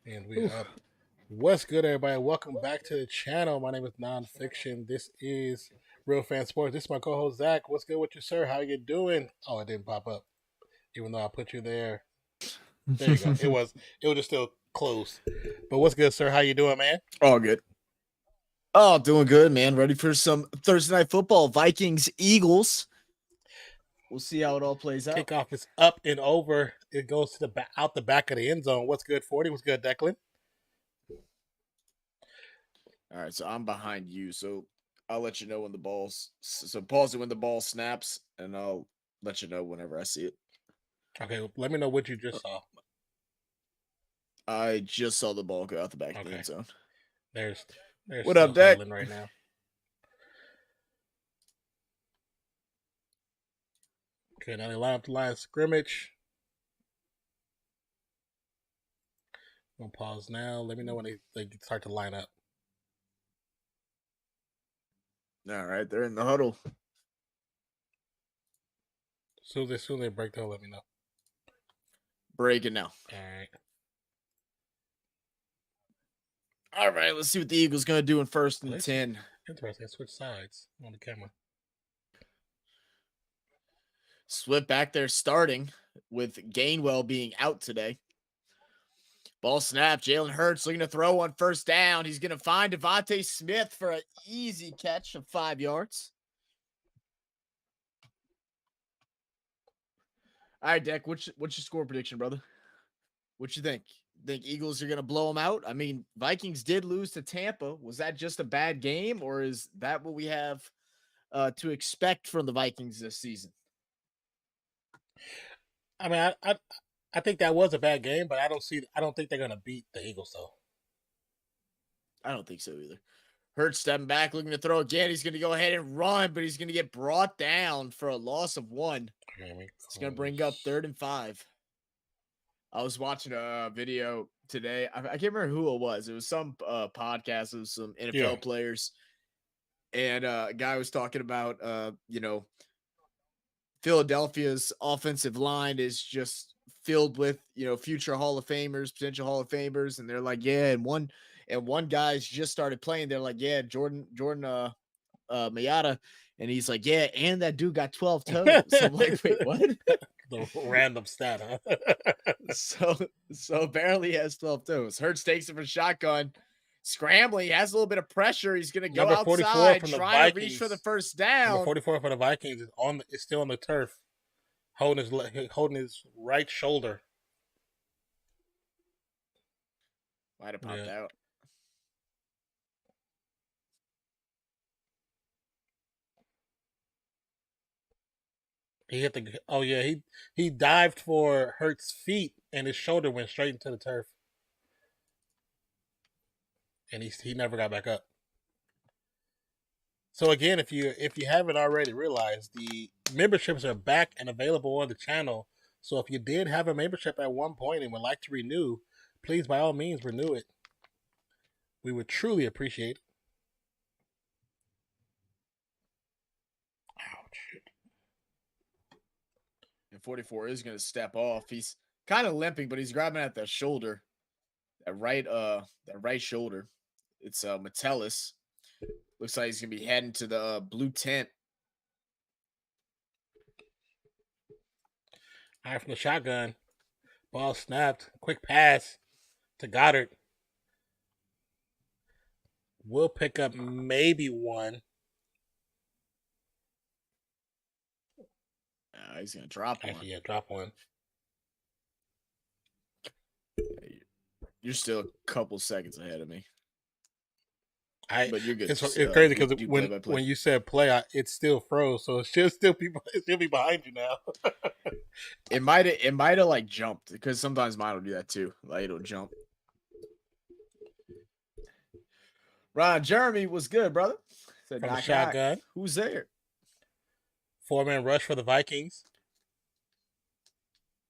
And we up. What's good, everybody? Welcome back to the channel. My name is Nonpfixion. This is Real Fan Sports. This is my co-host Zach. What's good with you, sir? How you doing? Oh, it didn't pop up, even though I put you there. There you go. It was just still closed. But what's good, sir? How you doing, man? All good. Oh, doing good, man. Ready for some Thursday night football. Vikings, Eagles. We'll see how it all plays out. Kickoff is up and over. It goes to the out the back of the end zone. What's good, 40? What's good, Declan? All right, so I'm behind you, so I'll let you know when the ball's so pause it when the ball snaps, and I'll let you know whenever I see it. Okay, let me know what you just saw. I just saw the ball go out the back of the end zone. There's what up, Dak? Right now. Okay, now they line up the line of scrimmage. I'm gonna pause now. Let me know when they start to line up. All right, they're in the huddle. Soon they break, they'll let me know. Breaking now. All right, let's see what the Eagles gonna do in 1st and 10. Interesting. Switch sides on the camera. Swift back there starting with Gainwell being out today. Ball snap. Jalen Hurts looking to throw on 1st down. He's going to find Devontae Smith for an easy catch of 5 yards. All right, Deck, what's your score prediction, brother? What you think? Think Eagles are going to blow them out? I mean, Vikings did lose to Tampa. Was that just a bad game, or is that what we have to expect from the Vikings this season? I mean, I think that was a bad game, but I don't think they're gonna beat the Eagles though. I don't think so either. Hurts stepping back, looking to throw again. He's gonna go ahead and run, but he's gonna get brought down for a loss of 1. It's gonna bring up 3rd and 5. I was watching a video today. I can't remember who it was. It was some podcast of some NFL players, and a guy was talking about Philadelphia's offensive line is just filled with, future Hall of Famers, potential Hall of Famers. And they're like, yeah. And one guy's just started playing. They're like, yeah, Jordan Mayata. And he's like, yeah. And that dude got 12 toes. So I'm like, wait, what? The random stat, huh? So apparently he has 12 toes. Hurts takes it for shotgun. Scrambling, he has a little bit of pressure. He's going to go outside, trying to reach for the 1st down. Number 44 for the Vikings is still on the turf, holding his right shoulder. Might have popped out. He hit the. Oh yeah, he dived for Hurts' feet, and his shoulder went straight into the turf. And he never got back up. So again, if you haven't already realized, the memberships are back and available on the channel. So if you did have a membership at one point and would like to renew, please by all means renew it. We would truly appreciate it. Ouch. And 44 is going to step off. He's kind of limping, but he's grabbing at the shoulder. That right shoulder. It's Metellus. Looks like he's going to be heading to the blue tent. All right, from the shotgun. Ball snapped. Quick pass to Goddard. We'll pick up maybe 1. He's going to drop 1. Actually, yeah, drop 1. You're still a couple seconds ahead of me. But you're good. It's crazy because when you said play, it still froze, so it should still be behind you now. It might have like jumped, because sometimes mine will do that too. Like it'll jump. Ron Jeremy was good, brother. Said, from the knock, shotgun. knock. Who's there? 4-man rush for the Vikings.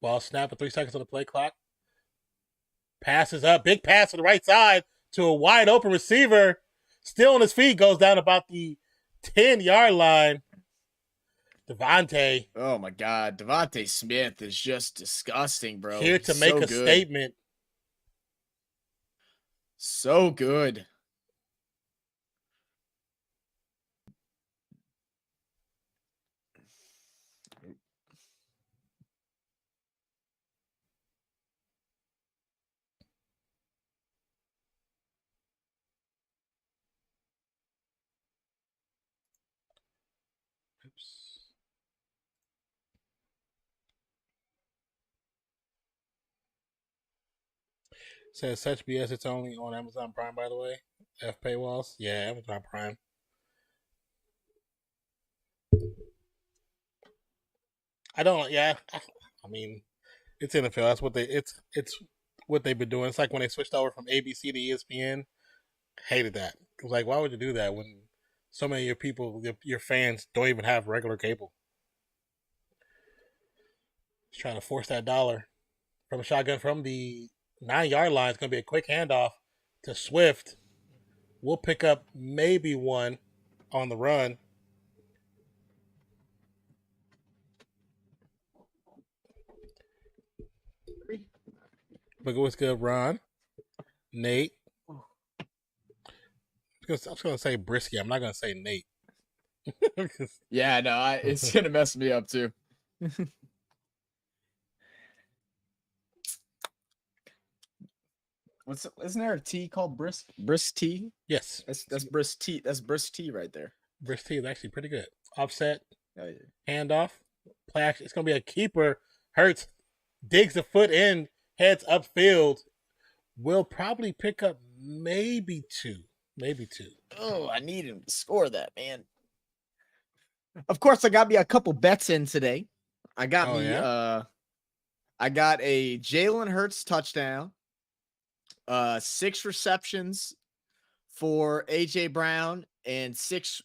Ball snap with 3 seconds on the play clock. Passes up. Big pass to the right side to a wide open receiver. Still on his feet. Goes down about the 10-yard line. Devontae. Oh, my God. Devontae Smith is just disgusting, bro. Here to make a statement. So good. Oops. Says such BS. It's only on Amazon Prime, by the way. F paywalls. Yeah, Amazon Prime. I don't. Yeah, I mean, it's NFL. That's what it's what they've been doing. It's like when they switched over from ABC to ESPN. Hated that. It was like, why would you do that when so many of your people, your fans, don't even have regular cable? Just trying to force that dollar from a shotgun from the 9-yard line. It's going to be a quick handoff to Swift. We'll pick up maybe one on the run. But what's good, Ron? Nate. I was going to say Brisky. I'm not going to say Nate. Yeah, no, it's going to mess me up too. Isn't there a tea called brisk tea? Yes. That's brisk tea. That's brisk tea right there. Brisk tea is actually pretty good. Offset. Oh, yeah. Handoff. Play action. It's going to be a keeper. Hurts. Digs a foot in. Heads upfield. We'll probably pick up maybe two. Maybe two. Oh, I need him to score that, man. Of course, I got me a couple bets in today. I got I got a Jalen Hurts touchdown. 6 receptions for AJ Brown and 5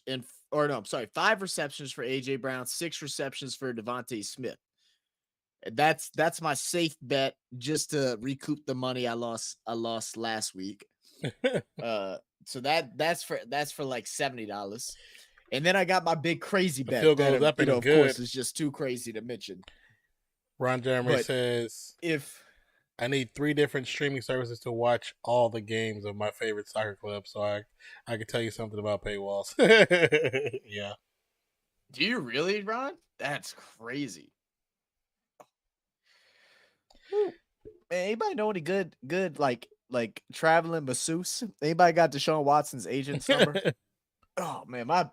receptions for AJ Brown, 6 receptions for Devontae Smith. That's my safe bet just to recoup the money I lost last week. So that's for like $70. And then I got my big crazy bet. Field goes up and of good. course, is just too crazy to mention. Ron Jeremy says, if I need 3 different streaming services to watch all the games of my favorite soccer club, so I can tell you something about paywalls. Yeah. Do you really, Ron? That's crazy. Man, anybody know any good like traveling masseuse? Anybody got Deshaun Watson's agent's number? Oh man, my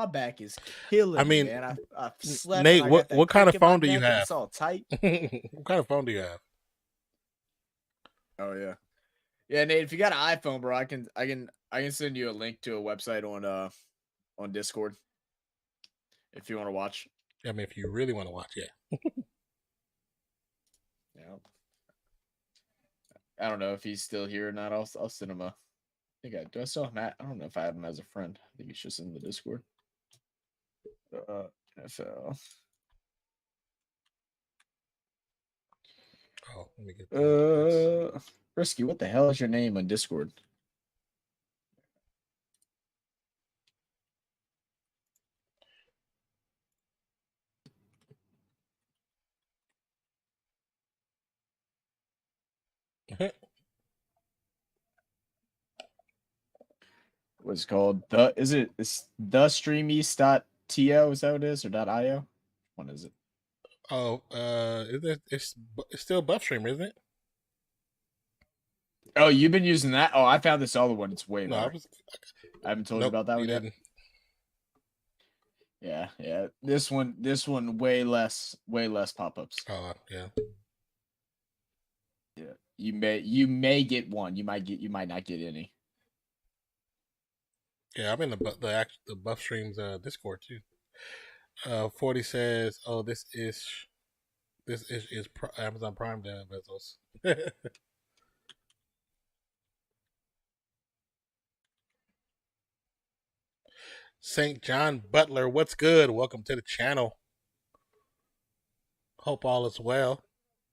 back is killing me, man. I slept. Nate, what kind of phone do you have? It's all tight. What kind of phone do you have? Oh yeah, Nate. If you got an iPhone, bro, I can send you a link to a website on Discord if you want to watch. I mean, if you really want to watch, yeah. Yeah. I don't know if he's still here or not. I'll send him a. Do I still have Matt? I don't know if I have him as a friend. I think he's just in the Discord. NFL. Oh, let me get Risky, what the hell is your name on Discord? What's it called? It's the streameast.to, is that what it is, or .io? What is it? Oh, it's still BuffStream, isn't it? Oh, you've been using that? Oh, I found this other one. It's way better. I haven't told you about that one yet. Yeah. This one way less pop-ups. Oh, yeah. Yeah. You may get one. You might not get any. Yeah, I'm in the BuffStream's Discord too. 40 says, "Oh, this is Amazon Prime down Bezos." St. John Butler, what's good? Welcome to the channel. Hope all is well.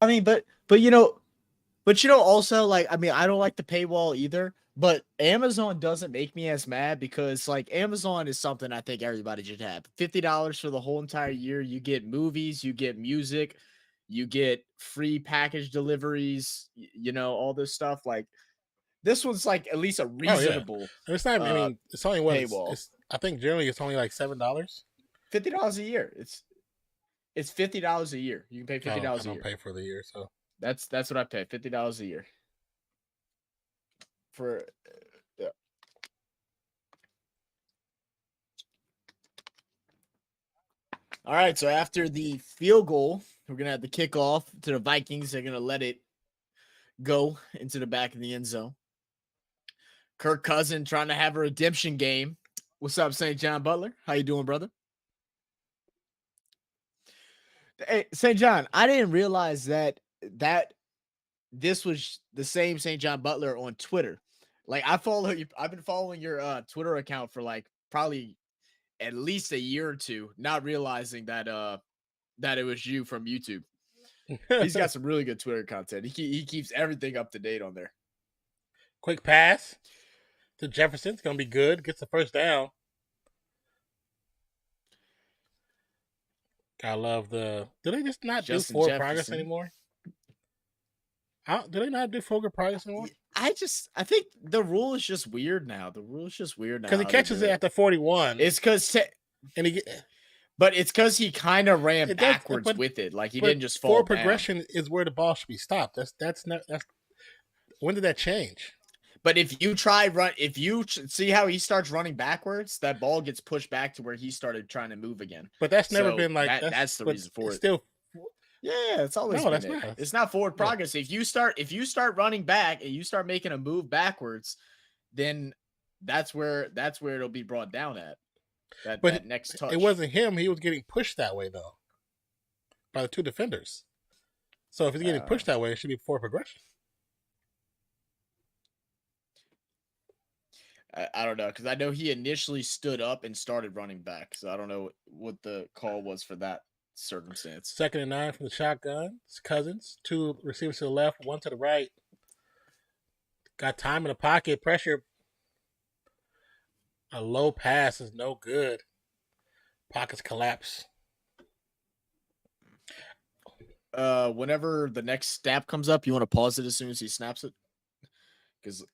I mean, but also, like, I mean, I don't like the paywall either. But Amazon doesn't make me as mad because, like, Amazon is something I think everybody should have. $50 for the whole entire year. You get movies, you get music, you get free package deliveries. All this stuff. Like, this one's like at least a Oh yeah, reasonable it's not. I mean, it's only what paywall. it's. I think generally it's only like $7. $50 a year. It's $50 a year. You can pay $50 a year. I don't pay for the year, so that's what I pay. $50 a year for. Yeah. All right, so after the field goal, we're gonna have the kickoff to the Vikings. They're gonna let it go into the back of the end zone. Kirk Cousins trying to have a redemption game. What's up, St. John Butler? How you doing, brother? Hey, St. John, I didn't realize that this was the same St. John Butler on Twitter. Like, I follow you. I've been following your Twitter account for like probably at least a year or two, not realizing that it was you from YouTube. He's got some really good Twitter content. He keeps everything up to date on there. Quick pass to Jefferson. It's gonna be good. Gets the first down. I love the. Do they just not Justin do forward Jefferson. progress anymore? Do they not do forward progress anymore? I think the rule is just weird now. The rule is just weird now because he catches it at the 41. It's because and he. But it's because he kind of ran backwards with it. Like, he didn't just fall forward down. Progression is where the ball should be stopped. That's not. When did that change? But if you see how he starts running backwards, that ball gets pushed back to where he started trying to move again. But that's never been like that's the reason for it. Still, yeah, it's always been it. It's not forward progress. If you start running back and you start making a move backwards, then that's where it'll be brought down at. That next touch. It wasn't him. He was getting pushed that way though, by the two defenders. So if he's getting pushed that way, it should be forward progression. I don't know, because I know he initially stood up and started running back. So I don't know what the call was for that circumstance. 2nd and 9 from the shotgun. It's Cousins. 2 receivers to the left, 1 to the right. Got time in the pocket. Pressure. A low pass is no good. Pockets collapse. Whenever the next snap comes up, you want to pause it as soon as he snaps it? Because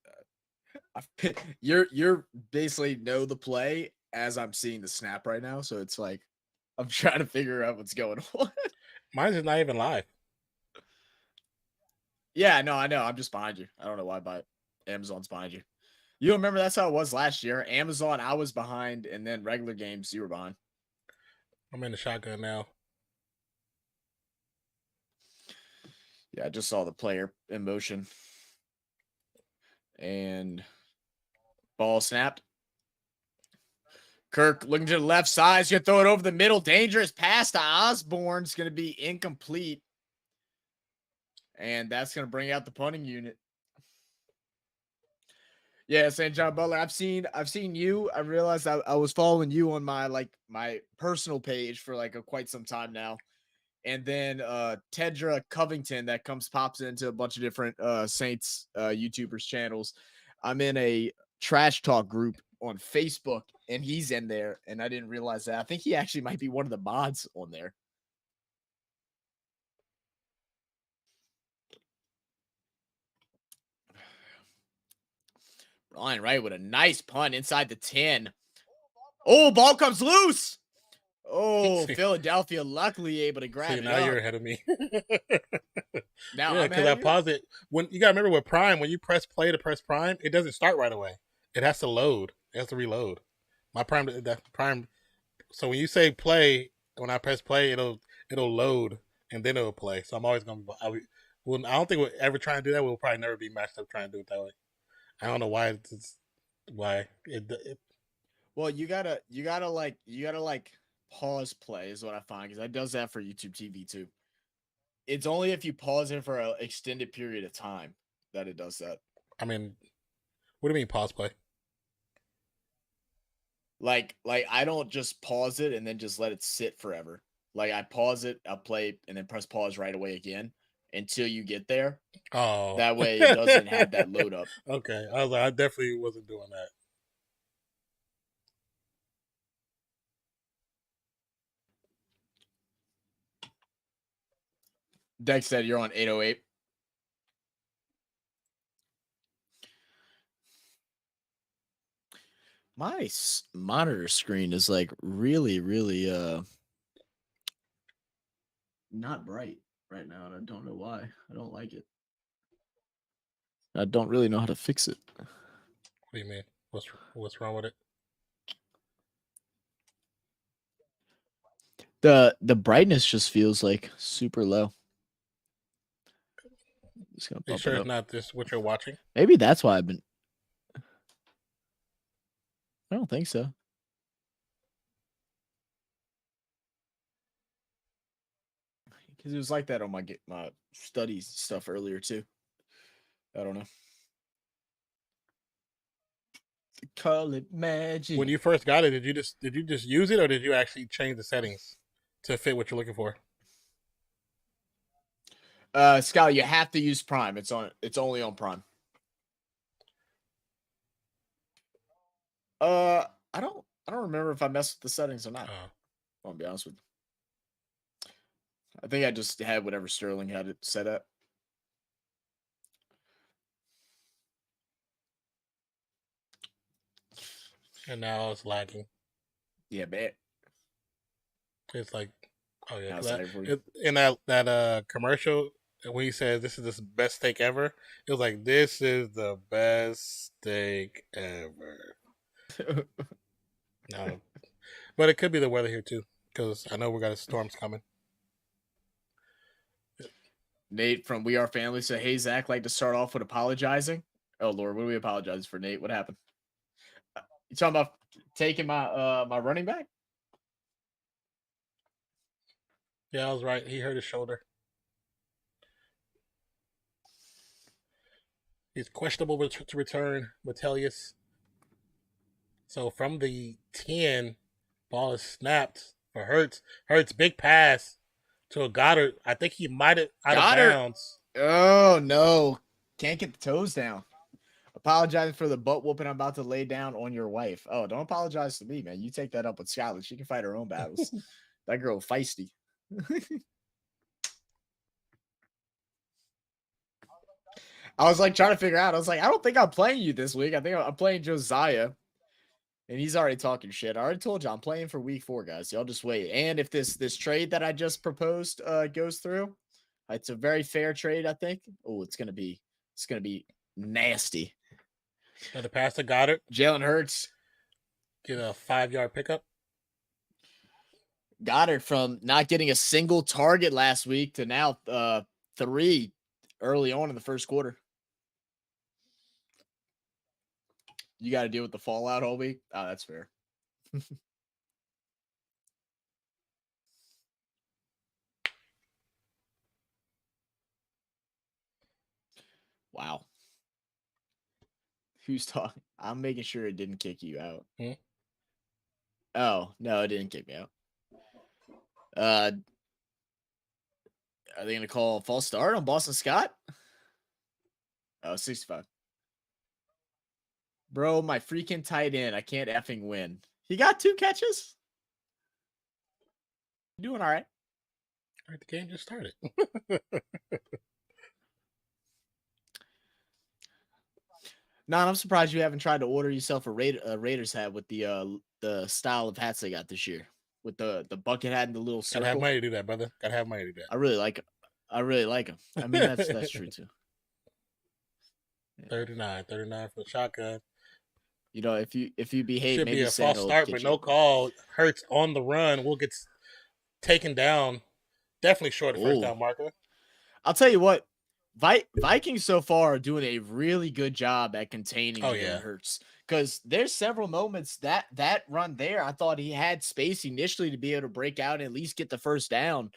you're basically know the play as I'm seeing the snap right now, so it's like I'm trying to figure out what's going on. Mine is not even live. Yeah, no, I know. I'm just behind you. I don't know why, but Amazon's behind you. You remember that's how it was last year. Amazon, I was behind, and then regular games, you were behind. I'm in the shotgun now. Yeah, I just saw the player in motion. And ball snapped. Kirk looking to the left side. He's going to throw it over the middle. Dangerous pass to Osborne. It's going to be incomplete. And that's going to bring out the punting unit. Yeah, St. John Butler. I've seen you. I realized I was following you on my personal page for quite some time now. And then Tedra Covington that pops into a bunch of different Saints YouTubers channels. I'm in a trash talk group on Facebook, and he's in there, and I didn't realize that. I think he actually might be one of the mods on there. Ryan Wright with a nice punt inside the 10. Oh, ball comes loose. Oh, Philadelphia luckily able to grab it. Now you're ahead of me. Now, yeah, because I paused it. When you gotta remember with Prime, when you press play to press Prime, it doesn't start right away. It has to load. It has to reload. My Prime. So when you say play, when I press play, it'll load and then it'll play. So I'm always gonna. I don't think we'll ever try and do that. We'll probably never be matched up trying to do it that way. I don't know why. Well, you gotta pause play is what I find, because that does that for YouTube TV too. It's only if you pause it for an extended period of time that it does that. I mean, what do you mean pause play? Like I don't just pause it and then just let it sit forever. Like I pause it, I'll play, and then press pause right away again until you get there. Oh, that way it doesn't have that load up. Okay, I was like, I definitely wasn't doing that. Dex said you're on 808. My monitor screen is like really not bright right now, and I don't know why. I don't like it. I don't really know how to fix it. What do you mean? What's wrong with it? The brightness just feels like super low. Just gonna Are you bump sure it it's up. not this what you're watching? Maybe that's why I've been. I don't think so. Because it was like that on my studies stuff earlier too. I don't know. Call it magic. When you first got it, did you just use it, or did you actually change the settings to fit what you're looking for? Scott, you have to use Prime. It's only on Prime. I don't remember if I messed with the settings or not. I'll be honest with you. I think I just had whatever Sterling had it set up. And now it's lagging. Yeah, bet. It's like, oh yeah, That, in that commercial when he says this is the best steak ever, it was like this is the best steak ever. No, but it could be the weather here too, because I know we got storms coming. Nate from We Are Family said, "Hey Zach, like to start off with apologizing." Oh Lord, what do we apologize for, Nate? What happened? You talking about taking my my running back? Yeah, I was right. He hurt his shoulder. He's questionable to return. Metellus. So from the 10, ball is snapped for Hurts. Hurts big pass to a Goddard. I think he might have out of bounds. Oh no, can't get the toes down. Apologizing for the butt whooping I'm about to lay down on your wife. Oh, don't apologize to me, man. You take that up with Skylar. She can fight her own battles. That girl feisty. I was like trying to figure out. I was like, I don't think I'm playing you this week. I think I'm playing Josiah. And he's already talking shit. I already told you I'm playing for week 4, guys. Y'all just wait. And if this trade that I just proposed goes through, it's a very fair trade, I think. Oh, it's gonna be nasty. And the pass to Goddard. Jalen Hurts Get a 5-yard pickup. Goddard from not getting a single target last week to now 3 early on in the first quarter. You got to deal with the fallout all week. Oh, that's fair. Wow. Who's talking? I'm making sure it didn't kick you out. Oh, no, it didn't kick me out. Are they going to call a false start on Boston Scott? Oh, 65. Bro, my freaking tight end. I can't effing win. He got 2 catches? Doing all right. All right, the game just started. No, I'm surprised you haven't tried to order yourself a Raiders hat with the style of hats they got this year, with the bucket hat and the little circle. Gotta have money to do that, brother. Gotta have money to do that. I really like it. I really like them. I mean, that's true too. 39 for the shotgun. You know, if you behave, should maybe be a false start, but no call. Hurts on the run. Will get taken down. Definitely short of first down marker. I'll tell you what. Vikings so far are doing a really good job at containing Jalen Hurts, because there's several moments that run there. I thought he had space initially to be able to break out and at least get the first down,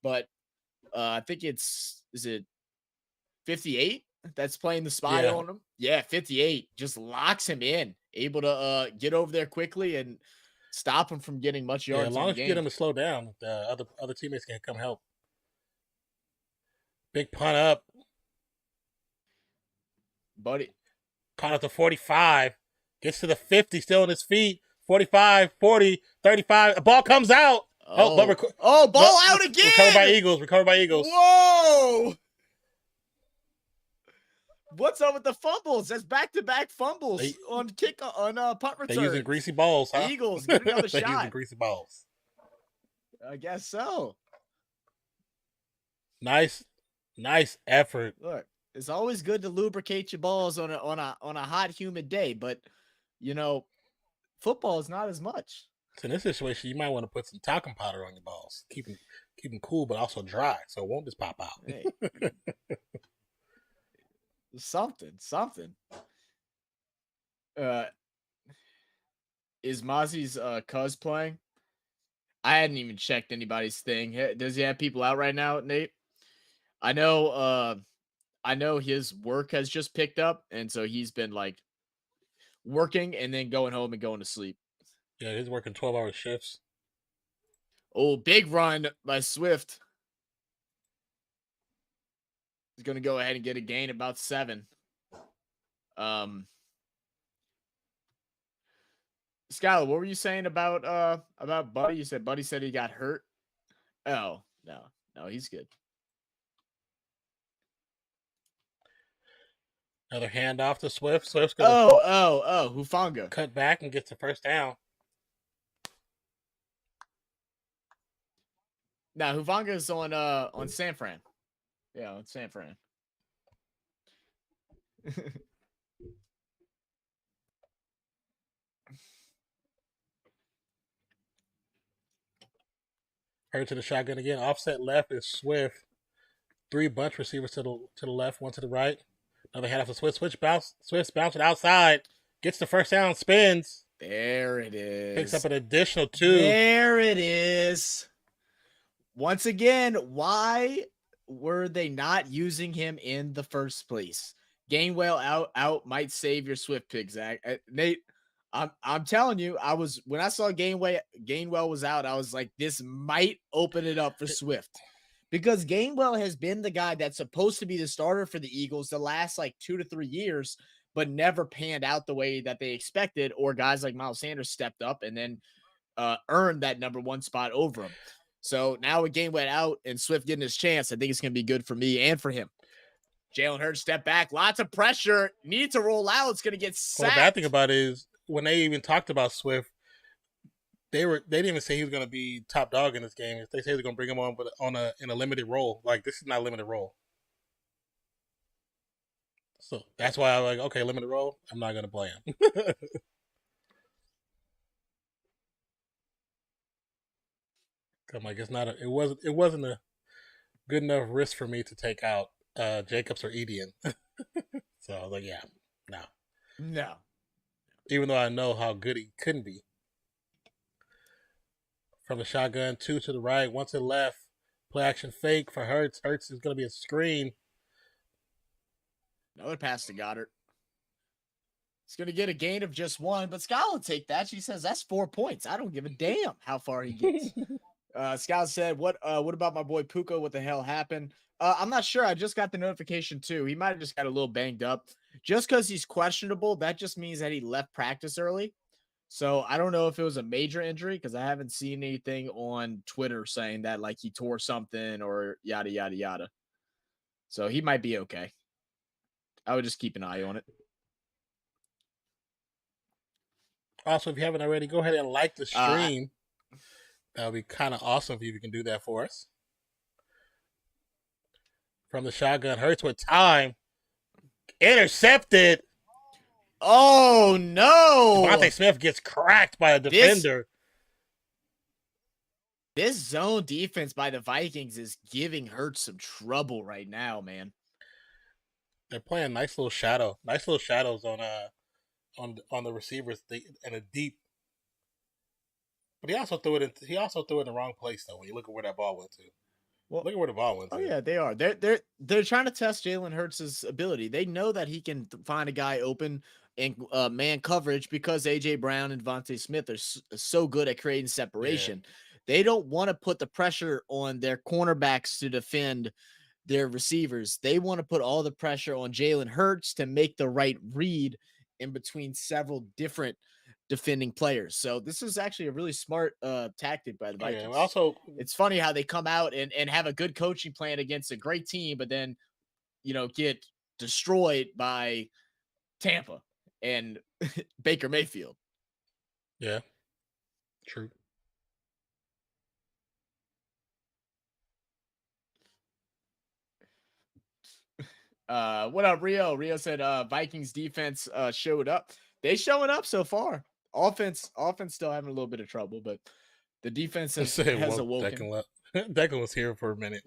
but I think is it 58 that's playing the spy on him? Yeah, 58 just locks him in able to get over there quickly and stop him from getting much yards. Yeah, as long on as the you game. get him to slow down, the other teammates can come help. Big punt up. Buddy. Caught up to 45. Gets to the 50, still on his feet. 45, 40, 35. The ball comes out. Ball out again. Recovered by Eagles. Whoa. What's up with the fumbles? That's back-to-back fumbles on punt return. They're using greasy balls, huh? Eagles, get another shot. They're using greasy balls. I guess so. Nice effort. Look, it's always good to lubricate your balls on a hot, humid day, but you know, football is not as much. So in this situation, you might want to put some talcum powder on your balls. Keep them cool, but also dry, so it won't just pop out. Hey. Something. Is Mozzie's cuz playing? I hadn't even checked anybody's thing. Does he have people out right now, Nate? I know his work has just picked up, and so he's been like working and then going home and going to sleep. Yeah, he's working 12-hour shifts. Oh, big run by Swift. He's going to go ahead and get a gain about 7. Skylar, what were you saying about Buddy? You said Buddy said he got hurt. Oh, no, he's good. Another handoff to Swift. Swift's gonna Hufanga. Cut back and gets the first down. Now Hufanga's on San Fran. Yeah, on San Fran. Hurts to the shotgun again. Offset left is Swift. 3 bunch receivers to the left, 1 to the right. Another handoff to Swift. Swift's bouncing outside. Gets the first down, spins. There it is. Picks up an additional 2. There it is. Once again, why were they not using him in the first place? Gainwell out might save your Swift pick, Zach. Nate, I'm telling you, when I saw Gainwell was out, I was like, this might open it up for Swift. Because Gainwell has been the guy that's supposed to be the starter for the Eagles the last like 2 to 3 years, but never panned out the way that they expected, or guys like Miles Sanders stepped up and then earned that number 1 spot over him. So now with Gainwell out and Swift getting his chance, I think it's going to be good for me and for him. Jalen Hurts step back, lots of pressure, need to roll out. It's going to get sacked. Well, the bad thing about it is when they even talked about Swift, they didn't even say he was going to be top dog in this game. They say they're going to bring him on in a limited role. Like, this is not a limited role. So that's why I'm like, okay, limited role. I'm not going to play him. I'm like, it wasn't a good enough risk for me to take out Jacobs or Etienne. So I was like, yeah, no. Even though I know how good he couldn't be. From the shotgun, 2 to the right, 1 to the left. Play action fake for Hurts. Hurts is going to be a screen. Another pass to Goddard. He's going to get a gain of just 1, but Scott will take that. She says, that's 4 points. I don't give a damn how far he gets. Scott said, what about my boy Puka? What the hell happened? I'm not sure. I just got the notification too. He might have just got a little banged up. Just because he's questionable, that just means that he left practice early. So I don't know if it was a major injury because I haven't seen anything on Twitter saying that like he tore something or yada, yada, yada. So he might be okay. I would just keep an eye on it. Also, if you haven't already, go ahead and like the stream. That would be kind of awesome if you can do that for us. From the shotgun, Hurts with time. Intercepted. Oh, no. Devontae Smith gets cracked by a defender. This zone defense by the Vikings is giving Hurts some trouble right now, man. They're playing nice little shadows on the receivers and a deep. But he also threw it in the wrong place though. When you look at where that ball went to. Well, look at where the ball went. Oh yeah, they are. They're trying to test Jalen Hurts' ability. They know that he can find a guy open in man coverage because AJ Brown and Devontae Smith are so good at creating separation. Yeah. They don't want to put the pressure on their cornerbacks to defend their receivers. They want to put all the pressure on Jalen Hurts to make the right read in between several different defending players. So this is actually a really smart tactic by the Vikings. Yeah, also, it's funny how they come out and have a good coaching plan against a great team, but then, get destroyed by Tampa and Baker Mayfield. Yeah, true. What up, Rio? Rio said Vikings defense showed up. They showing up so far. Offense still having a little bit of trouble, but the defense has awoken. Declan was here for a minute.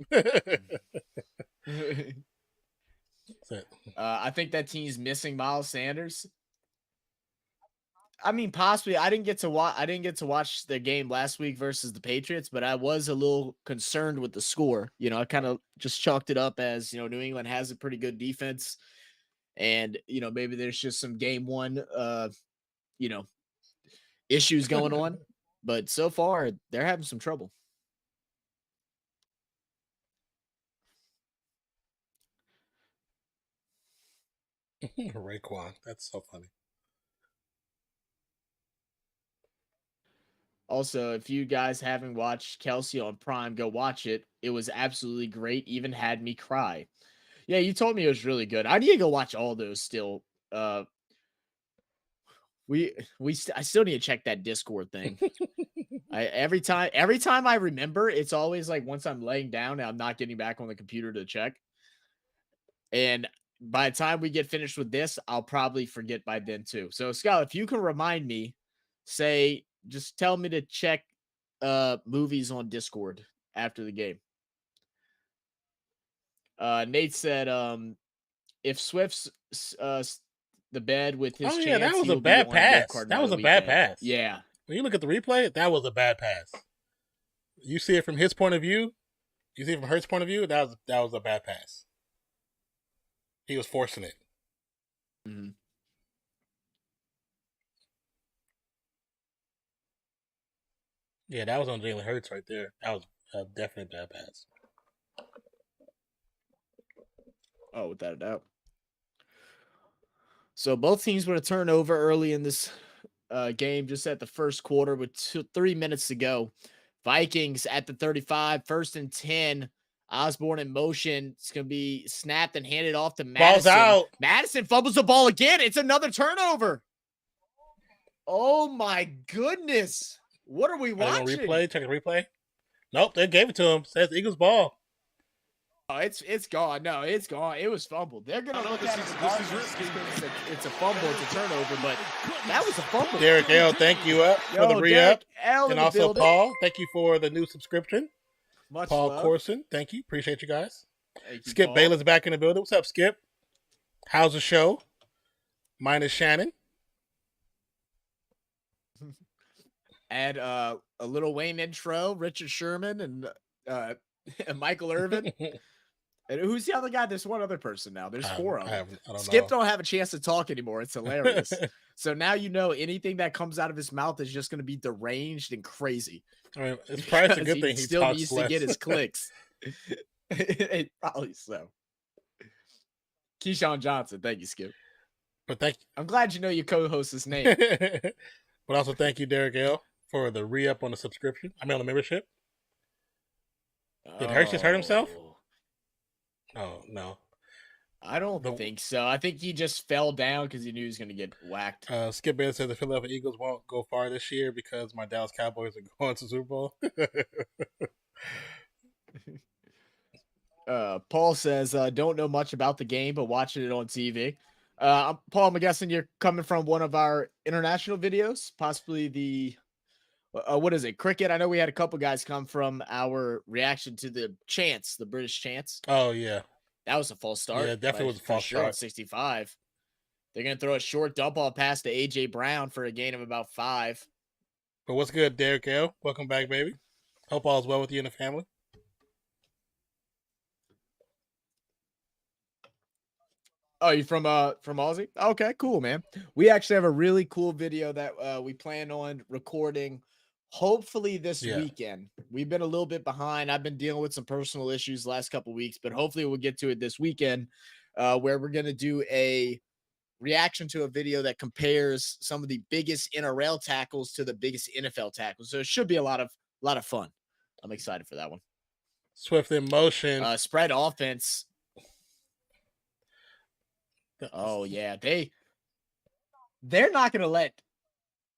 I think that team's missing Miles Sanders. I mean, possibly. I didn't get to watch the game last week versus the Patriots, but I was a little concerned with the score. I kind of just chalked it up as, New England has a pretty good defense, and maybe there's just some game one issues going on. But so far they're having some trouble. Raekwon, that's so funny. Also, if you guys haven't watched Kelsey on Prime, go watch it. It was absolutely great. Even had me cry. Yeah, you told me it was really good. I need to go watch all those still. I still need to check that Discord thing. Every time I remember, it's always like once I'm laying down and I'm not getting back on the computer to check. And by the time we get finished with this, I'll probably forget by then too. So Scott, if you can remind me, just tell me to check movies on Discord after the game. Nate said if Swift's the bed with his chance, that was a bad pass. That was a bad pass. Yeah. When you look at the replay, that was a bad pass. You see it from his point of view. You see it from Hurts' point of view. That was a bad pass. He was forcing it. Mm-hmm. Yeah, that was on Jalen Hurts right there. That was a definite bad pass. Oh, without a doubt. So both teams were to turn over early in this game, just at the first quarter with 3 minutes to go. Vikings at the 35, 1st and 10. Osborne in motion. It's going to be snapped and handed off to Madison. Ball's out. Madison fumbles the ball again. It's another turnover. Oh, my goodness. What are we watching? Check the replay. Nope, they gave it to him. Says Eagles ball. Oh, it's gone. No, it's gone. It was fumbled. They're going to look at it. It's a fumble. It's a turnover, but that was a fumble. Derek L, thank you for the re-up. And also Paul, thank you for the new subscription. Much Paul love. Corson, thank you. Appreciate you guys. You, Skip Paul. Bayless back in the building. What's up, Skip? How's the show? Minus Shannon. Add a Little Wayne intro, Richard Sherman and Michael Irvin. And who's the other guy? There's one other person now. There's 4 of them. Skip don't have a chance to talk anymore. It's hilarious. So now anything that comes out of his mouth is just going to be deranged and crazy. I mean, it's probably a good thing he still needs less. to get his clicks. Probably so. Keyshawn Johnson, thank you, Skip. But thank you. I'm glad you know your co-host's name. But also thank you, Derek L, for the re-up on the subscription. I mean, on the membership. Did Hurts just hurt himself? Oh, no. I don't think so. I think he just fell down because he knew he was going to get whacked. Skip Bayless said the Philadelphia Eagles won't go far this year because my Dallas Cowboys are going to the Super Bowl. Paul says, don't know much about the game, but watching it on TV. Paul, I'm guessing you're coming from one of our international videos, possibly the... what is it? Cricket. I know we had a couple guys come from our reaction to the chants, the British chants. Oh, yeah. That was a false start. Yeah, definitely was a false start. On 65. They're going to throw a short dump ball pass to AJ Brown for a gain of about 5. But what's good, Derek L? Welcome back, baby. Hope all is well with you and the family. Oh, you from Aussie? Okay, cool, man. We actually have a really cool video that we plan on recording hopefully this weekend. We've been a little bit behind. I've been dealing with some personal issues the last couple weeks, but hopefully we'll get to it this weekend, where we're gonna do a reaction to a video that compares some of the biggest NRL tackles to the biggest NFL tackles. So it should be a lot of fun. I'm excited for that one. Swift in motion. Spread offense. Oh yeah, they're not gonna let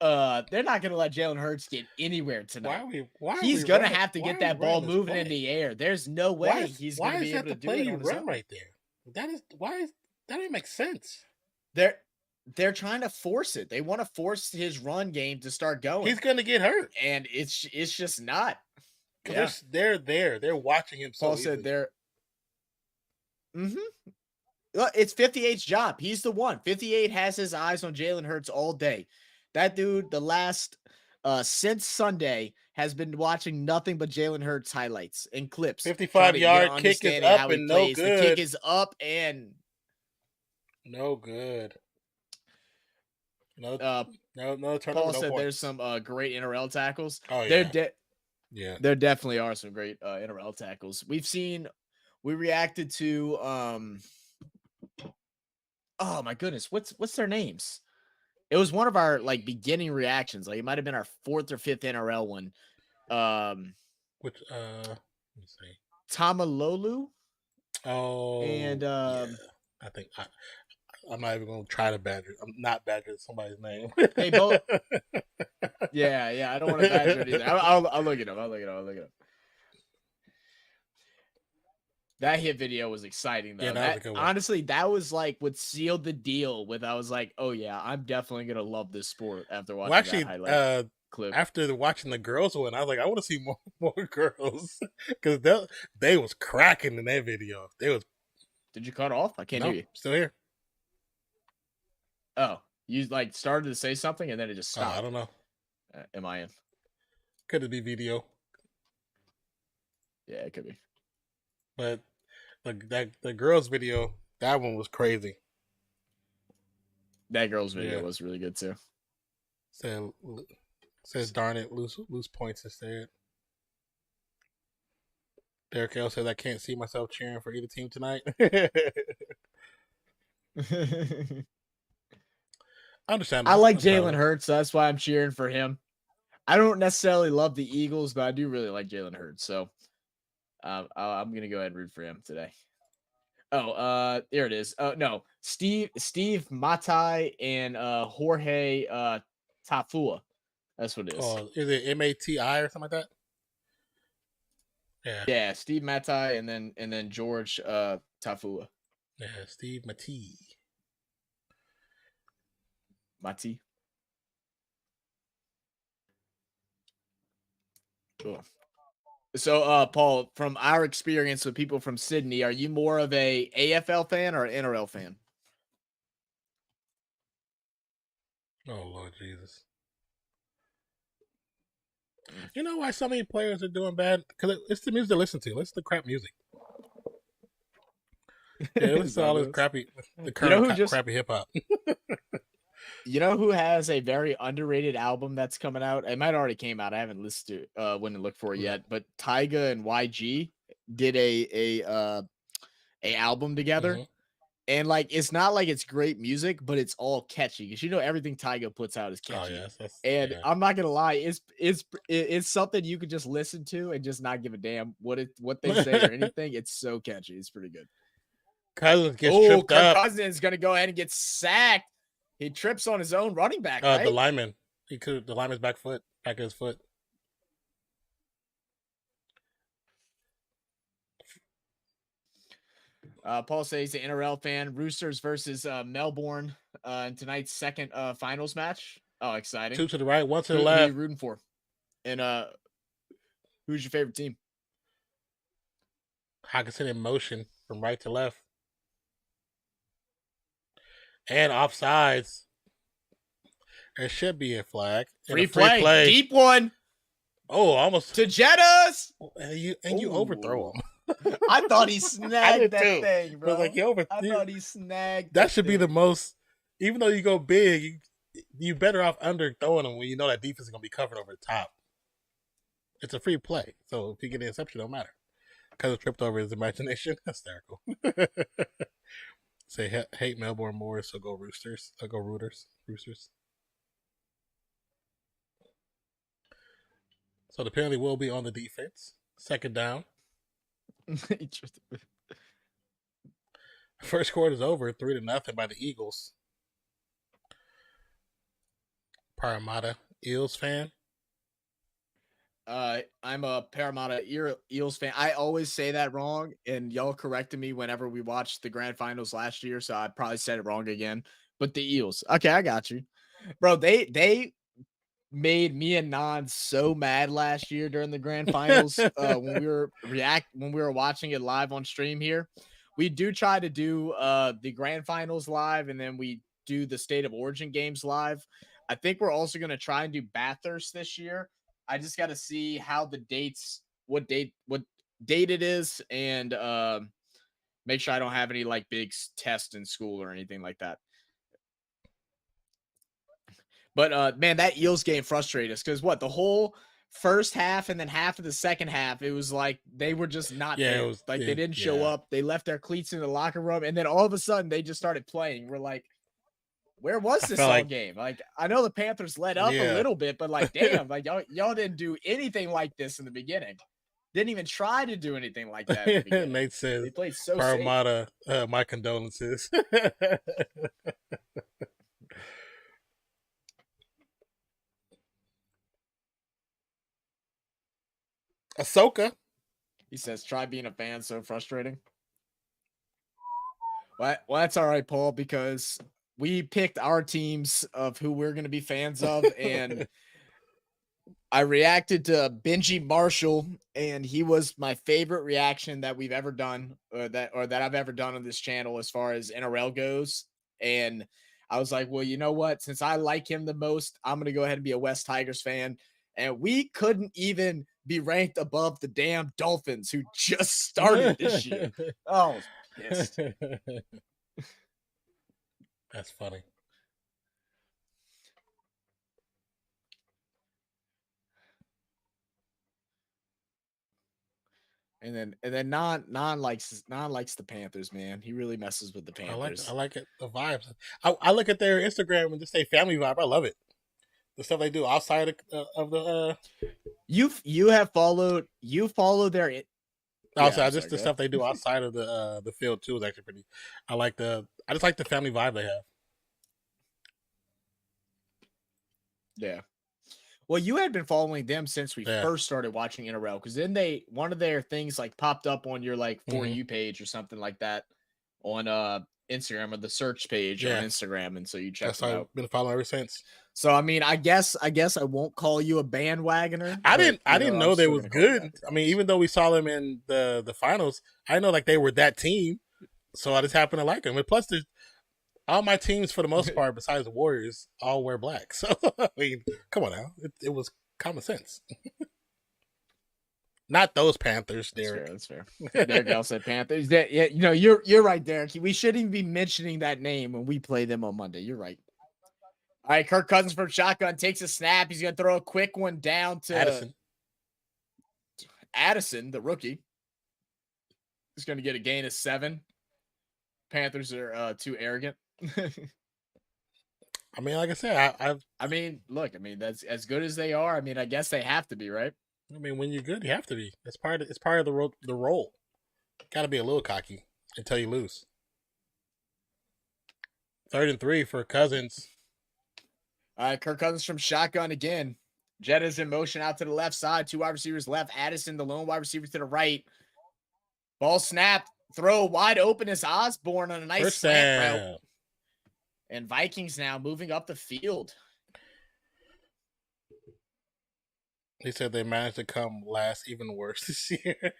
Jalen Hurts get anywhere tonight. He's gonna have to get that ball moving in the air. There's no way he's gonna be able to do it on his own. Right there. That doesn't make sense. They're trying to force it. They want to force his run game to start going. He's gonna get hurt, and it's just not. Because they're there. They're watching him. Paul said they're. It's 58's job. He's the one. 58 has his eyes on Jalen Hurts all day. That dude, the last since Sunday, has been watching nothing but Jalen Hurts highlights and clips. 55-yard kick is up and no good. The kick is up and no good. No turnover. Paul said there's some great NRL tackles. Oh yeah. There definitely are some great NRL tackles. We reacted to oh my goodness, what's their names? It was one of our like beginning reactions. Like it might have been our 4th or 5th NRL one. Which let me see. Tamalolu. Oh, and yeah. I think I'm not even gonna try to badger. I'm not badgering somebody's name. They both. Yeah. I don't want to badger it either. I'll look it up. I'll look it up. That hit video was exciting though. Yeah, honestly, that was like what sealed the deal. I was like, oh yeah, I'm definitely gonna love this sport after watching that highlight clip. After watching the girls one, I was like, I want to see more girls because they was cracking in that video. Did you cut off? I can't hear you. Still here. Oh, you like started to say something and then it just stopped. I don't know. Am I in? Could it be video? Yeah, it could be. But the girls video, that one was crazy. That girls video was really good too. Says darn it, loose points instead. Derek L says I can't see myself cheering for either team tonight. I understand. I like Jalen Hurts, so that's why I'm cheering for him. I don't necessarily love the Eagles, but I do really like Jalen Hurts, so I'm gonna go ahead and root for him today. Oh, there it is. No, Steve Matai and Jorge Tafua. That's what it is. Oh, is it Mati or something like that? Yeah, Steve Matai and then George Tafua. Yeah, Steve Mati. Cool. So, Paul, from our experience with people from Sydney, are you more of a AFL fan or an NRL fan? Oh, Lord Jesus. You know why so many players are doing bad? Because it's the music to listen to. Listen to crap music. Yeah, listen to all this crappy, crappy hip hop. You know who has a very underrated album that's coming out? It might already came out. I haven't listened to went and looked for it yet. But Tyga and YG did a album together. Mm-hmm. And like it's not like it's great music, but it's all catchy because everything Tyga puts out is catchy. Oh, yes, and I'm not gonna lie, it's something you could just listen to and just not give a damn what they say or anything. It's so catchy. It's pretty good. Cousins gets tripped up. Cousins is gonna go ahead and get sacked. He trips on his own running back. Right? The lineman. The lineman's back of his foot. Paul says he's an NRL fan. Roosters versus Melbourne in tonight's second finals match. Oh, exciting! 2 to the right, 1 to the left. Who are you rooting for? And who's your favorite team? Hockenson in motion from right to left. And offsides. There should be a flag. Free play. Deep one. Oh, almost to Jettas. And you overthrow him. I thought he snagged that thing, bro. But like, yo, I thought he snagged that should be the most. Even though you go big, you better off under throwing them when you know that defense is gonna be covered over the top. It's a free play, so if you get an interception, it don't matter because it tripped over his imagination. Hysterical. Say hate Melbourne more, so go Roosters. I'll go Roosters. So the penalty will be on the defense. Second down. First quarter is over, 3-0 by the Eagles. Parramatta Eels fan. I'm a Parramatta Eels fan. I always say that wrong, and y'all corrected me whenever we watched the grand finals last year, so I probably said it wrong again. But the Eels. Okay, I got you. Bro, they made me and Non so mad last year during the grand finals when we were watching it live on stream here. We do try to do the grand finals live, and then we do the state of origin games live. I think we're also going to try and do Bathurst this year. I just got to see how the dates, what date it is, and make sure I don't have any like big tests in school or anything like that. But man, that Eels game frustrated us because the whole first half and then half of the second half, it was like they were just not there. They didn't show up. They left their cleats in the locker room, and then all of a sudden they just started playing. We're like, where was this all game? Like, I know the Panthers let up a little bit, but like, damn, like y'all didn't do anything like this in the beginning. Didn't even try to do anything like that. In the beginning. Nate says, they played so Parramatta, my condolences. Ahsoka. He says, try being a fan, so frustrating. Well, that's all right, Paul, because we picked our teams of who we're going to be fans of, and I reacted to Benji Marshall, and he was my favorite reaction that we've ever done, or that I've ever done on this channel as far as NRL goes. And I was like, well, you know what? Since I like him the most, I'm going to go ahead and be a West Tigers fan. And we couldn't even be ranked above the damn Dolphins, who just started this year. Oh, I was pissed. That's funny. And then non likes the Panthers, man. He really messes with the Panthers. I like it. The vibes. I look at their Instagram and just say family vibe. I love it. The stuff they do outside of the. You followed their. Also, just the stuff they do outside of the field too is actually pretty. I just like the family vibe they have. Yeah. Well, you had been following them since we first started watching NRL, because then one of their things like popped up on your like For You page or something like that on Instagram, or the search page on Instagram, and so you checked it out. I've been following ever since. So I mean, I guess I won't call you a bandwagoner. I didn't know they was good. I mean, even though we saw them in the finals, I know like they were that team, so I just happened to like them. And plus, all my teams, for the most part, besides the Warriors, all wear black. So, I mean, come on now. It was common sense. Not those Panthers, Derek. That's fair. Derek L said Panthers. Yeah, you're right, Derek. We shouldn't even be mentioning that name when we play them on Monday. You're right. All right, Kirk Cousins from shotgun takes a snap. He's going to throw a quick one down to Addison, the rookie. He's going to get a gain of 7. Panthers are too arrogant. I mean, like I said, look, that's as good as they are. I mean, I guess they have to be, right? I mean, when you're good, you have to be. It's part of the role. Got to be a little cocky until you lose. 3rd and 3 for Cousins. All right, Kirk Cousins from shotgun again. Jett is in motion out to the left side. 2 wide receivers left. Addison, the lone wide receiver, to the right. Ball snapped. Throw wide open is Osborne on a nice slant route. And Vikings now moving up the field. He said they managed to come last even worse this year.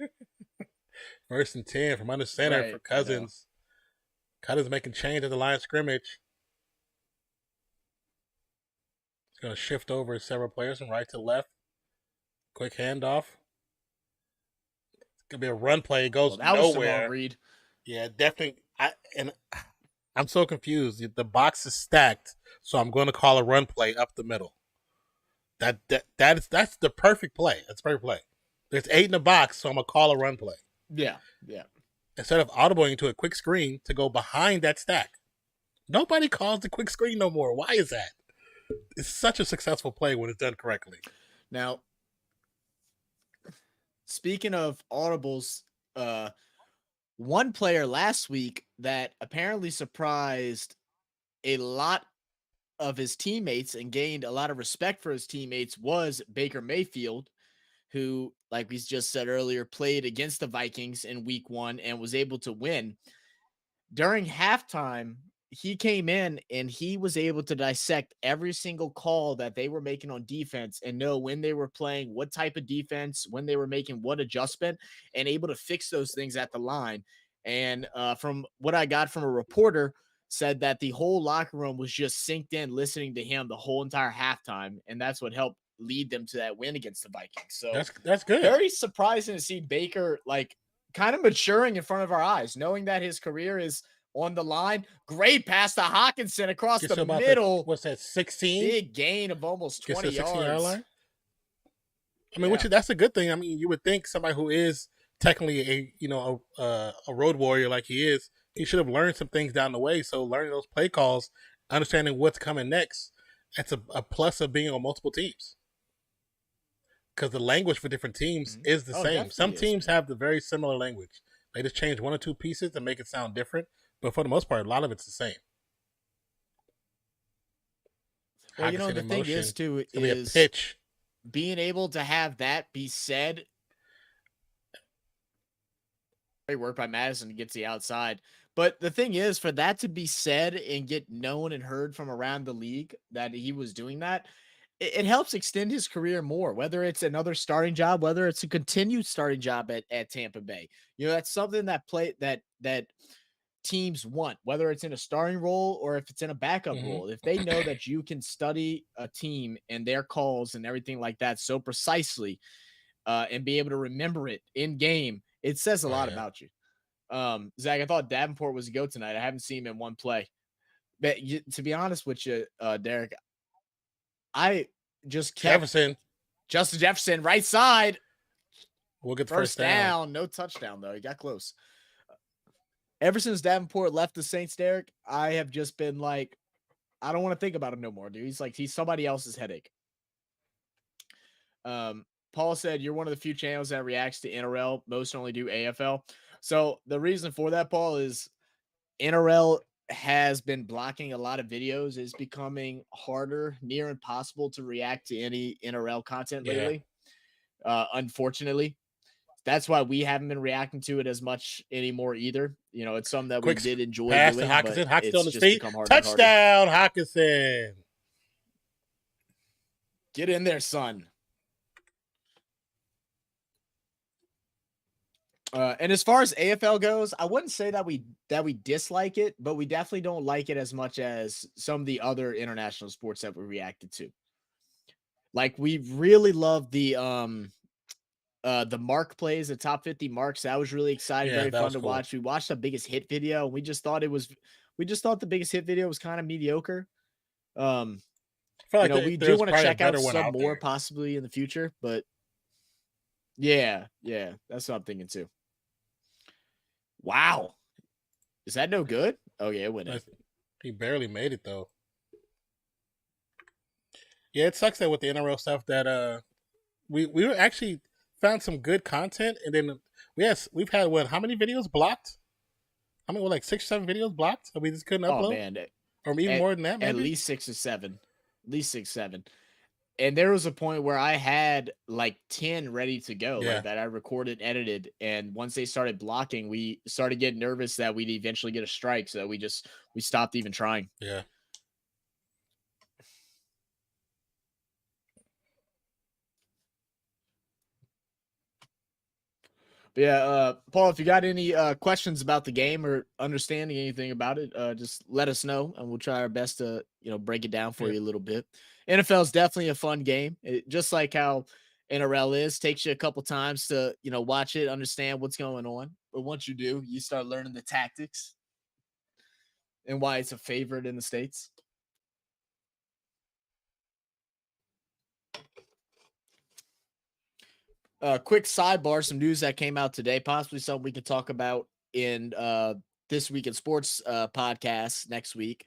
1st and 10 from under center for Cousins. Cousins making change at the line of scrimmage. He's going to shift over several players from right to left. Quick handoff. Could be a run play. It goes that was the nowhere. wrong read. Yeah, definitely. I'm so confused. The box is stacked, so I'm going to call a run play up the middle. That's the perfect play. That's a perfect play. There's 8 in the box, so I'm gonna call a run play. Yeah. Instead of audibling to a quick screen to go behind that stack. Nobody calls the quick screen no more. Why is that? It's such a successful play when it's done correctly. Now, speaking of audibles, one player last week that apparently surprised a lot of his teammates and gained a lot of respect for his teammates was Baker Mayfield, who, like we just said earlier, played against the Vikings in week 1 and was able to win. During halftime, he came in and he was able to dissect every single call that they were making on defense and know when they were playing what type of defense, when they were making what adjustment, and able to fix those things at the line. And from what I got from a reporter, said that the whole locker room was just synced in listening to him the whole entire halftime, and that's what helped lead them to that win against the Vikings. So that's good. Very surprising to see Baker like kind of maturing in front of our eyes, knowing that his career is on the line. Great pass to Hawkinson across the middle. What's that, 16? Big gain of almost 20 yards. Line? I mean, that's a good thing. I mean, you would think somebody who is technically a road warrior like he is, he should have learned some things down the way. So learning those play calls, understanding what's coming next, that's a plus of being on multiple teams. Because the language for different teams is the same. Some teams have the very similar language. They just change 1 or 2 pieces to make it sound different. But for the most part, a lot of it's the same. Well, the thing is, too, is pitch. Being able to have that be said. Great work by Madison to get to the outside. But the thing is, for that to be said and get known and heard from around the league that he was doing that, it helps extend his career more, whether it's another starting job, whether it's a continued starting job at Tampa Bay. That's something that teams want, whether it's in a starting role or if it's in a backup role. If they know that you can study a team and their calls and everything like that so precisely and be able to remember it in game, it says a lot about you. Zach, I thought Davenport was a go tonight. I haven't seen him in one play. But to be honest with you, Derek, I just kept Justin Jefferson, right side. We'll get the first down. No touchdown, though. He got close. Ever since Davenport left the Saints, Derek, I have just been like, I don't want to think about him no more, dude. He's somebody else's headache. Paul said, you're one of the few channels that reacts to NRL. Most only do AFL. So the reason for that, Paul, is NRL has been blocking a lot of videos. It's becoming harder, near impossible to react to any NRL content lately. Unfortunately, that's why we haven't been reacting to it as much anymore either. It's something that we did enjoy pass doing. To Hawkinson. But it's on the just feet. Become harder Touchdown, Hawkinson. Get in there, son. And as far as AFL goes, I wouldn't say that we dislike it, but we definitely don't like it as much as some of the other international sports that we reacted to. Like, we really love the mark plays, the top 50 marks. That was really exciting, very fun to watch. We watched the biggest hit video, and we just thought the biggest hit video was kind of mediocre. I feel like we do want to check out some more possibly in the future, but yeah, that's what I'm thinking too. Wow. Is that no good? Oh, yeah, it went in. He barely made it, though. Yeah, it sucks that with the NRL stuff that we were actually found some good content, and then we've had how many videos blocked? I mean, like 6 or 7 videos blocked that we just couldn't upload? Oh, man. Or even more than that, maybe? At least 6 or 7. At least 6, 7. And there was a point where I had like 10 ready to go, like that I recorded, edited. And once they started blocking, we started getting nervous that we'd eventually get a strike. So we stopped even trying. Yeah. But yeah, Paul, if you got any questions about the game or understanding anything about it, just let us know, and we'll try our best to break it down for you a little bit. NFL is definitely a fun game, just like how NRL is. Takes you a couple times to, watch it, understand what's going on. But once you do, you start learning the tactics and why it's a favorite in the States. Quick sidebar, some news that came out today, possibly something we can talk about in This Week in Sports podcast next week.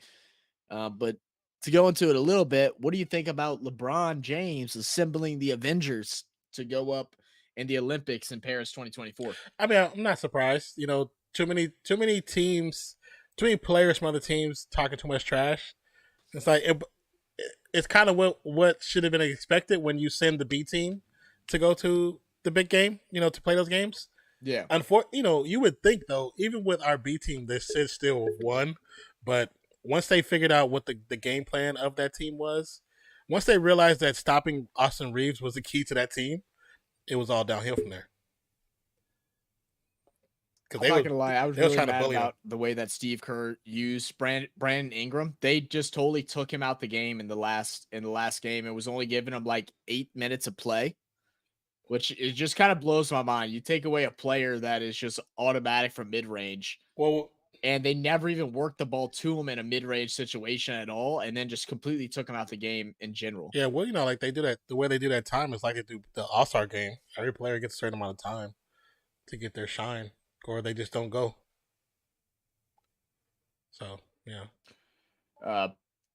But to go into it a little bit, what do you think about LeBron James assembling the Avengers to go up in the Olympics in Paris 2024? I mean, I'm not surprised. Too many teams, too many players from other teams talking too much trash. It's like it's kind of what should have been expected when you send the B team to go to the big game, to play those games. Yeah. You would think though, even with our B team, they still won. But once they figured out what the game plan of that team was, once they realized that stopping Austin Reeves was the key to that team, it was all downhill from there. I'm not gonna lie, I was really mad about the way that Steve Kerr used Brandon Ingram. They just totally took him out the game in the last game. It was only giving him like 8 minutes of play, which it just kind of blows my mind. You take away a player that is just automatic from mid range. Well, and they never even worked the ball to him in a mid-range situation at all, and then just completely took him out the game in general. Yeah, well, like they do that. The way they do that time is like they do the All-Star game. Every player gets a certain amount of time to get their shine, or they just don't go. So, yeah.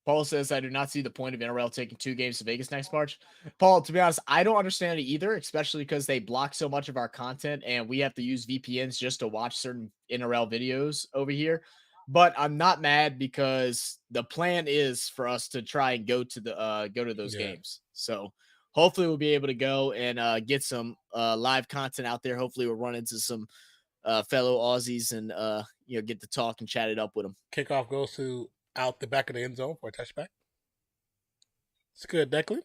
Paul says, I do not see the point of NRL taking 2 games to Vegas next March. Paul, to be honest, I don't understand it either, especially because they block so much of our content and we have to use VPNs just to watch certain NRL videos over here. But I'm not mad because the plan is for us to try and go to those games. So hopefully we'll be able to go and get some live content out there. Hopefully we'll run into some fellow Aussies and get to talk and chat it up with them. Kickoff goes to out the back of the end zone for a touchback. It's good, Declan.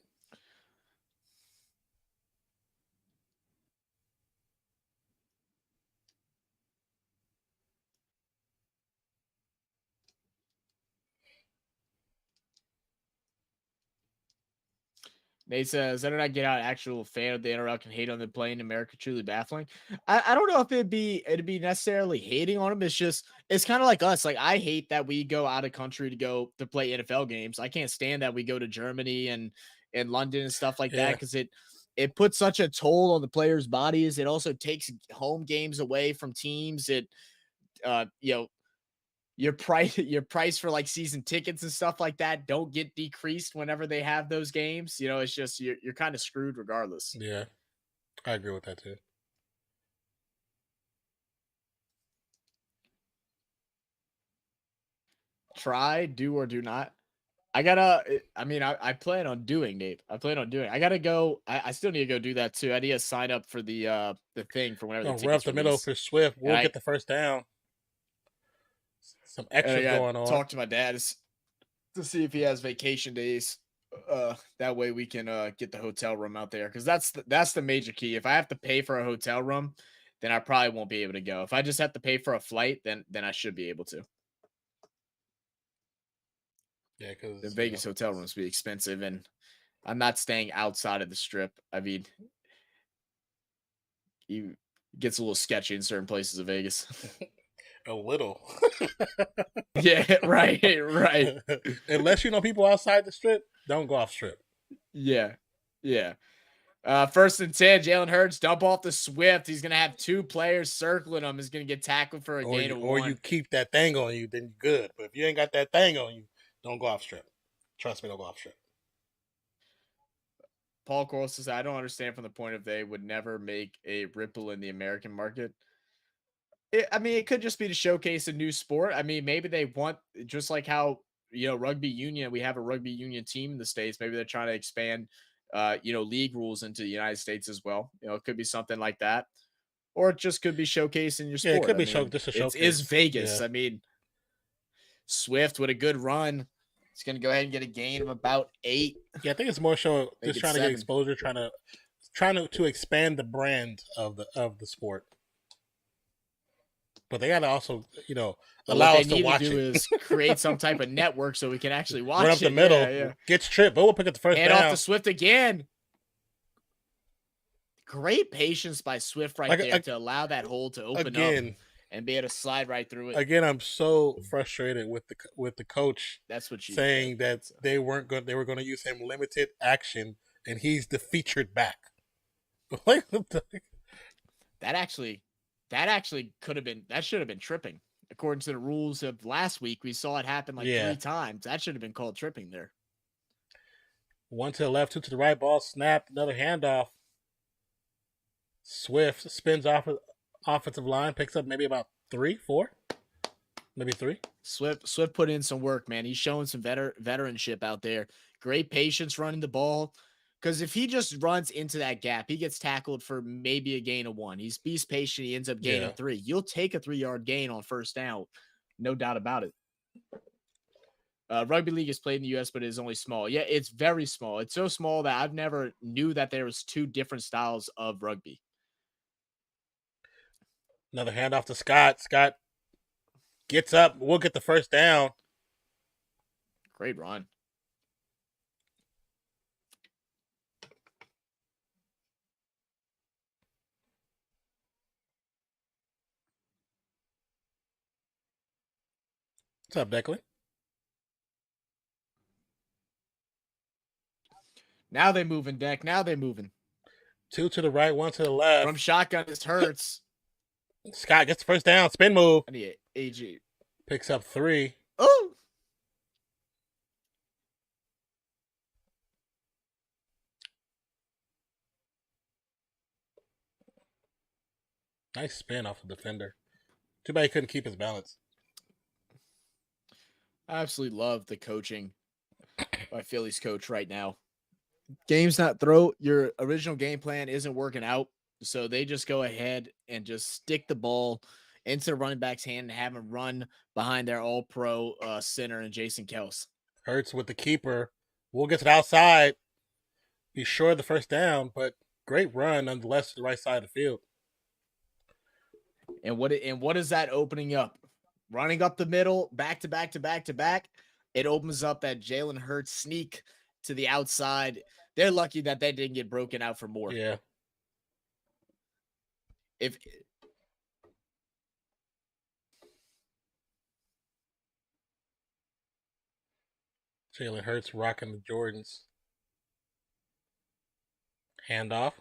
Nate says, I do not get how an actual fan of the NRL can hate on them playing in America. Truly baffling. I don't know if it'd be necessarily hating on them. It's kind of like us. Like, I hate that we go out of country to go to play NFL games. I can't stand that we go to Germany and London and stuff like that, because it puts such a toll on the players' bodies. It also takes home games away from teams. It your price for like season tickets and stuff like that don't get decreased whenever they have those games. It's just you're kind of screwed regardless. Yeah, I agree with that too. Try, do or do not. I plan on doing, Nate. I plan on doing. I gotta go. I still need to go do that too. I need to sign up for the thing for whenever the tickets run up the middle for Swift. We'll get the first down. Some extra going on. Talk to my dad to see if he has vacation days. That way we can get the hotel room out there, because that's the major key. If I have to pay for a hotel room, then I probably won't be able to go. If I just have to pay for a flight, then I should be able to. Yeah, because the Vegas hotel rooms be expensive, and I'm not staying outside of the Strip. I mean, it gets a little sketchy in certain places of Vegas. A little. Yeah, right. Unless you know people outside the Strip, don't go off Strip. Yeah. 1st and 10, Jalen Hurts dump off the Swift. He's gonna have 2 players circling him. He's gonna get tackled for a gain of 1. Or you keep that thing on you, then you're good. But if you ain't got that thing on you, don't go off Strip. Trust me, don't go off Strip. Paul Coral says, I don't understand from the point of they would never make a ripple in the American market. It could just be to showcase a new sport. Maybe they want, just like how, rugby union, we have a rugby union team in the States. Maybe they're trying to expand, league rules into the United States as well. It could be something like that. Or it just could be showcasing your sport. Yeah, it could be just a showcase. It is Vegas. Yeah. Swift with a good run. He's going to go ahead and get a gain of about 8. Yeah, I think it's more so just trying to get exposure, trying to expand the brand of the sport. But they got to also, allow us to watch it. What they need to do is create some type of network so we can actually watch it. Run up the middle, gets tripped, but we'll pick up the first down. Hand off to Swift again. Great patience by Swift right there to allow that hole to open up and be able to slide right through it. Again, I'm so frustrated with the coach. That's what you saying that they were going to use him limited action, and he's the featured back. That actually could have been, that should have been tripping. According to the rules of last week, we saw it happen like 3 times. That should have been called tripping there. 1 to the left, 2 to the right, ball snapped, another handoff. Swift spins off of offensive line, picks up maybe about 3, 4, maybe 3. Swift put in some work, man. He's showing some veteranship out there. Great patience running the ball. Because if he just runs into that gap, he gets tackled for maybe a gain of 1. He's patient. He ends up gaining 3. You'll take a 3-yard gain on first down. No doubt about it. Rugby league is played in the U.S., but it is only small. Yeah, it's very small. It's so small that I've never knew that there was 2 different styles of rugby. Another handoff to Scott. Scott gets up. We'll get the first down. Great run. What's up, Declan? Now they moving, Deck. Now they moving. 2 to the right, 1 to the left. From shotgun, this hurts. Scott gets the first down. Spin move. I need AG. Picks up 3. Oh! Nice spin off the defender. Too bad he couldn't keep his balance. I absolutely love the coaching by Philly's coach right now. Game's not throw. Your original game plan isn't working out. So they just go ahead and just stick the ball into the running back's hand and have him run behind their all-pro center and Jason Kels. Hurts with the keeper. We'll get to the outside. Be sure of the first down, but great run nonetheless to the right side of the field. And what is that opening up? Running up the middle, back to back to back to back. It opens up that Jalen Hurts sneak to the outside. They're lucky that they didn't get broken out for more. Yeah. If Jalen Hurts rocking the Jordans. Handoff.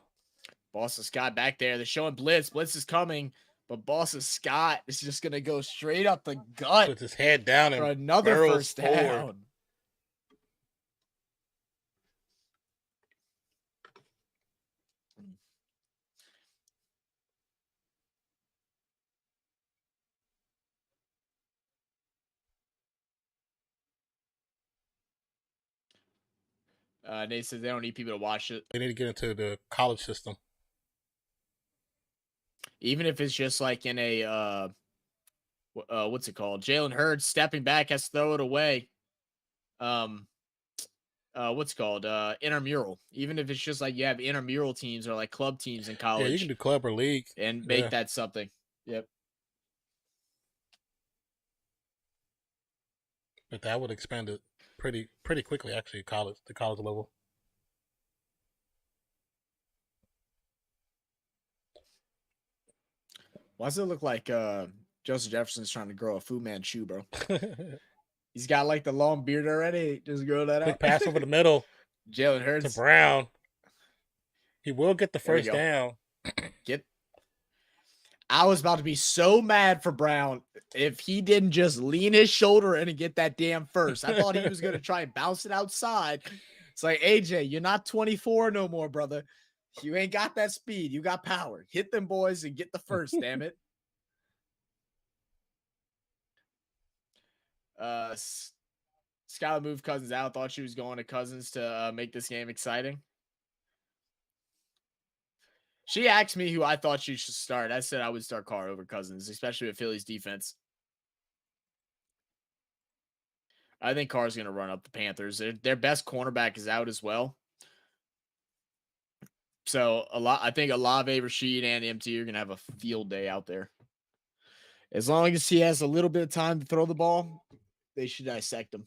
Boston Scott back there. They're showing blitz. Blitz is coming, but Boston Scott is just going to go straight up the gut. Puts his head down and for another first down. Nate says they don't need people to watch it. They need to get into the college system. Even if it's just like in a, what's it called? Jalen Hurts stepping back has to throw it away. What's it called? Intramural. Even if it's just like you have intramural teams or like club teams in college. Yeah, you can do club or league. And make that something. Yep. But that would expand it pretty quickly, actually, the college level. Why does it look like Justin Jefferson's trying to grow a Fu Manchu, bro? He's got like the long beard already. Just grow that Quick out. pass over the middle. Jalen Hurts to Brown. He will get the first down. I was about to be so mad for Brown if he didn't just lean his shoulder in and get that damn first. I thought he was going to try and bounce it outside. It's like, AJ, you're not 24 no more, brother. You ain't got that speed. You got power. Hit them boys and get the first, damn it. Skylar moved Cousins out. Thought she was going to Cousins to make this game exciting. She asked me who I thought she should start. I said I would start Carr over Cousins, especially with Philly's defense. I think Carr's going to run up the Panthers. Their best cornerback is out as well. So I think Olave, Rashid, and MT are going to have a field day out there. As long as he has a little bit of time to throw the ball, they should dissect him.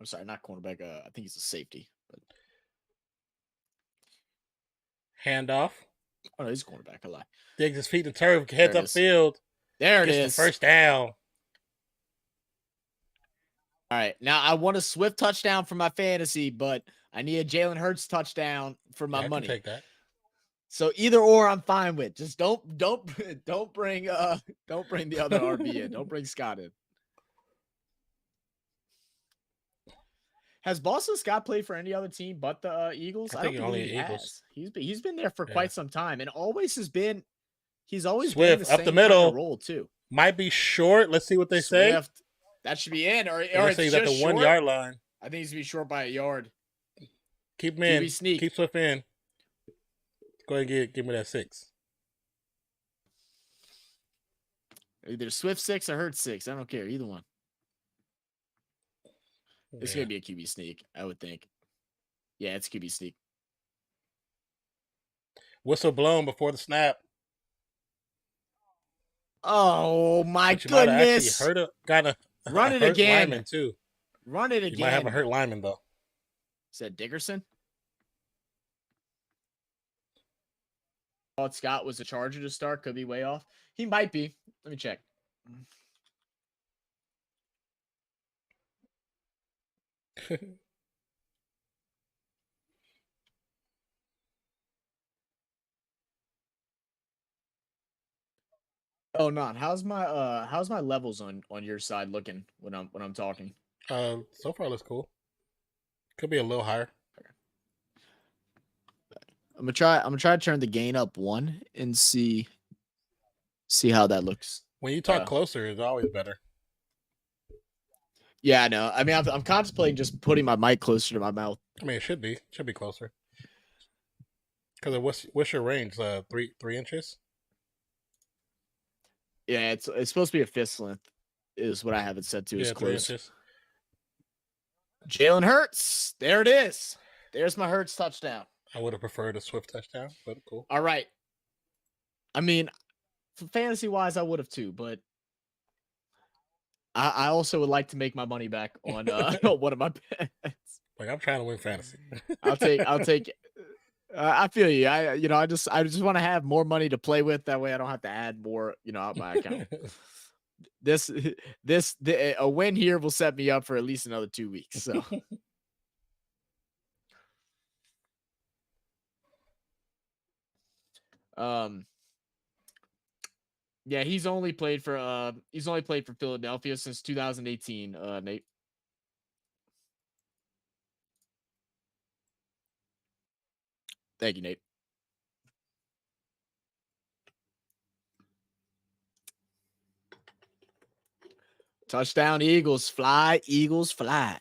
I'm sorry, not cornerback. I think he's a safety. But... Handoff. Oh, no, he's a cornerback. I lie. Digs his feet in the turf. Heads upfield. There it is. The first down. All right. Now, I want a Swift touchdown for my fantasy, but I need a Jalen Hurts touchdown for my money. I can take that. So either or, I'm fine with. Just don't bring the other RB in. Don't bring Scott in. Has Boston Scott played for any other team but the Eagles? I don't believe he has. He's been there for quite some time, and he's always Swift been the up same the middle kind of role too. Might be short. Let's see what they say. That should be in, or it's just at the 1 yard line. I think he's gonna be short by a yard. Keep him in. QB sneak. Keep Swift in. Go ahead and give me that 6. Either Swift 6 or Hurts 6. I don't care. Either one. It's going to be a QB sneak, I would think. Yeah, it's QB sneak. Whistle blown before the snap. Oh, my goodness. Got a Run it again. Lineman too. Run it again. You might have a hurt lineman, though. Said Dickerson? Thought Scott was a Charger to start. Could be way off. He might be. Let me check. Oh, not. How's my levels on your side looking when I'm talking? So far looks cool. Could be a little higher. I'm gonna try to turn the gain up 1 and see how that looks. When you talk closer, it's always better. Yeah, I know. I mean, I'm contemplating just putting my mic closer to my mouth. I mean, it should be closer. Because what's your range? 3 inches. Yeah, it's supposed to be a fist length, is what I have it set to. Is close. 3 inches. Jalen Hurts. There it is. There's my Hurts touchdown. I would have preferred a Swift touchdown, but cool. All right. I mean, fantasy wise, I would have too, but I also would like to make my money back on one of my bets. Like, I'm trying to win fantasy. I'll take. I feel you. I just want to have more money to play with. That way, I don't have to add more, out my account. A win here will set me up for at least another 2 weeks. So. Yeah, he's only played for Philadelphia since 2018, Nate. Thank you, Nate. Touchdown, Eagles fly, Eagles fly.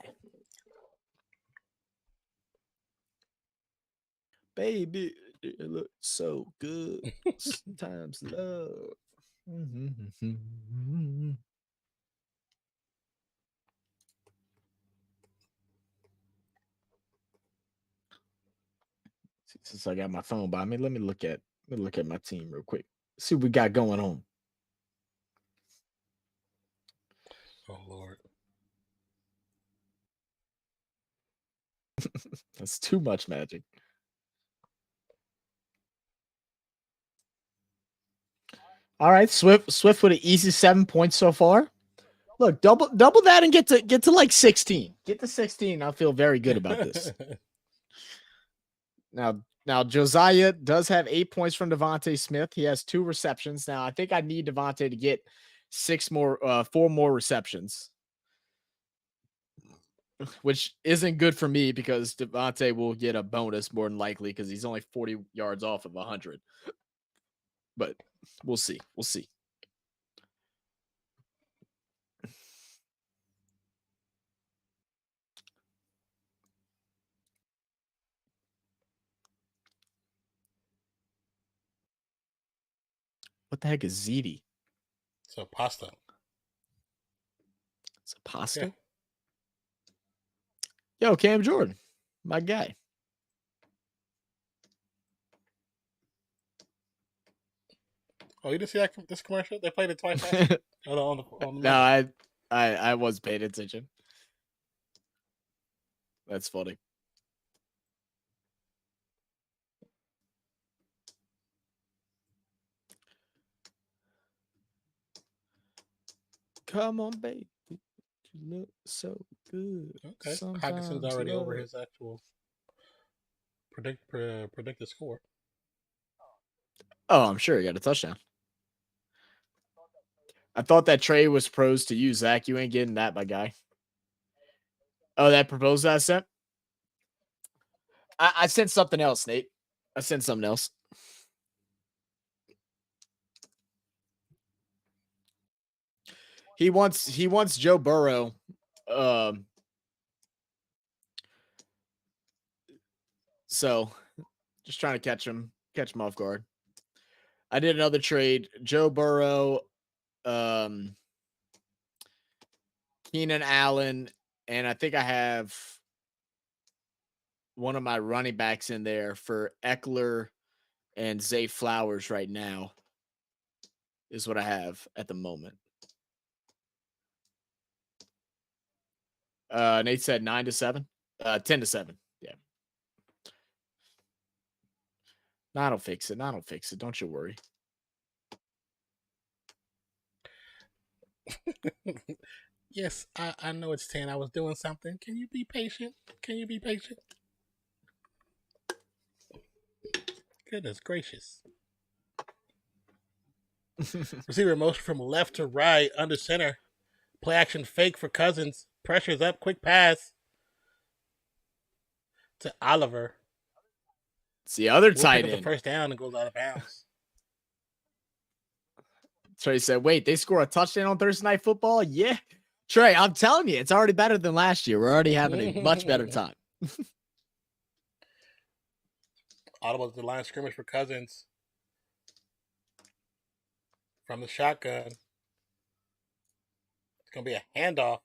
Baby, it looks so good. Sometimes love. Since I got my phone by me, let me look at my team real quick. See what we got going on. Oh Lord. That's too much magic. All right, Swift with an easy 7 points so far. Look, double that and get to like 16. Get to 16. I feel very good about this. Now Josiah does have 8 points from Devontae Smith. He has 2 receptions. Now I think I need Devontae to get 4 more receptions, which isn't good for me because Devontae will get a bonus more than likely because he's only 40 yards off of 100. But we'll see. We'll see. What the heck is ziti? It's a pasta. It's a pasta? Yeah. Yo, Cam Jordan, my guy. Oh, you didn't see this commercial? They played it twice. No, I was paying attention. That's funny. Come on, baby. You look so good. Okay. Hawkinson's already over his actual predicted score. Oh, I'm sure he got a touchdown. I thought that trade was pros to you, Zach. You ain't getting that, my guy. Oh, that proposal I sent? I sent something else, Nate. I sent something else. He wants Joe Burrow. So just trying to catch him off guard. I did another trade. Joe Burrow, Keenan Allen, and I think I have one of my running backs in there for Eckler and Zay Flowers right now is what I have at the moment. Nate said 9-7, 10-7. Yeah. No, I don't fix it. Don't you worry. Yes, I know it's 10. I was doing something. Can you be patient? Goodness gracious. Receiver motion from left to right, under center. Play action fake for Cousins. Pressure's up, quick pass to Oliver. It's the other tight end. The first down and goes out of bounds. Trey said, wait, they score a touchdown on Thursday Night Football? Yeah. Trey, I'm telling you, it's already better than last year. We're already having a much better time. Audible to the line of scrimmage for Cousins. From the shotgun. It's going to be a handoff.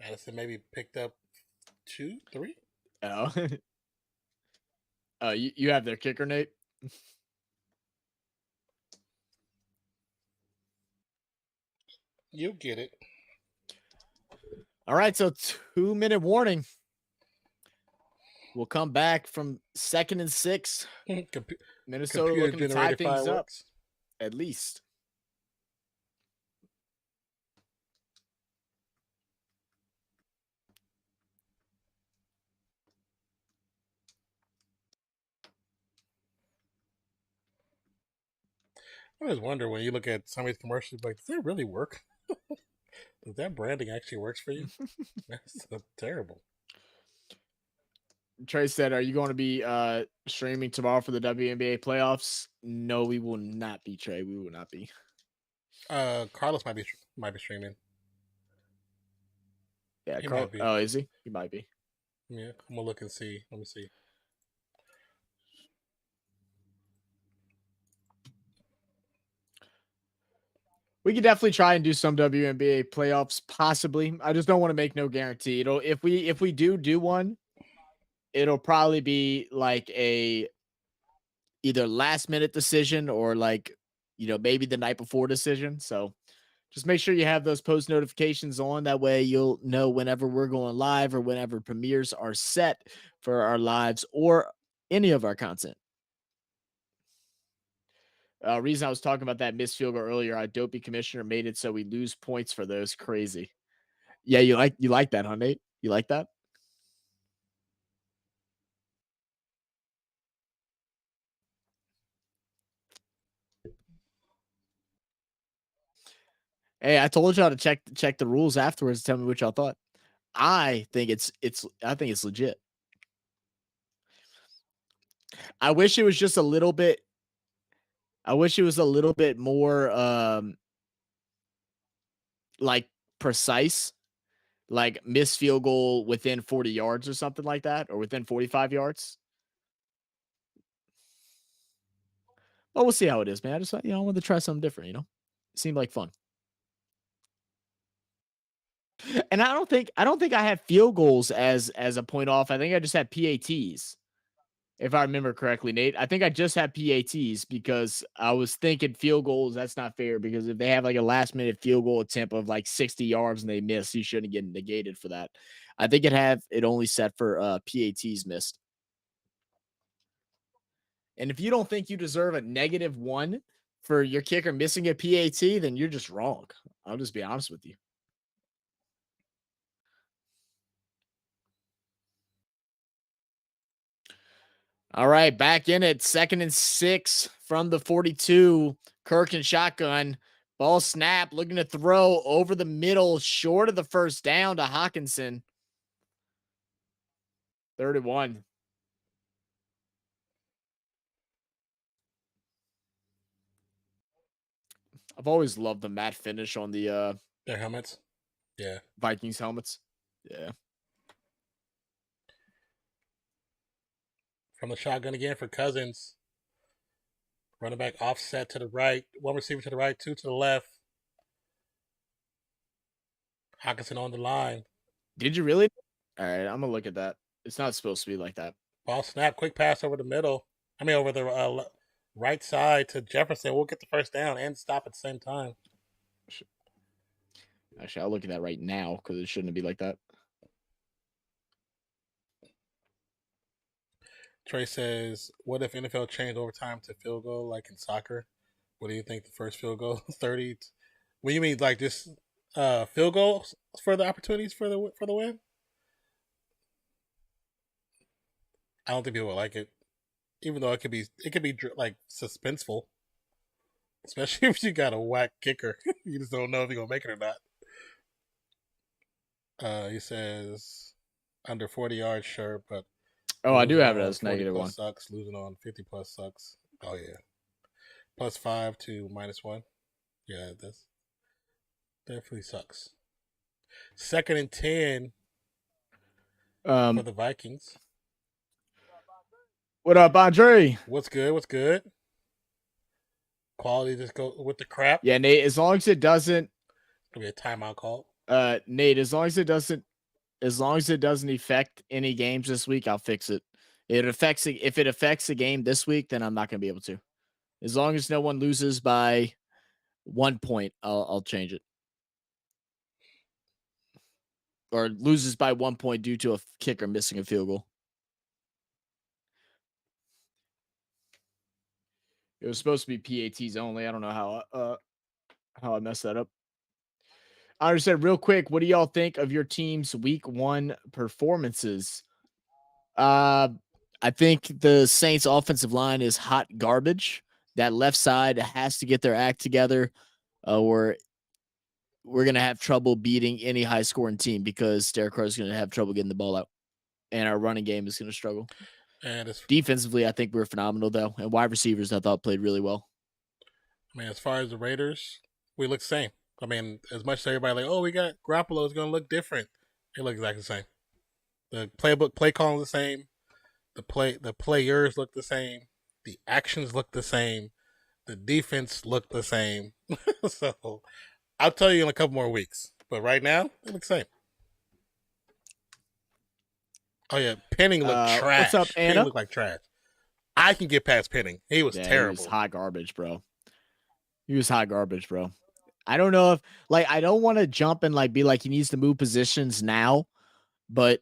Addison maybe picked up 2, 3. Oh. You have their kicker, Nate? You get it. All right, so 2-minute warning. We'll come back from 2nd and 6. Minnesota looking to tie things up, at least. I always wonder when you look at some of these commercials, like, does that really work? Does that branding actually works for you? That's so terrible. Trey said, are you going to be streaming tomorrow for the WNBA playoffs? No, we will not be, Trey. We will not be. Carlos might be streaming. Yeah, Carlos. Oh, is he? He might be. Yeah, I'm gonna look and see. Let me see. We could definitely try and do some WNBA playoffs, possibly. I just don't want to make no guarantee. If we do one, it'll probably be like a either last minute decision or like, maybe the night before decision. So just make sure you have those post notifications on. That way you'll know whenever we're going live or whenever premieres are set for our lives or any of our content. Reason I was talking about that missed field goal earlier, our dopey commissioner made it so we lose points for those. Crazy. Yeah, you like that, huh, Nate? You like that? Hey, I told y'all to check the rules afterwards. Tell me what y'all thought. I think it's legit. I wish it was just a little bit. I wish it was a little bit more like precise, like missed field goal within 40 yards or something like that, or within 45 yards. Well, we'll see how it is, man. I just I wanted to try something different. It seemed like fun. And I don't think I have field goals as a point off. I think I just had PATs. if I remember correctly, Nate. I think I just had PATs because I was thinking field goals. That's not fair because if they have like a last minute field goal attempt of like 60 yards and they miss, you shouldn't get negated for that. I think it only set for PATs missed. And if you don't think you deserve a -1 for your kicker missing a PAT, then you're just wrong. I'll just be honest with you. All right, back in it. 2nd and 6 from the 42. Kirk and shotgun. Ball snap, looking to throw over the middle, short of the first down to Hawkinson. 31. I've always loved the matte finish on the their helmets. Yeah. Vikings helmets. Yeah. From the shotgun again for Cousins. Running back offset to the right. One receiver to the right, two to the left. Hawkinson on the line. Did you really? All right, I'm going to look at that. It's not supposed to be like that. Ball snap, quick pass over the middle. I mean, over the right side to Jefferson. We'll get the first down and stop at the same time. Actually, I'll look at that right now because it shouldn't be like that. Trey says, what if NFL changed overtime to field goal like in soccer? What do you think the first field goal? 30? What do you mean, like just field goals for the opportunities for the win? I don't think people would like it, even though it could be like suspenseful, especially if you got a whack kicker. You just don't know if you're gonna make it or not. He says under 40 yards, sure, but I do have it as -1. Sucks. Losing on 50 plus sucks. Oh yeah, +5 to -1. Yeah, that's definitely sucks. 2nd and 10 for the Vikings. What up, Andre? What's good? What's good? Quality just go with the crap. Yeah, Nate. As long as it doesn't, it'll be a timeout call. Nate. As long as it doesn't affect any games this week, I'll fix it. If it affects the game this week, then I'm not going to be able to. As long as no one loses by 1 point, I'll change it. Or loses by 1 point due to a kicker missing a field goal. It was supposed to be PATs only. I don't know how I messed that up. I said real quick, what do y'all think of your team's week 1 performances? I think the Saints offensive line is hot garbage. That left side has to get their act together, or we're going to have trouble beating any high scoring team because Derek Carr is going to have trouble getting the ball out, and our running game is going to struggle. And defensively, I think we're phenomenal, though. And wide receivers, I thought, played really well. I mean, as far as the Raiders, we look the same. I mean, as much as everybody like, oh, we got Garoppolo is going to look different. It looks exactly the same. The playbook, play calling the the players look the same. The actions look the same. The defense look the same. So I'll tell you in a couple more weeks. But right now, it looks the same. Oh yeah, Penning looked trash. What's up, Anna? Penning looked like trash. I can get past Penning. He was terrible. He was hot garbage, bro. I don't know if I don't want to jump and be like he needs to move positions now, but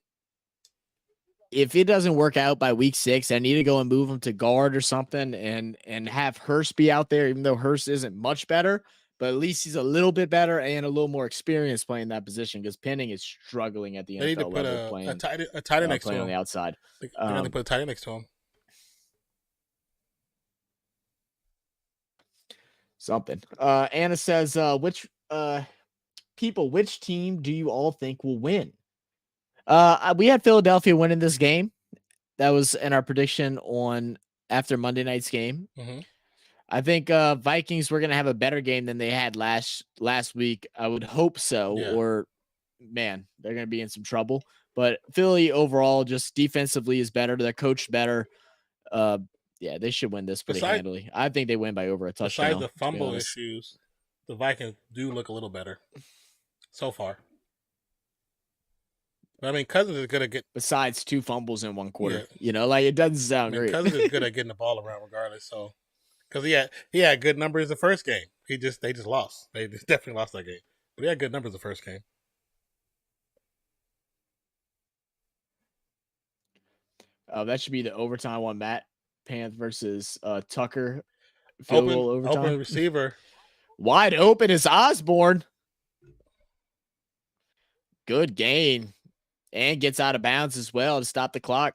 if it doesn't work out by week 6, I need to go and move him to guard or something and have Hurst be out there, even though Hurst isn't much better, but at least he's a little bit better and a little more experienced playing that position because Penning is struggling at the they NFL need to put level playing a tight end next to him on the outside. They're going to put a tight end next to him. Something. Anna says, which team do you all think will win? We had Philadelphia winning this game. That was in our prediction after Monday night's game. Mm-hmm. I think Vikings were going to have a better game than they had last week. I would hope so, or man, they're going to be in some trouble. But Philly overall, just defensively is better. They're coached better. Yeah, they should win this pretty handily. I think they win by over a touchdown. Besides the fumble issues, the Vikings do look a little better so far. I mean, Cousins is good at getting. Besides 2 fumbles in 1 quarter, you know, like it doesn't sound great. Cousins is good at getting the ball around regardless. So, because he had good numbers the first game. They just lost. They just definitely lost that game. But he had good numbers the first game. That should be the overtime one. Matt Panth versus Tucker. Field goal overtime. Open receiver. Wide open is Osborne. Good gain. And gets out of bounds as well to stop the clock.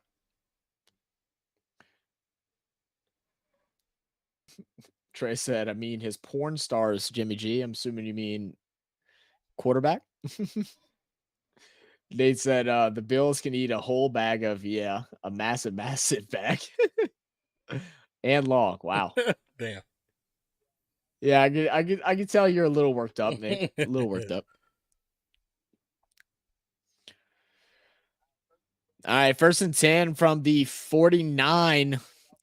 Trey said, I mean, his porn stars, Jimmy G. I'm assuming you mean quarterback. Nate said, the Bills can eat a whole bag of, a massive bag. And long. Wow. Damn. Yeah, I can tell you're a little worked up, Nick. A little worked up. All right, 1st and 10 from the 49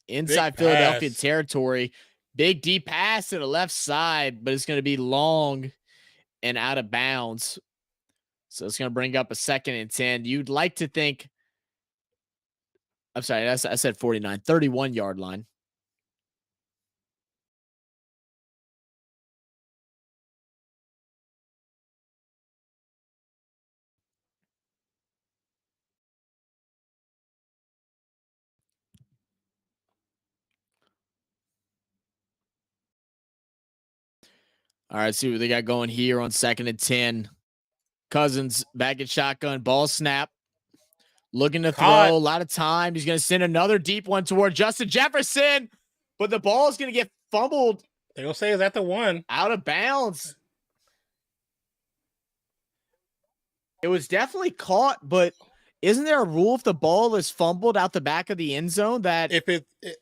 inside Philadelphia territory. Big deep pass to the left side, but it's going to be long and out of bounds. So it's going to bring up a 2nd and 10. You'd like to think, I'm sorry, I said 49, 31-yard line. All right, see what they got going here on 2nd and 10. Cousins back at shotgun, ball snap. Looking to throw a lot of time. He's going to send another deep one toward Justin Jefferson, but the ball is going to get fumbled. They're going to say, is that the one? Out of bounds. It was definitely caught, but isn't there a rule if the ball is fumbled out the back of the end zone that if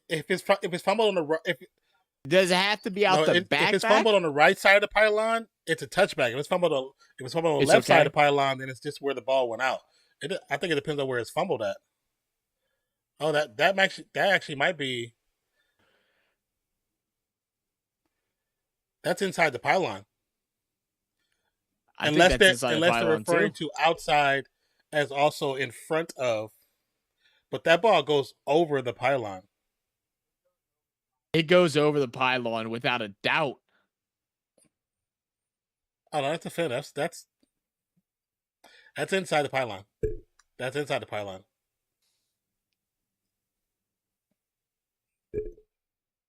it's fumbled on the right, does it have to be out the back? If it's fumbled on the right side of the pylon, it's a touchback. If it's fumbled on the left side of the pylon, then it's just where the ball went out. I think it depends on where it's fumbled at. Oh, that actually might be. That's inside the pylon. Unless they're referring to outside as also in front of, but that ball goes over the pylon. It goes over the pylon without a doubt. Oh no, that's a fin. That's inside the pylon. That's inside the pylon.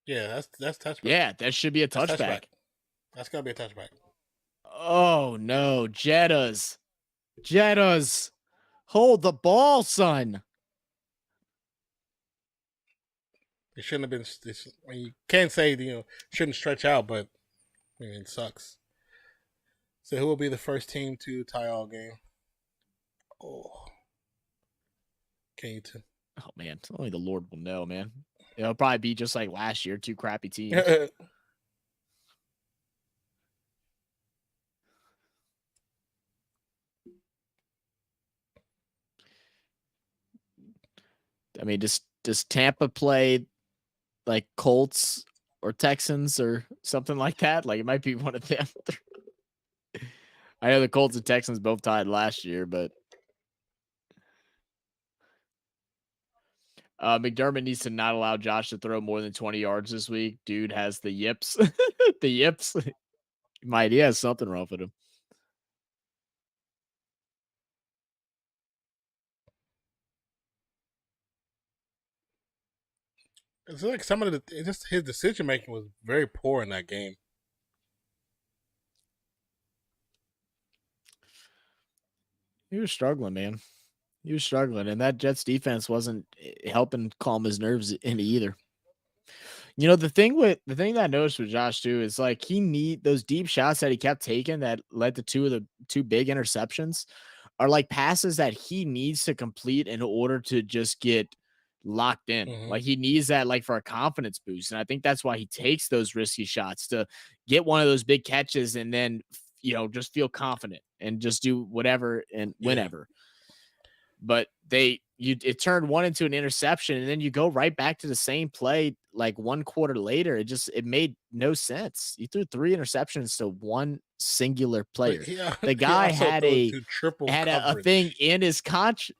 Yeah, that's touchback. Yeah, that should be a touchback. That's gonna be a touchback. Oh no, Jettas. Hold the ball, son. It shouldn't have been. I mean, you can't say shouldn't stretch out, but I mean it sucks. So who will be the first team to tie all game? Oh, oh man, only the Lord will know, man. It'll probably be just like last year, 2 crappy teams. I mean, does Tampa play like Colts or Texans or something like that? Like it might be one of them. I know the Colts and Texans both tied last year, but McDermott needs to not allow Josh to throw more than 20 yards this week. Dude has the yips. The yips. He has something wrong with him. It's like his decision making was very poor in that game. He was struggling, man. He was struggling, and that Jets defense wasn't helping calm his nerves any either. You know, the thing that I noticed with Josh too is like those deep shots that he kept taking that led to two big interceptions are like passes that he needs to complete in order to just get locked in. Mm-hmm. Like he needs that like for a confidence boost. And I think that's why he takes those risky shots to get one of those big catches and then, just feel confident and just do whatever and whenever. But it turned one into an interception and then you go right back to the same play like 1 quarter later, it made no sense. You threw 3 interceptions to one singular player. The he guy also had threw to triple a coverage. thing in his contract.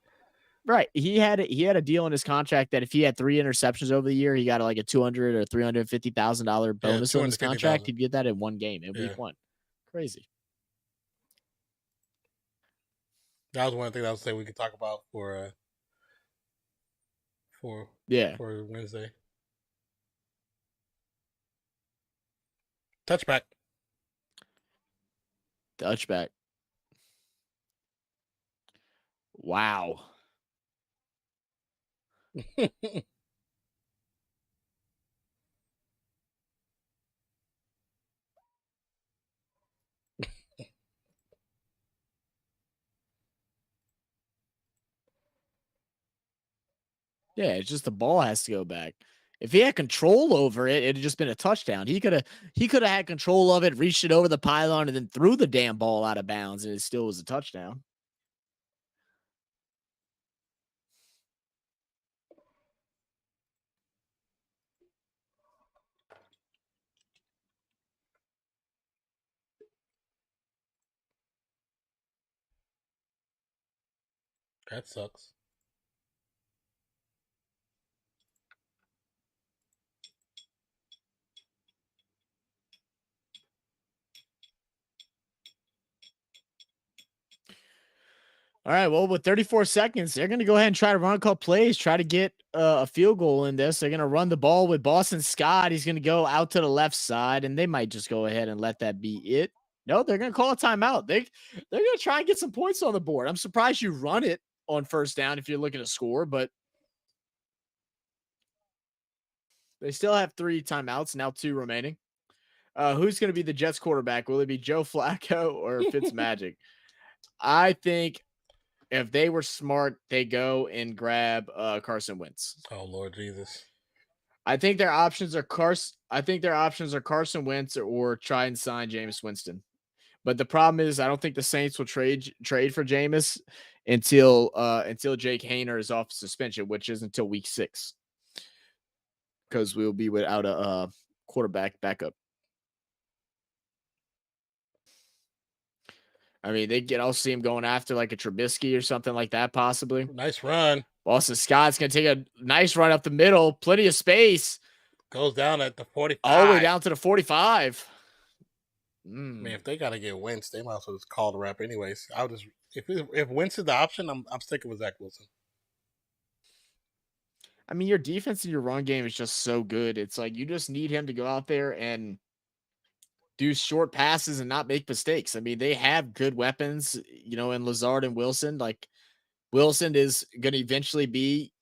Right. He had a deal in his contract that if he had 3 interceptions over the year, he got like a $200,000 or $350,000 bonus on his contract. He'd get that in one game in week 1. Crazy. That was one thing I would say we could talk about for Wednesday. Touchback. Wow. Yeah, it's just the ball has to go back. If he had control over it, it'd just been a touchdown. He could have had control of it, reached it over the pylon, and then threw the damn ball out of bounds, and it still was a touchdown. That sucks. All right, well, with 34 seconds, they're going to go ahead and try to run a couple plays, try to get a field goal in this. They're going to run the ball with Boston Scott. He's going to go out to the left side, and they might just go ahead and let that be it. No, they're going to call a timeout. They're going to try and get some points on the board. I'm surprised you run it on first down if you're looking to score, but they still have 3 timeouts, now 2 remaining. Who's going to be the Jets quarterback? Will it be Joe Flacco or Fitzmagic? I think if they were smart, they go and grab Carson Wentz. Oh Lord Jesus! I think their options are Carson Wentz or try and sign Jameis Winston. But the problem is, I don't think the Saints will trade for Jameis until Jake Haener is off suspension, which is until week 6, because we'll be without a quarterback backup. I mean, I'll see him going after like a Trubisky or something like that, possibly. Nice run. Boston Scott's going to take a nice run up the middle. Plenty of space. Goes down at the 45. All the way down to the 45. I mean, if they got to get Wentz, they might as well just call the rap anyways. If Wentz is the option, I'm sticking with Zach Wilson. I mean, your defense and your run game is just so good. It's like you just need him to go out there and do short passes and not make mistakes. I mean, they have good weapons, in Lazard and Wilson. Like, Wilson is going to eventually be,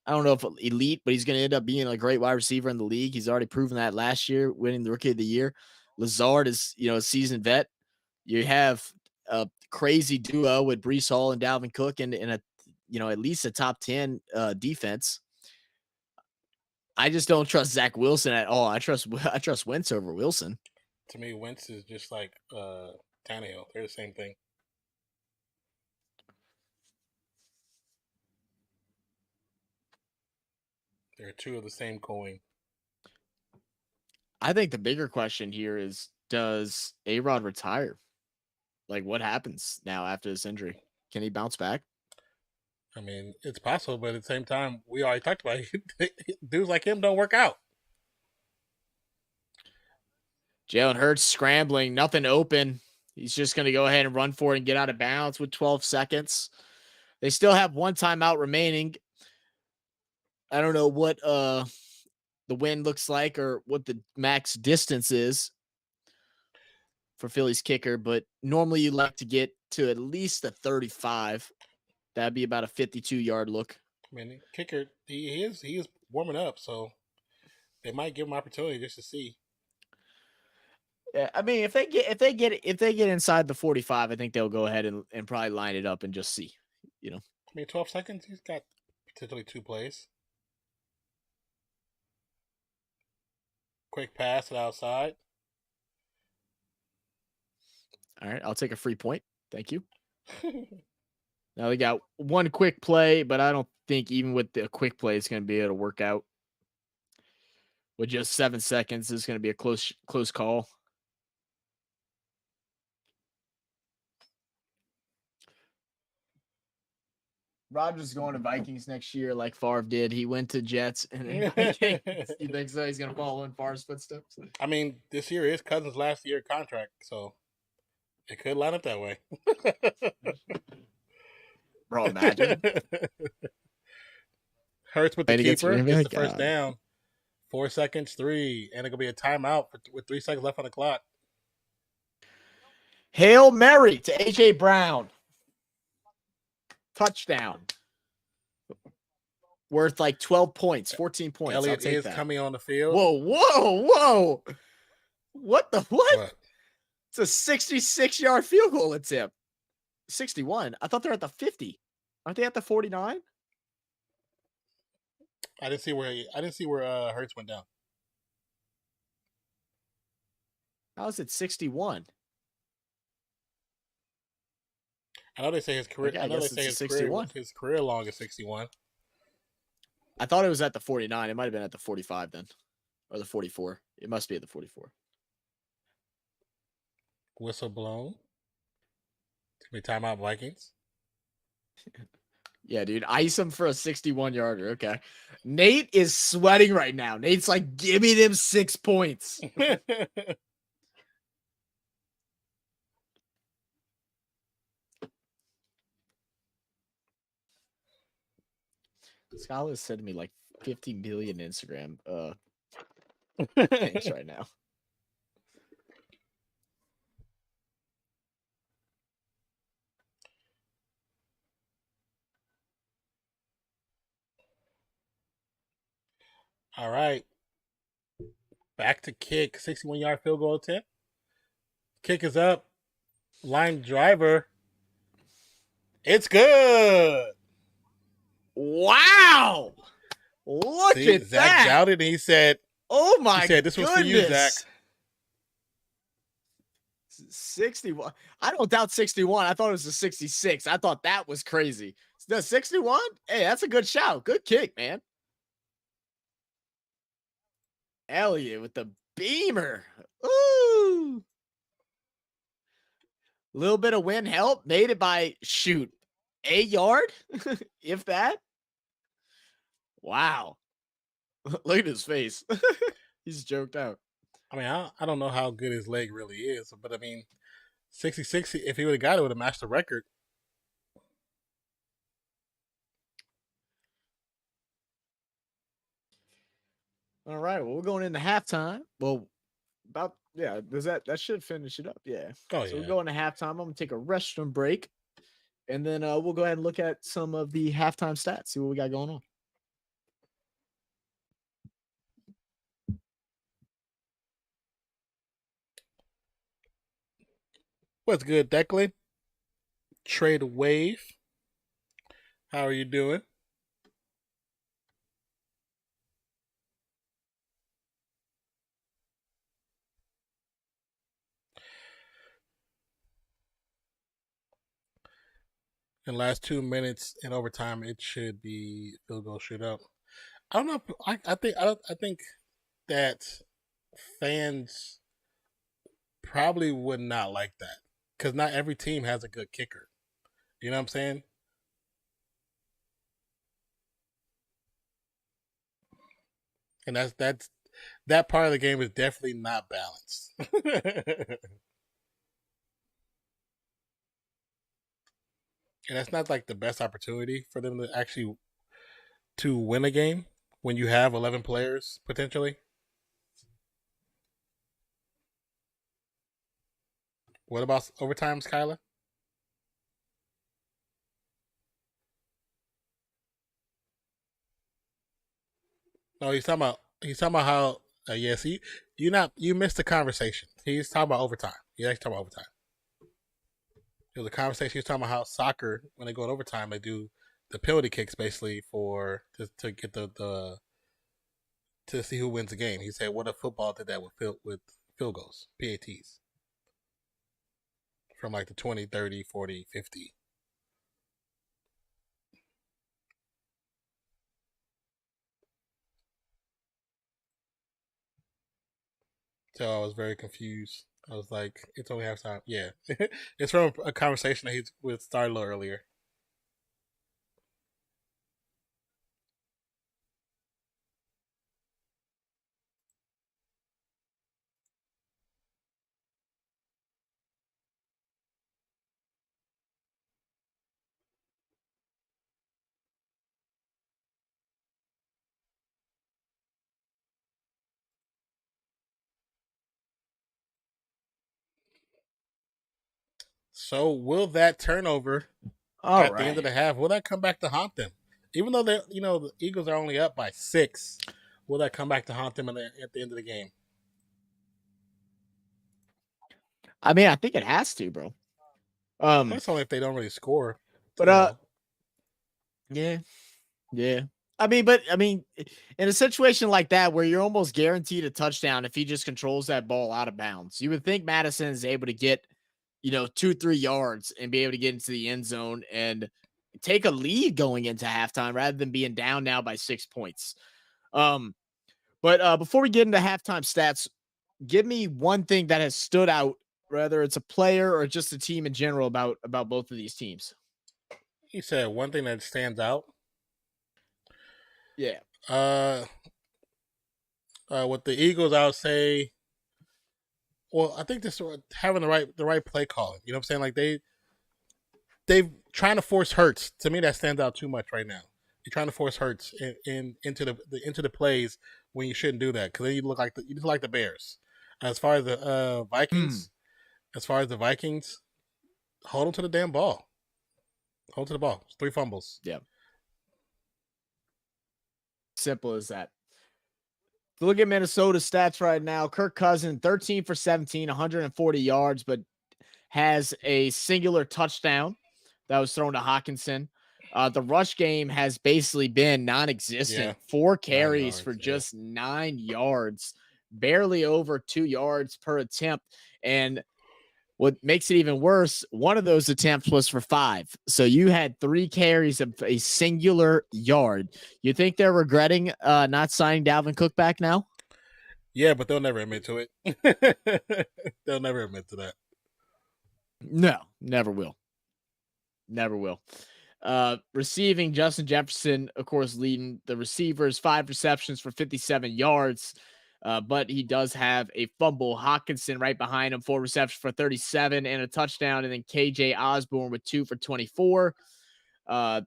I don't know if elite, but he's going to end up being a great wide receiver in the league. He's already proven that last year, winning the Rookie of the Year. Lazard is, a seasoned vet. You have a crazy duo with Breece Hall and Dalvin Cook in a, at least a top 10 defense. I just don't trust Zach Wilson at all. I trust Wentz over Wilson. To me, Wentz is just like Tannehill. They're the same thing. They're 2 of the same coin. I think the bigger question here is, does A-Rod retire? Like, what happens now after this injury? Can he bounce back? I mean, it's possible, but at the same time, we already talked about it. Dudes like him don't work out. Jalen Hurts scrambling, nothing open. He's just going to go ahead and run for it and get out of bounds with 12 seconds. They still have 1 timeout remaining. I don't know what the wind looks like or what the max distance is for Philly's kicker, but normally you like to get to at least a 35. That'd be about a 52-yard look. I mean, kicker, he is warming up, so they might give him opportunity just to see. Yeah, I mean, if they get inside the 45, I think they'll go ahead and probably line it up and just see. I mean, 12 seconds, he's got potentially 2 plays. Quick pass to the outside. All right, I'll take a free point. Thank you. Now they got 1 quick play, but I don't think even with the quick play, it's going to be able to work out. with just 7 seconds. This is going to be a close call. Rodgers going to Vikings next year like Favre did. He went to Jets and then Vikings. You think so? He's going to follow in Favre's footsteps? I mean, this year is Cousins' last year contract, so it could line up that way. Bro, imagine. Hurts with the keeper. Gets the first down. 4 seconds, 3. And it's going to be a timeout with 3 seconds left on the clock. Hail Mary to A.J. Brown. Touchdown. Worth like 12 points, 14 points. Elliott is coming on the field. Whoa. What? It's a 66-yard field goal attempt. 61. I thought they're at the 50. Aren't they at the 49? I didn't see where Hurts went down. How is it 61? I know they say his career. I know they say his 61. His career long is 61. I thought it was at the 49. It might have been at the 45 then, or the 44. It must be at the 44. Whistle blown. It's gonna be timeout, Vikings. Yeah, dude. Ice him for a 61-yarder. Okay. Nate is sweating right now. Nate's like, give me them 6 points. Skylar said to me like 50 million Instagram thanks right now. All right. Back to kick. 61-yard field goal attempt. Kick is up. Line driver. It's good. Wow. Look at Zach that. Zach doubted and he said, oh my he said, this was for you, Zach. 61. I don't doubt 61. I thought it was a 66. I thought that was crazy. The 61? Hey, that's a good shout. Good kick, man. Elliott with the beamer. Ooh. Little bit of wind help. Made it by, shoot, 8 yard, if that. Wow. Look at his face. He's joked out. I mean, I don't know how good his leg really is, but I mean, 66, if he would have got it, would have matched the record. All right. Well, we're going into halftime. Well, does that should finish it up? Yeah. Oh, so we're going to halftime. I'm gonna take a restroom break, and then we'll go ahead and look at some of the halftime stats. See what we got going on. What's good, Declan? Trade Wave. How are you doing? In the last 2 minutes in overtime, it should be field goal shootout. I don't know. I think that fans probably would not like that because not every team has a good kicker. You know what I'm saying? And that part of the game is definitely not balanced. And that's not like the best opportunity for them to actually to win a game when you have 11 players potentially. What about overtime, Skylar? No, he's talking about how yes, you missed the conversation. He's talking about overtime. He's actually talking about overtime. It was a conversation. He was talking about how soccer, when they go in overtime, they do the penalty kicks basically for to get the to see who wins the game. He said, "What if football did that with field goals, PATs, from like the 20, 30, 40, 50." So I was very confused. I was like, it's only halftime. Yeah. It's from a conversation that he with started earlier. So will that turnover All at the end of right. the half, will that come back to haunt them? Even though they, the Eagles are only up by 6, will that come back to haunt them at the end of the game? I mean, I think it has to, bro. That's only if they don't really score. But yeah, yeah. I mean, in a situation like that where you're almost guaranteed a touchdown if he just controls that ball out of bounds, you would think Madison is able to get, 2-3 yards and be able to get into the end zone and take a lead going into halftime rather than being down now by 6 points. But before we get into halftime stats, give me one thing that has stood out, whether it's a player or just a team in general about both of these teams. He said one thing that stands out. Yeah. Uh, with the Eagles, I would say, well, I think this having the right play calling. You know what I'm saying? Like they've trying to force Hurts. To me, that stands out too much right now. You're trying to force Hurts into the plays when you shouldn't do that because then you look like you look like the Bears. As far as the Vikings, hold them to the damn ball. Hold to the ball. It's 3 fumbles. Yeah. Simple as that. So look at Minnesota's stats right now. Kirk Cousins, 13 for 17, 140 yards, but has a singular touchdown that was thrown to Hawkinson. The rush game has basically been non-existent. Yeah. 4 9 carries yards, for yeah. just 9 yards, barely over 2 yards per attempt. And what makes it even worse, one of those attempts was for 5. So you had 3 carries of a singular yard. You think they're regretting not signing Dalvin Cook back now? Yeah, but they'll never admit to it. They'll never admit to that. No, never will. Never will. Receiving, Justin Jefferson, of course, leading the receivers, 5 receptions for 57 yards. But he does have a fumble. Hawkinson right behind him, 4 receptions for 37 and a touchdown. And then KJ Osborne with 2 for 24. But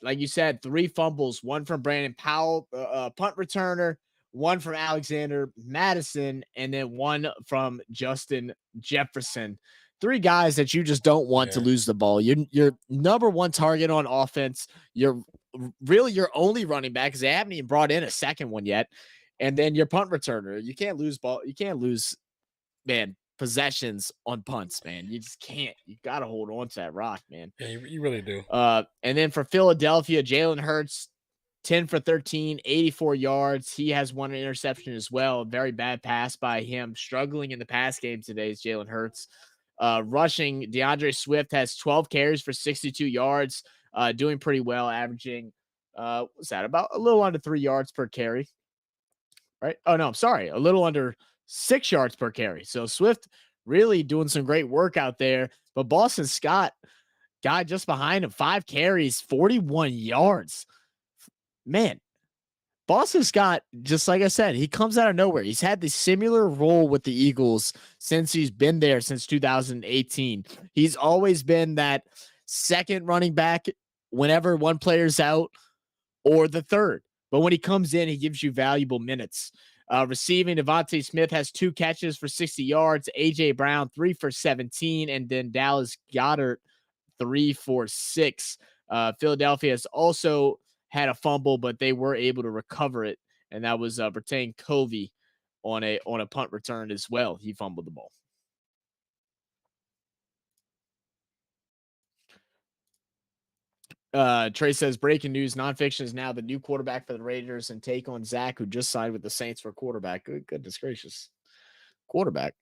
like you said, 3 fumbles, 1 from Brandon Powell, punt returner, 1 from Alexander Madison, and then 1 from Justin Jefferson. 3 guys that you just don't want to lose the ball. Your number 1 target on offense. You're really your only running back because they haven't even brought in a second one yet. And then your punt returner. You can't lose ball. You can't lose, man, possessions on punts, man. You just can't. You got to hold on to that rock, man. Yeah, you really do. And then for Philadelphia, Jalen Hurts, 10 for 13, 84 yards. He has 1 interception as well. Very bad pass by him. Struggling in the pass game today is Jalen Hurts. Rushing, DeAndre Swift has 12 carries for 62 yards. Doing pretty well, averaging, what's that, about a little under 3 yards per carry. Right? Oh, no, I'm sorry. A little under 6 yards per carry. So Swift really doing some great work out there. But Boston Scott, guy just behind him, 5 carries, 41 yards. Man, Boston Scott, just like I said, he comes out of nowhere. He's had the similar role with the Eagles since he's been there since 2018. He's always been that second running back whenever one player's out or the third. But when he comes in, he gives you valuable minutes. Receiving, Devontae Smith has 2 catches for 60 yards. A.J. Brown, 3 for 17. And then Dallas Goedert, 3 for 6. Philadelphia has also had a fumble, but they were able to recover it. And that was Bertain Covey on a punt return as well. He fumbled the ball. Trey says, breaking news, Nonpfixion is now the new quarterback for the Raiders and take on Zach, who just signed with the Saints for quarterback. Goodness gracious. Quarterback.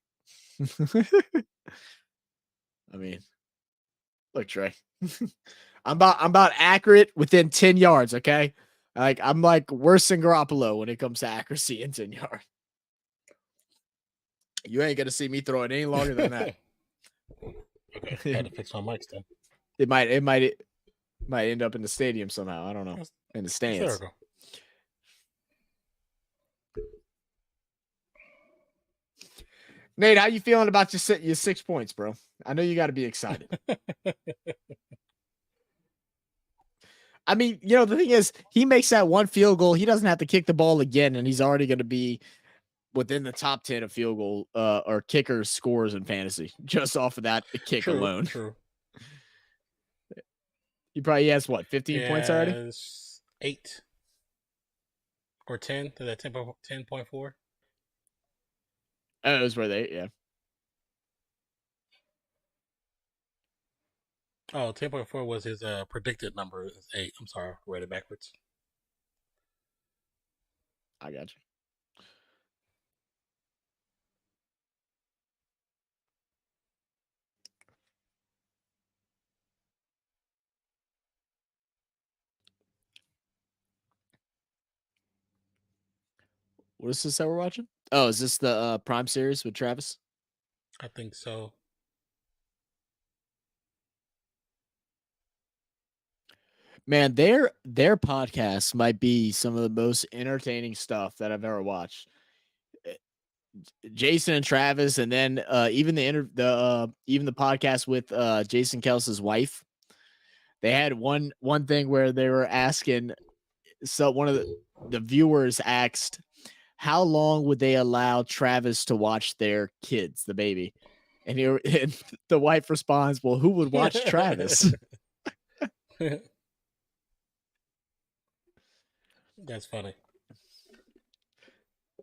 I mean, look, Trey. I'm about accurate within 10 yards, okay? I'm like worse than Garoppolo when it comes to accuracy in 10 yards. You ain't gonna see me throw it any longer than that. Okay, I had to fix my mics then. It might end up in the stadium somehow. I don't know. In the stands. Nate, how you feeling about your 6 points, bro? I know you got to be excited. I mean, you know, the thing is, he makes that one field goal. He doesn't have to kick the ball again, and he's already going to be within the top 10 of field goal or kicker scores in fantasy just off of that kick alone. True. He probably has what, 15 points already? 8 or 10 to that 10.4. Oh, it was where they, yeah. Oh, 10.4 was his predicted number. Is 8. I'm sorry, I read it backwards. I got you. What is this that we're watching? Oh, is this the Prime series with Travis? I think so. Man, their podcasts might be some of the most entertaining stuff that I've ever watched. Jason and Travis, and then even even the podcast with Jason Kelsey's wife. They had one thing where they were asking, so one of the viewers asked, how long would they allow Travis to watch their kids, the baby? And the wife responds, well, who would watch Travis? That's funny.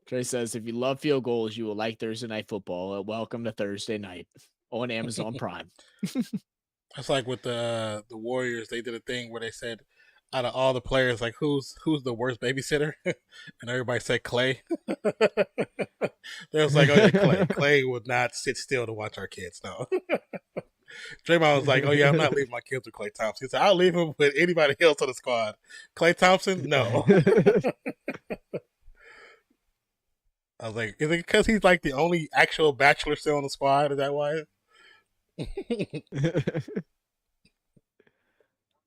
Trey says, if you love field goals, you will like Thursday Night Football. Welcome to Thursday night on Amazon Prime. That's like with the Warriors. They did a thing where they said, out of all the players, like who's the worst babysitter, and everybody said Clay. They was like, oh yeah, Clay. Clay would not sit still to watch our kids. No. Draymond was like, oh yeah, I'm not leaving my kids with Klay Thompson. He said, I'll leave him with anybody else on the squad. Klay Thompson, no. I was like, is it because he's like the only actual bachelor still on the squad? Is that why?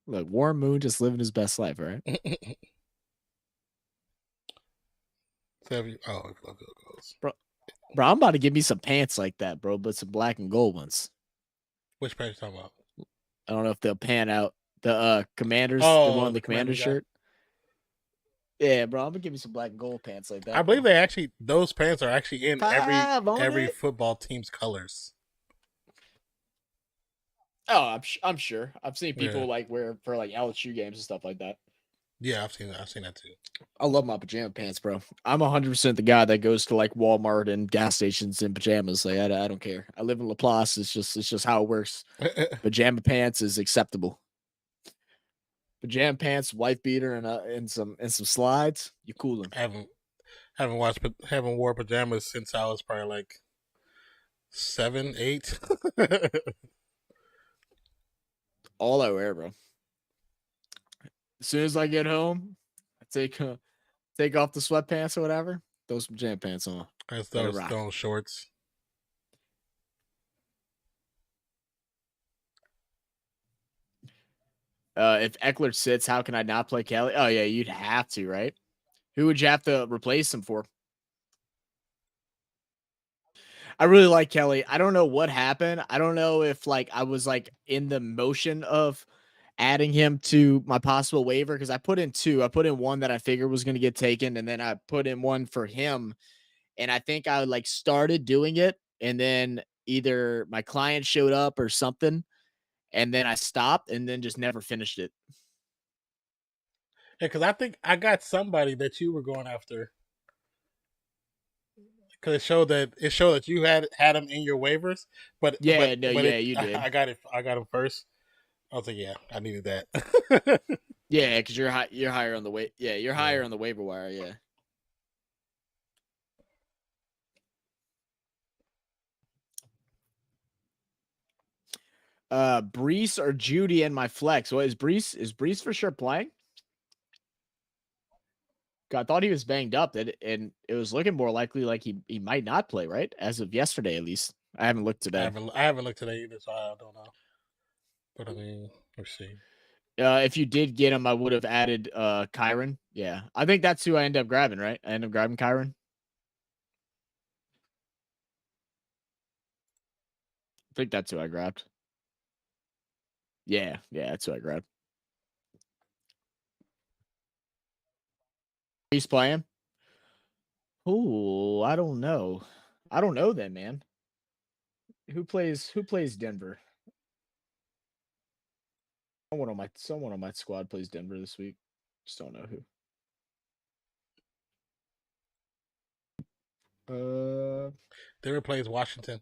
Look, Warren Moon just living his best life, right? Bro, I'm about to give me some pants like that, bro, but some black and gold ones. Which pants you talking about? I don't know if they'll pan out. The Commanders, the one the Commanders shirt. Yeah, bro, I'm gonna give you some black and gold pants like that. I believe those pants are actually in every football team's colors. Oh, I'm sure. I've seen people like wear for like LSU games and stuff like that. Yeah, I've seen that. I've seen that too. I love my pajama pants, bro. I'm 100% the guy that goes to like Walmart and gas stations in pajamas. Like I don't care. I live in Laplace. It's just how it works. Pajama pants is acceptable. Pajama pants, wife beater, and some slides. You coolin'. Haven't wore pajamas since I was probably like 7, 8. All I wear, bro. As soon as I get home, I take off the sweatpants or whatever. Those pajama pants on. That's those shorts. If Eckler sits, how can I not play Kelly? Oh yeah, you'd have to, right? Who would you have to replace him for? I really like Kelly. I don't know what happened. I don't know if like I was like in the motion of adding him to my possible waiver because I put in 2. I put in one that I figured was going to get taken, and then I put in one for him. And I think I like started doing it, and then either my client showed up or something, and then I stopped, and then just never finished it. Yeah, because I think I got somebody that you were going after. Because it showed that you had him in your waivers, but you did. I got him first. I was like, yeah, I needed that. Yeah, because you're higher on the you're higher on the waiver wire. Yeah. Brees or Judy and my flex. What is Brees? Is Brees for sure playing? I thought he was banged up, and it was looking more likely like he might not play, right? As of yesterday, at least. I haven't looked today. I haven't looked today either, so I don't know. But I mean, let's see. If you did get him, I would have added Kyron. Yeah, I think that's who I end up grabbing, right? I end up grabbing Kyron. I think that's who I grabbed. Yeah, that's who I grabbed. He's playing. Oh, I don't know. I don't know then, man. Who plays Denver? Someone on my squad plays Denver this week. Just don't know who. Denver plays Washington.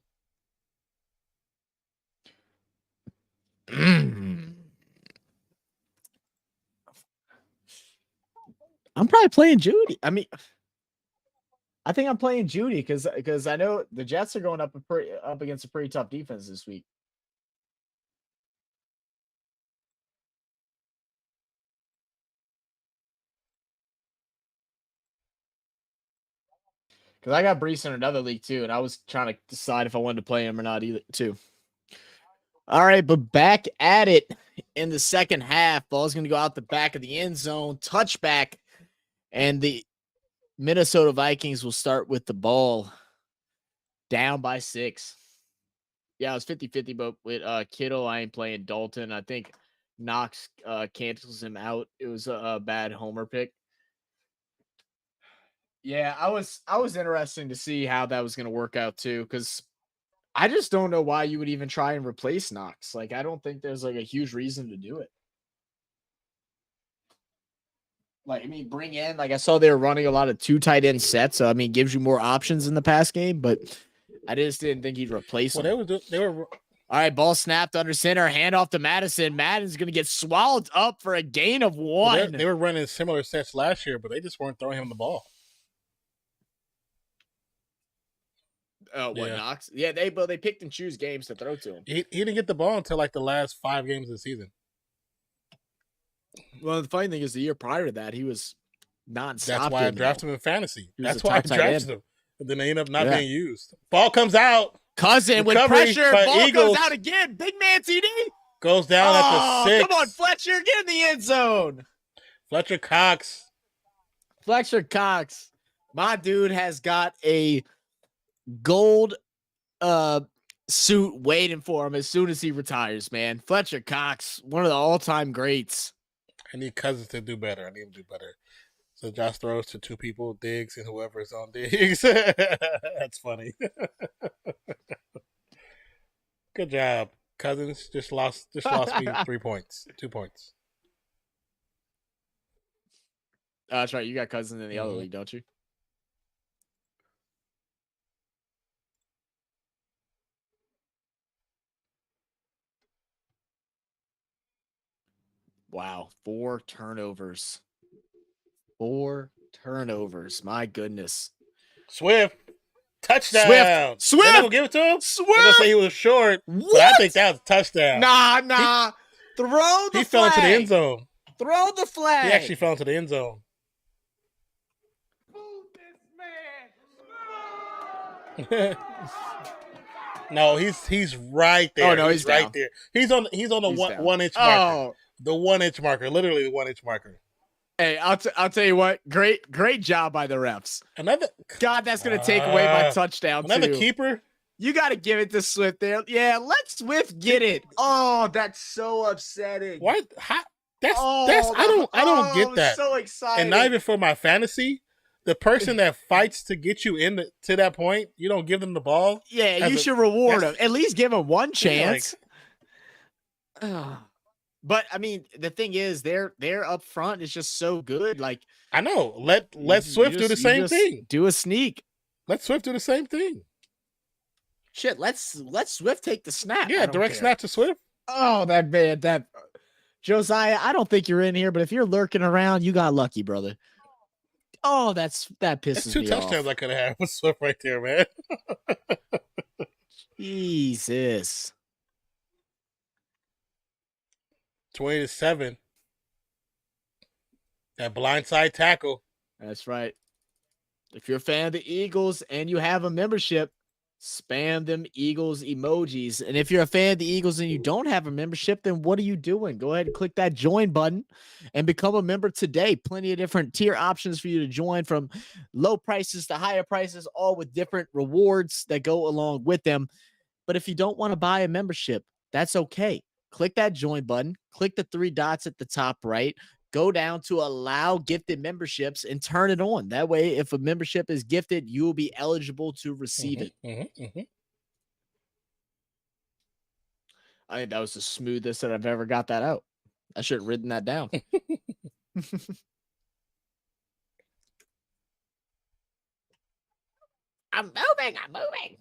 I'm probably playing Judy. I mean, I think I'm playing Judy because I know the Jets are going up against a pretty tough defense this week. Because I got Brees in another league too, and I was trying to decide if I wanted to play him or not either too. All right, but back at it in the second half. Ball's going to go out the back of the end zone, touchback, and the Minnesota Vikings will start with the ball down by 6. Yeah, it was 50-50, but with Kittle, I ain't playing Dalton. I think Knox cancels him out. It was a bad homer pick. Yeah, I was interesting to see how that was going to work out too, because I just don't know why you would even try and replace Knox. Like, I don't think there's like a huge reason to do it. Like, I mean, bring in, like, I saw they were running a lot of 2 tight end sets, so I mean, gives you more options in the pass game, but I just didn't think he'd replace him. They were. All right, ball snapped under center, handoff to Madison. Madison's going to get swallowed up for a gain of 1. Well, they were running similar sets last year, but they just weren't throwing him the ball. Knox? Yeah, they picked and choose games to throw to him. He didn't get the ball until like the last 5 games of the season. Well, the funny thing is, the year prior to that, he was non-stop. That's why I drafted him in fantasy. That's why I drafted him. And then they end up not being used. Ball comes out. Cousin with pressure. Ball Eagles goes out again. Big man TD. Goes down at the 6. Come on, Fletcher. Get in the end zone. Fletcher Cox. My dude has got a gold suit waiting for him as soon as he retires, man. Fletcher Cox, one of the all-time greats. I need Cousins to do better. I need him to do better. So Josh throws to 2 people, Diggs, and whoever is on Diggs. That's funny. Good job. Cousins just lost me 3 points. 2 points. That's right. You got Cousins in the other league, don't you? Wow. 4 turnovers. 4 turnovers. My goodness. Swift. Touchdown. Swift. They're going to give it to him? Swift. They're going to say he was short. What? But I think that was a touchdown. Nah. Throw the flag. He fell into the end zone. Throw the flag. He actually fell into the end zone. No, he's right there. Oh no, he's right down. there. He's on the 1 inch marker. The 1 inch marker, literally the 1 inch marker. Hey, I'll tell you what. Great job by the refs. God, that's gonna take away my touchdown. Another keeper. You got to give it to Swift there. Yeah, let Swift get it. Oh, that's so upsetting. Why? I don't get that. So excited. And not even for my fantasy. The person that fights to get you to that point, you don't give them the ball. Yeah, you should reward them. At least give them one chance. But I mean, the thing is, they're up front is just so good. Like, I know. Let Swift do the same thing. Do a sneak. Let Swift do the same thing. Shit, let Swift take the snap. Yeah, direct snap to Swift. Oh, that Josiah, I don't think you're in here, but if you're lurking around, you got lucky, brother. Oh, that pisses me off. That's 2 touchdowns I could have had with Swift right there, man. Jesus. 20-7. That blindside tackle. That's right. If you're a fan of the Eagles and you have a membership, spam them Eagles emojis. And if you're a fan of the Eagles and you don't have a membership, then what are you doing? Go ahead and click that join button and become a member today. Plenty of different tier options for you to join, from low prices to higher prices, all with different rewards that go along with them. But if you don't want to buy a membership, that's okay. Click that join button, click the 3 dots at the top right, go down to allow gifted memberships and turn it on. That way, if a membership is gifted, you will be eligible to receive it. I think that was the smoothest that I've ever got that out. I should have written that down. I'm moving.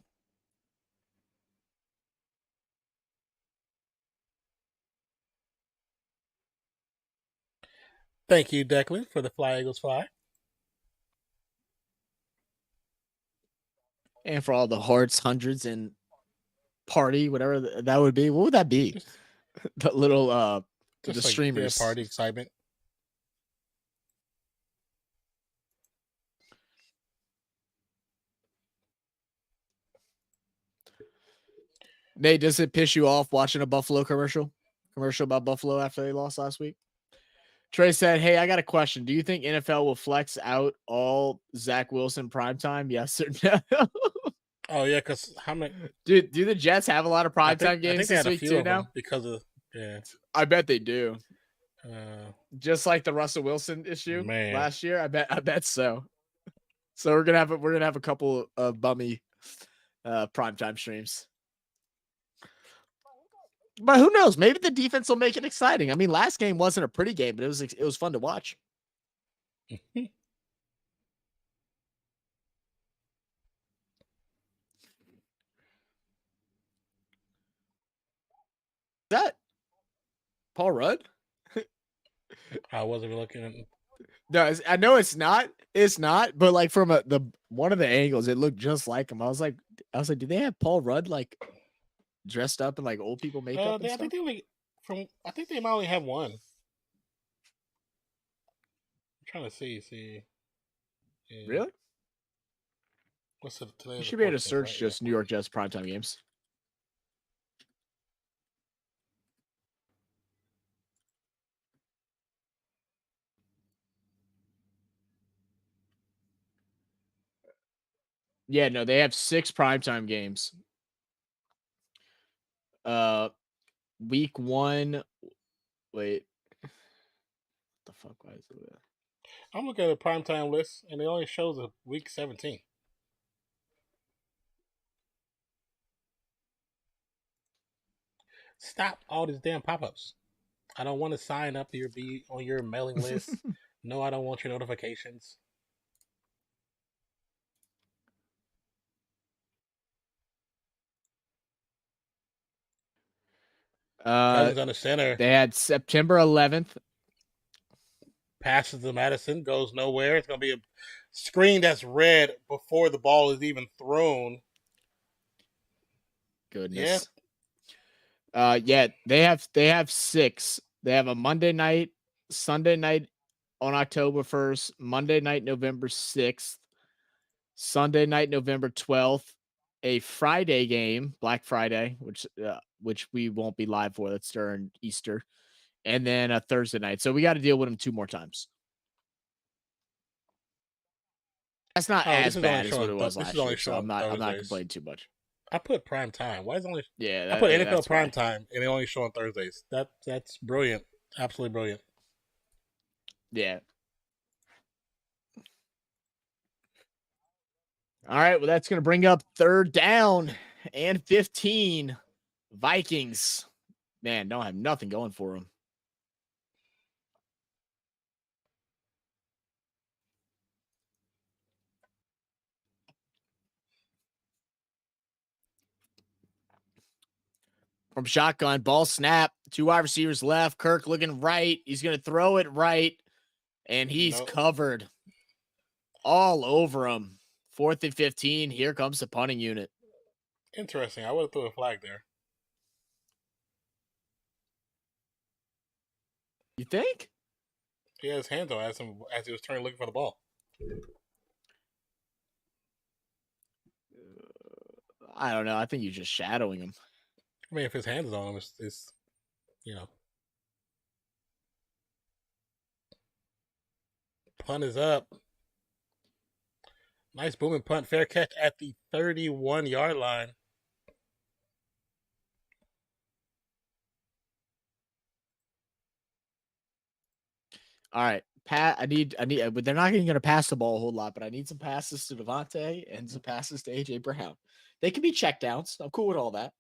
Thank you, Declan, for the Fly Eagles Fly. And for all the hearts, hundreds, and party, whatever that would be. What would that be? The little just the like, streamers. Yeah, party excitement. Nate, does it piss you off watching a Buffalo commercial about Buffalo after they lost last week? Trey said, "Hey, I got a question. Do you think NFL will flex out all Zach Wilson primetime? Yes or no?" Oh yeah, because how many? Dude, do the Jets have a lot of primetime games I think they this had a week few too of now? them because of I bet they do. Just like the Russell Wilson issue last year. I bet so. So we're gonna have a couple of bummy primetime streams. But who knows? Maybe the defense will make it exciting. I mean, last game wasn't a pretty game, but it was fun to watch. That Paul Rudd? I wasn't looking at. No, I know it's not. It's not. But like from the one of the angles, it looked just like him. I was like, do they have Paul Rudd like dressed up in like old people makeup? I think they might only have one. I'm trying to see. Yeah. Really? What's it today? You should be able to search just New York Jets primetime games. Yeah, no, they have 6 primetime games. Week 1. Wait. What the fuck? Why is it there? I'm looking at the primetime list, and it only shows a week 17. Stop all these damn pop-ups. I don't want to sign up or be on your mailing list. No, I don't want your notifications. Cousins on the center. They had September 11th. Passes to Madison, goes nowhere. It's going to be a screen that's red before the ball is even thrown. Goodness. Yeah, they have 6. They have a Monday night, Sunday night on October 1st, Monday night November 6th, Sunday night November 12th, a Friday game, Black Friday, which we won't be live for. That's during Easter, and then a Thursday night. So we got to deal with them 2 more times. That's not as bad as what it was last year. So I'm not complaining too much. I put prime time. Why is it only? Yeah, I put NFL prime time, and it only show on Thursdays. That's brilliant. Absolutely brilliant. Yeah. All right. Well, that's going to bring up 3rd down and 15. Vikings. Man, don't have nothing going for them. From shotgun, ball snap, 2 wide receivers left. Kirk looking right. He's going to throw it right, and he's covered all over him. 4th and 15. Here comes the punting unit. Interesting. I would have threw a flag there. You think? He had his hands on as he was turning looking for the ball. I don't know. I think you're just shadowing him. I mean, if his hands is on him, it's you know. Punt is up. Nice booming punt. Fair catch at the 31-yard line. All right, Pat. I need. But they're not even going to pass the ball a whole lot. But I need some passes to Devontae and some passes to AJ Brown. They can be check downs. I'm cool with all that.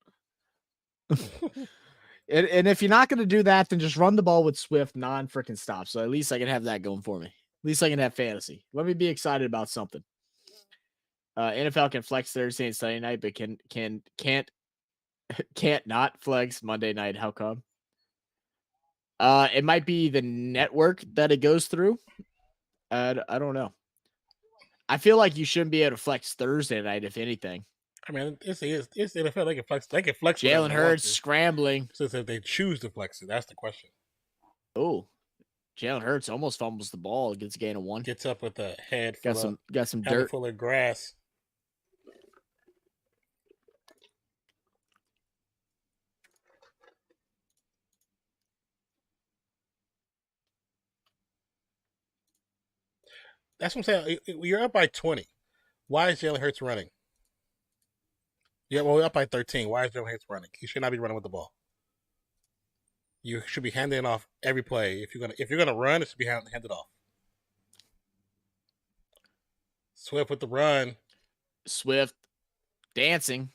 and if you're not going to do that, then just run the ball with Swift non-freaking stop. So at least I can have that going for me. At least I can have fantasy. Let me be excited about something. NFL can flex Thursday and Sunday night, but can't not flex Monday night. How come? It might be the network that it goes through. I don't know. I feel like you shouldn't be able to flex Thursday night, if anything. I mean, it's the NFL. They can flex. They can flex. Jalen Hurts scrambling. So if they choose to flex it, that's the question. Oh, Jalen Hurts almost fumbles the ball. Gets a gain of 1. Gets up with a head got some dirt full of grass. That's what I'm saying. You're up by 20. Why is Jalen Hurts running? Yeah, well, we're up by 13. Why is Jalen Hurts running? He should not be running with the ball. You should be handing off every play. If you're gonna run, it should be handed off. Swift with the run. Swift dancing.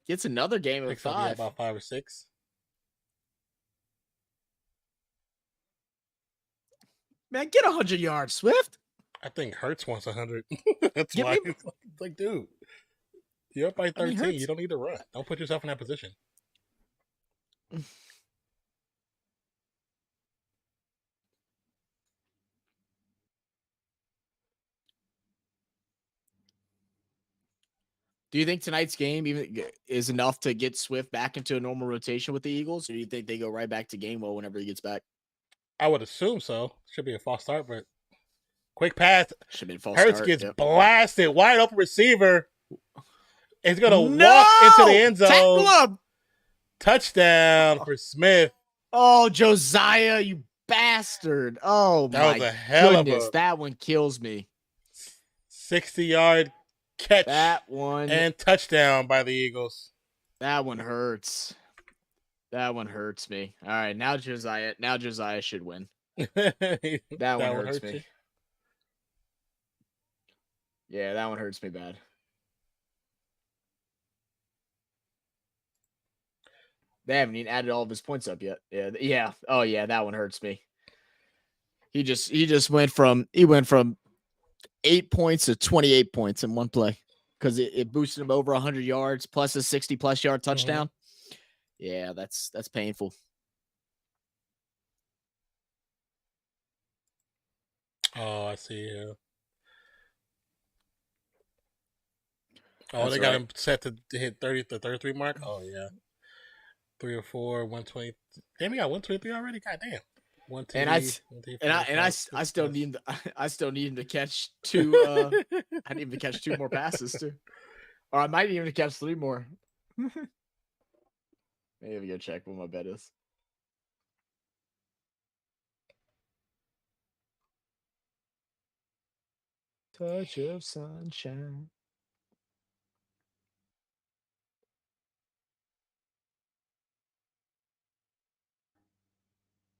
Gets another game of 5. About 5 or 6. Man, get 100 yards, Swift. I think Hurts wants 100. That's why it's like, dude, you're up by 13. You don't need to run. Don't put yourself in that position. Do you think tonight's game even is enough to get Swift back into a normal rotation with the Eagles, or do you think they go right back to Gainwell whenever he gets back? I would assume so. Should be a false start, but quick pass. Should be a false Hurts start. gets blasted. Wide open receiver. It's going to walk into the end zone. Tackle him. Touchdown for Smith. Oh, Josiah, you bastard. Oh, that was a hell of a... That one kills me. 60-yard catch. That one. And touchdown by the Eagles. That one hurts. That one hurts me. All right, now Josiah should win. That one hurts me. Yeah, that one hurts me bad. They haven't even added all of his points up yet. Yeah. Oh yeah, that one hurts me. He just went from 8 points to 28 points in one play because it boosted him over 100 yards plus a 60+ yard touchdown. Mm-hmm. Yeah, that's painful. Oh, I see. Yeah. Oh, that's they got him set to hit the 33 mark. Oh yeah, 3 or 4, 120. Damn, he got 123 already. God damn. 1, 2, I still need him to catch 2. I need him to catch 2 more passes too, or I might need him to catch 3 more. Maybe go check what my bet is. Touch of sunshine.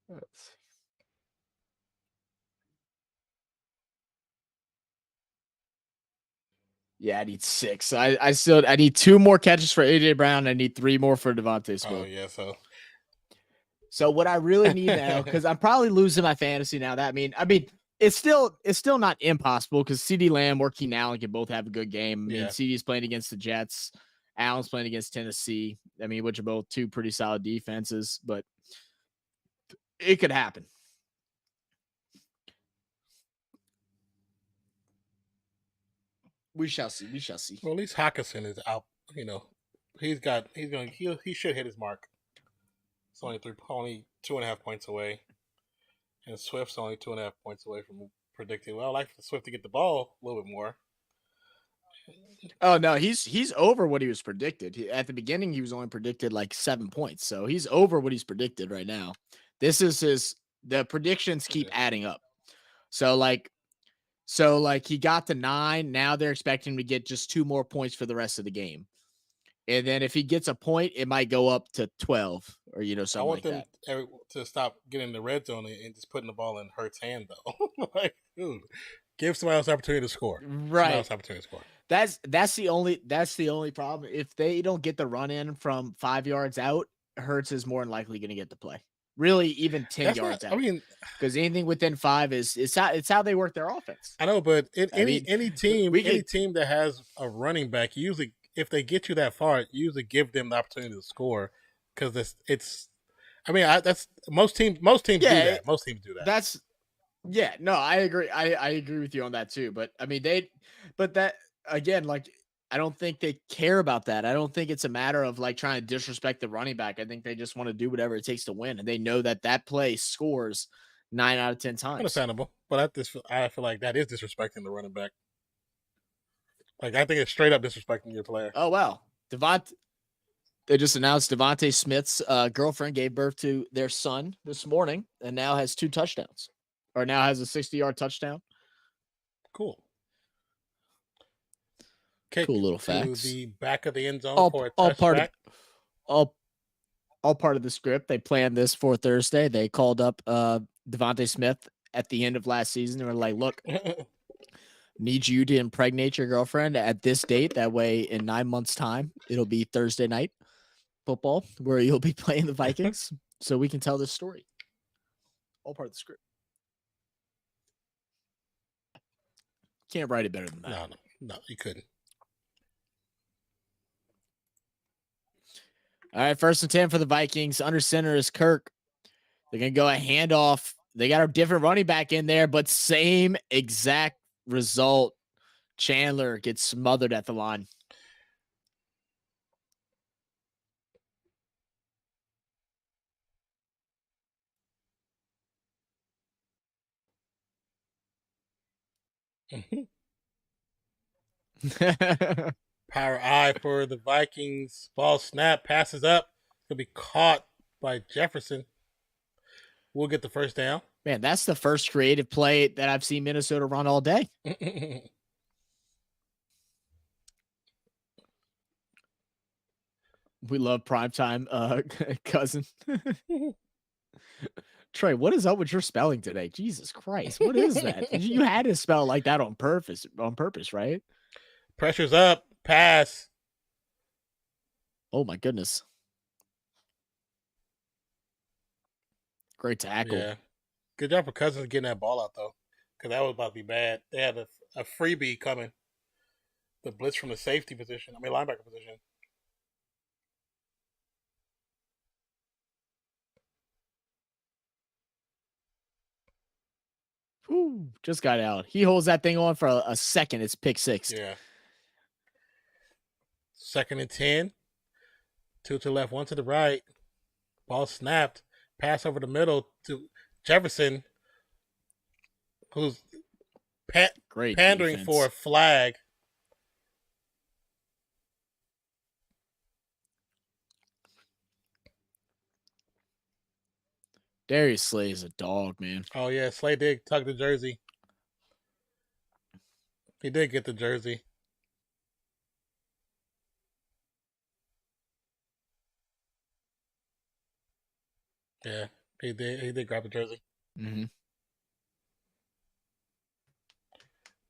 Let's see. Yeah, I need 6. I need 2 more catches for AJ Brown. I need 3 more for Devontae Smith. Oh yeah, so what I really need now, because I'm probably losing my fantasy now. I mean, it's still not impossible because CeeDee Lamb or Keenan Allen can both have a good game. I mean, CeeDee's playing against the Jets, Allen's playing against Tennessee. I mean, which are both 2 pretty solid defenses, but it could happen. We shall see. Well, at least Hawkinson is out. You know, he should hit his mark. It's only 2.5 points away, and Swift's only 2.5 points away from predicted. Well, I like Swift to get the ball a little bit more. Oh no, he's over what he was predicted. At the beginning, he was only predicted like 7 points, so he's over what he's predicted right now. This is the predictions keep adding up. So like he got to 9. Now they're expecting him to get just 2 more points for the rest of the game. And then if he gets a point, it might go up to 12 or something. I want like them to stop getting the red zone and just putting the ball in Hurt's hand though. Like, dude, give somebody else opportunity to score. Right. Somebody else opportunity to score. That's the only problem. If they don't get the run in from 5 yards out, Hurts is more than likely going to get the play. Really, even 10 yards out. I mean, because anything within 5 it's how they work their offense. I know, but any team that has a running back, usually if they get you that far, usually give them the opportunity to score because it's. I mean, that's most teams do that. Most teams do that. No, I agree. I agree with you on that too. But I mean, that again, like, I don't think they care about that. I don't think it's a matter of like trying to disrespect the running back. I think they just want to do whatever it takes to win, and they know that play scores 9 out of 10 times. Understandable, but I feel like that is disrespecting the running back. Like, I think it's straight up disrespecting your player. Oh wow, they just announced Devontae Smith's girlfriend gave birth to their son this morning, and now has 2 touchdowns, or now has a 60-yard touchdown. Cool. Cool little facts. To the back of the end zone for a touchback. All part of the script. They planned this for Thursday. They called up Devontae Smith at the end of last season. They were like, look, need you to impregnate your girlfriend at this date. That way in 9 months' time, it'll be Thursday night football where you'll be playing the Vikings. So we can tell this story. All part of the script. Can't write it better than that. No, you couldn't. All right, 1st and 10 for the Vikings. Under center is Kirk. They're going to go a handoff. They got a different running back in there, but same exact result. Chandler gets smothered at the line. Power I for the Vikings. Ball snap, passes up. It's going to be caught by Jefferson. We'll get the first down. Man, that's the first creative play that I've seen Minnesota run all day. We love primetime cousin. Trey, what is up with your spelling today? Jesus Christ. What is that? You had to spell like that on purpose, right? Pressure's up. Pass. Oh, my goodness. Great tackle. Yeah. Good job for Cousins getting that ball out, though, because that was about to be bad. They had a freebie coming. The blitz from the safety position. Linebacker position. Ooh, just got out. He holds that thing on for a second. It's pick 6. Yeah. 2nd and 10. 2 to the left, 1 to the right. Ball snapped. Pass over the middle to Jefferson, who's pandering defense for a flag. Darius Slay is a dog, man. Oh, yeah. Slay did tug the jersey. He did get the jersey. Yeah, he did. He did grab the jersey. Mm-hmm.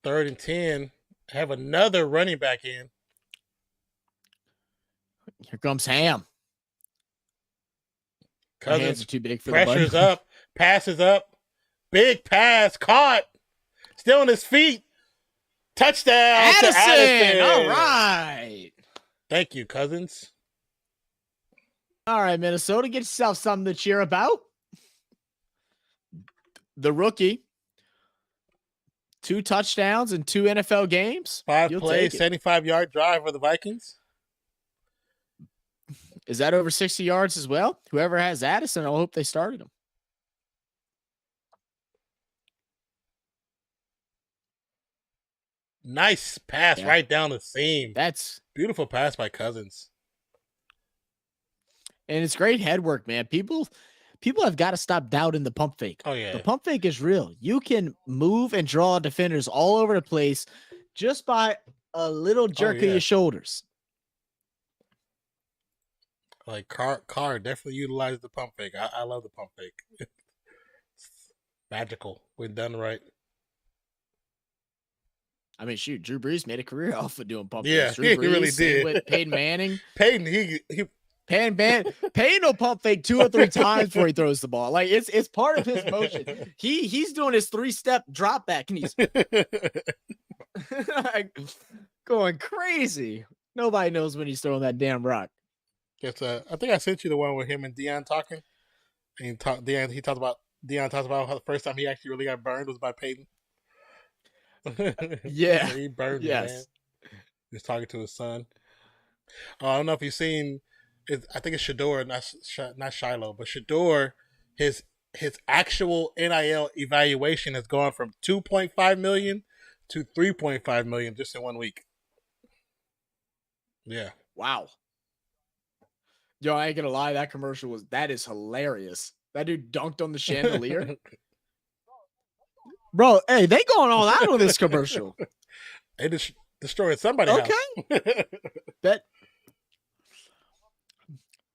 3rd and 10. Have another running back in. Here comes Ham. Cousins hands are too big for pressure's up. Passes up. Big pass. Caught. Still on his feet. Touchdown. Addison. All right. Thank you, Cousins. All right, Minnesota, get yourself something to cheer about. The rookie, 2 touchdowns in 2 NFL games. 5 plays, 75-yard drive for the Vikings. Is that over 60 yards as well? Whoever has Addison, I hope they started him. Nice pass right down the seam. That's beautiful pass by Cousins. And it's great head work, man. People have got to stop doubting the pump fake. Oh, yeah. The pump fake is real. You can move and draw defenders all over the place just by a little jerk of your shoulders. Like Carr definitely utilized the pump fake. I love the pump fake. It's magical when done right. I mean, shoot, Drew Brees made a career off of doing pump fakes. Yeah, he really did. With Peyton Manning. Peyton will pump fake 2 or 3 times before he throws the ball. Like it's part of his motion. He's doing his 3-step drop back and he's like, going crazy. Nobody knows when he's throwing that damn rock. It's I think I sent you the one with him and Deion talking. And Deion talks about how the first time he actually really got burned was by Peyton. Yeah. He burned him, man. He's talking to his son. I don't know if you've seen I think it's Shador, not Shiloh, but Shador, his actual NIL evaluation has gone from $2.5 million to $3.5 million just in 1 week. Yeah. Wow. Yo, I ain't gonna lie, that commercial that is hilarious. That dude dunked on the chandelier. Bro, hey, they going all out on this commercial. They destroying somebody. Okay.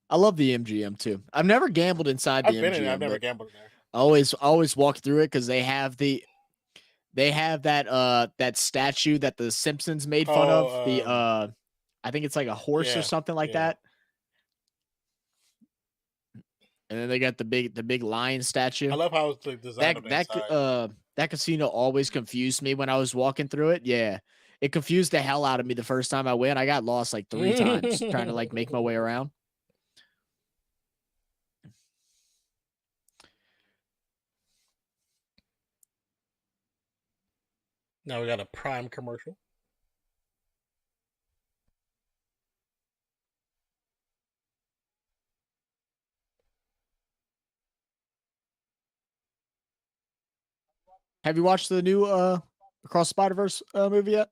I love the MGM too. I've never gambled inside the MGM. I've never gambled there. Always walk through it because they have that statue that the Simpsons made fun of. I think it's like a horse or something like that. And then they got the big lion statue. I love how it's like designed. That casino always confused me when I was walking through it. Yeah. It confused the hell out of me the first time I went. I got lost like 3 times trying to like make my way around. Now we got a Prime commercial. Have you watched the new Across the Spider-Verse movie yet?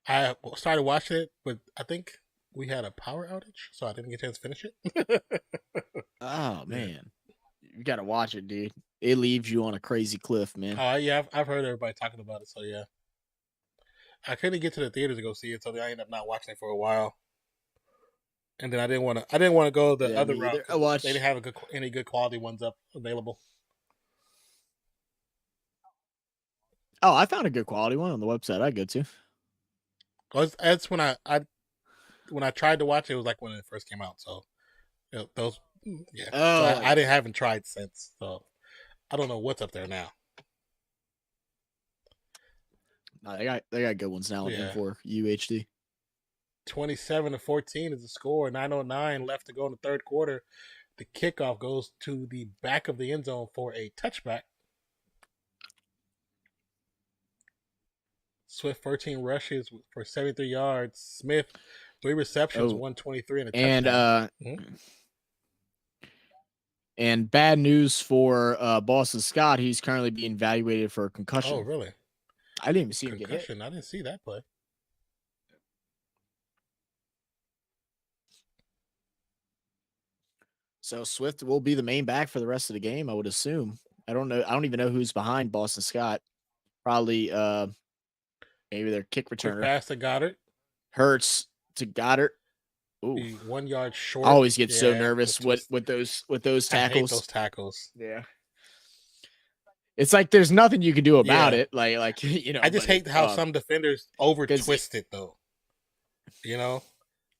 I started watching it, but I think we had a power outage, so I didn't get a chance to finish it. Oh, man. You got to watch it, dude. It leaves you on a crazy cliff, man. Oh, yeah. I've heard everybody talking about it, so yeah. I couldn't get to the theater to go see it, so I ended up not watching it for a while. And then I didn't want to go the other route. They didn't have any good quality ones available. Oh, I found a good quality one on the website I go to. That's when I tried to watch it. It was like when it first came out. So those, yeah. Oh, so I haven't tried since. So I don't know what's up there now. No, they got good ones now for UHD. 27-14 is the score. 9:09 left to go in the third quarter. The kickoff goes to the back of the end zone for a touchback. Swift 13 rushes for 73 yards. Smith 3 receptions, 123 and a touchdown. And bad news for Boston Scott. He's currently being evaluated for a concussion. Oh, really? I didn't even see him get hit. I didn't see that play. So Swift will be the main back for the rest of the game, I would assume. I don't know. I don't even know who's behind Boston Scott. Probably maybe their kick returner. Quick pass to Goddard. Hurts to Goddard. Ooh. 1 yard short. I always get so nervous with those tackles. I hate those tackles. Yeah. It's like there's nothing you can do about it. Like you know. I just hate how some defenders over twist it though. You know?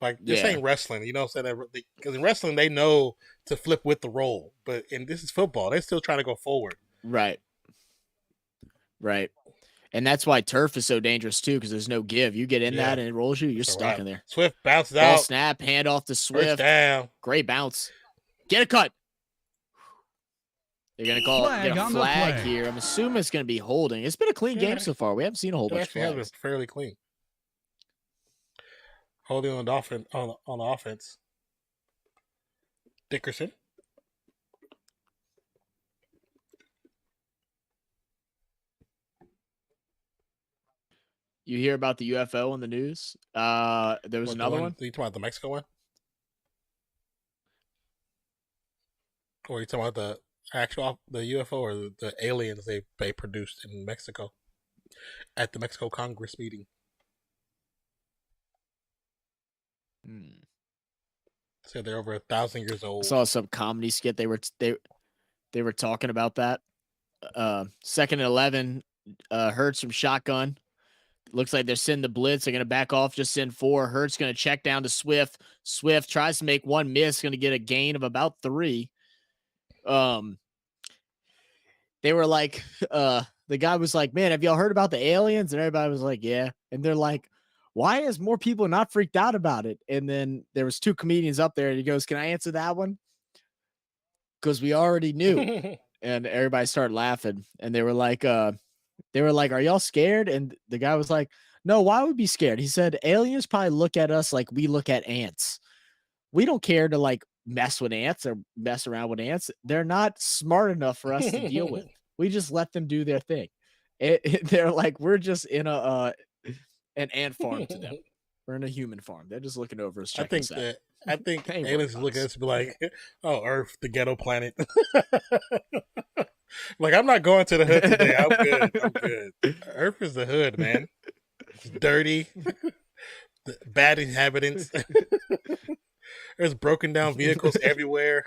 Like this ain't wrestling, you know what I'm saying? Because in wrestling they know to flip with the roll, but this is football. They're still trying to go forward. Right. And that's why turf is so dangerous too, because there's no give. You get in that and it rolls you, you're stuck in there. Swift bounces out. Snap, hand off to Swift. First down. Great bounce. Get a cut. They're gonna get a flag here. I'm assuming it's gonna be holding. It's been a clean game so far. We haven't seen a whole bunch of flags. Has been fairly clean. Holding on the offense. Dickerson. You hear about the UFO in the news? There was another one. You talking about the Mexico one? Or are you talking about the UFO or the aliens they produced in Mexico at the Mexico Congress meeting? So they're over 1,000 years old. I saw some comedy skit. They were talking about that. 2nd and 11, Hurts from shotgun. Looks like they're sending the blitz. They're going to back off, just send 4. Hurts going to check down to Swift. Swift tries to make one miss, going to get a gain of about 3. They were like, the guy was like, man, have y'all heard about the aliens? And everybody was like, yeah. And they're like, why is more people not freaked out about it? And then there was 2 comedians up there and he goes, can I answer that one? Because we already knew. And everybody started laughing. And they were like, are y'all scared? And the guy was like, no, why would we be scared? He said, aliens probably look at us like we look at ants. We don't care to like mess with ants or mess around with ants. They're not smart enough for us to deal with. We just let them do their thing. They're like, we're just in an ant farm to them. We're in a human farm. They're just looking over us. I think aliens look at us and be like, oh, Earth, the ghetto planet. Like, I'm not going to the hood today. I'm good. Earth is the hood, man. It's dirty. Bad inhabitants. There's broken down vehicles everywhere.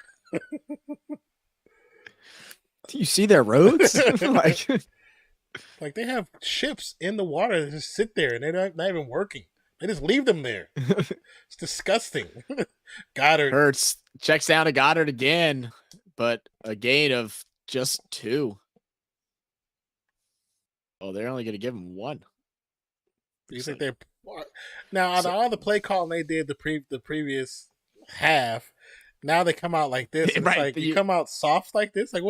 Do you see their roads? Like they have ships in the water that just sit there and they're not even working. They just leave them there. It's disgusting. Goddard. Hurts checks down to Goddard again, but a gain of just 2. Oh, they're only going to give him 1. You think they're now out of all the play calling they did the previous half? Now they come out like this. And right, it's like you come out soft like this. Like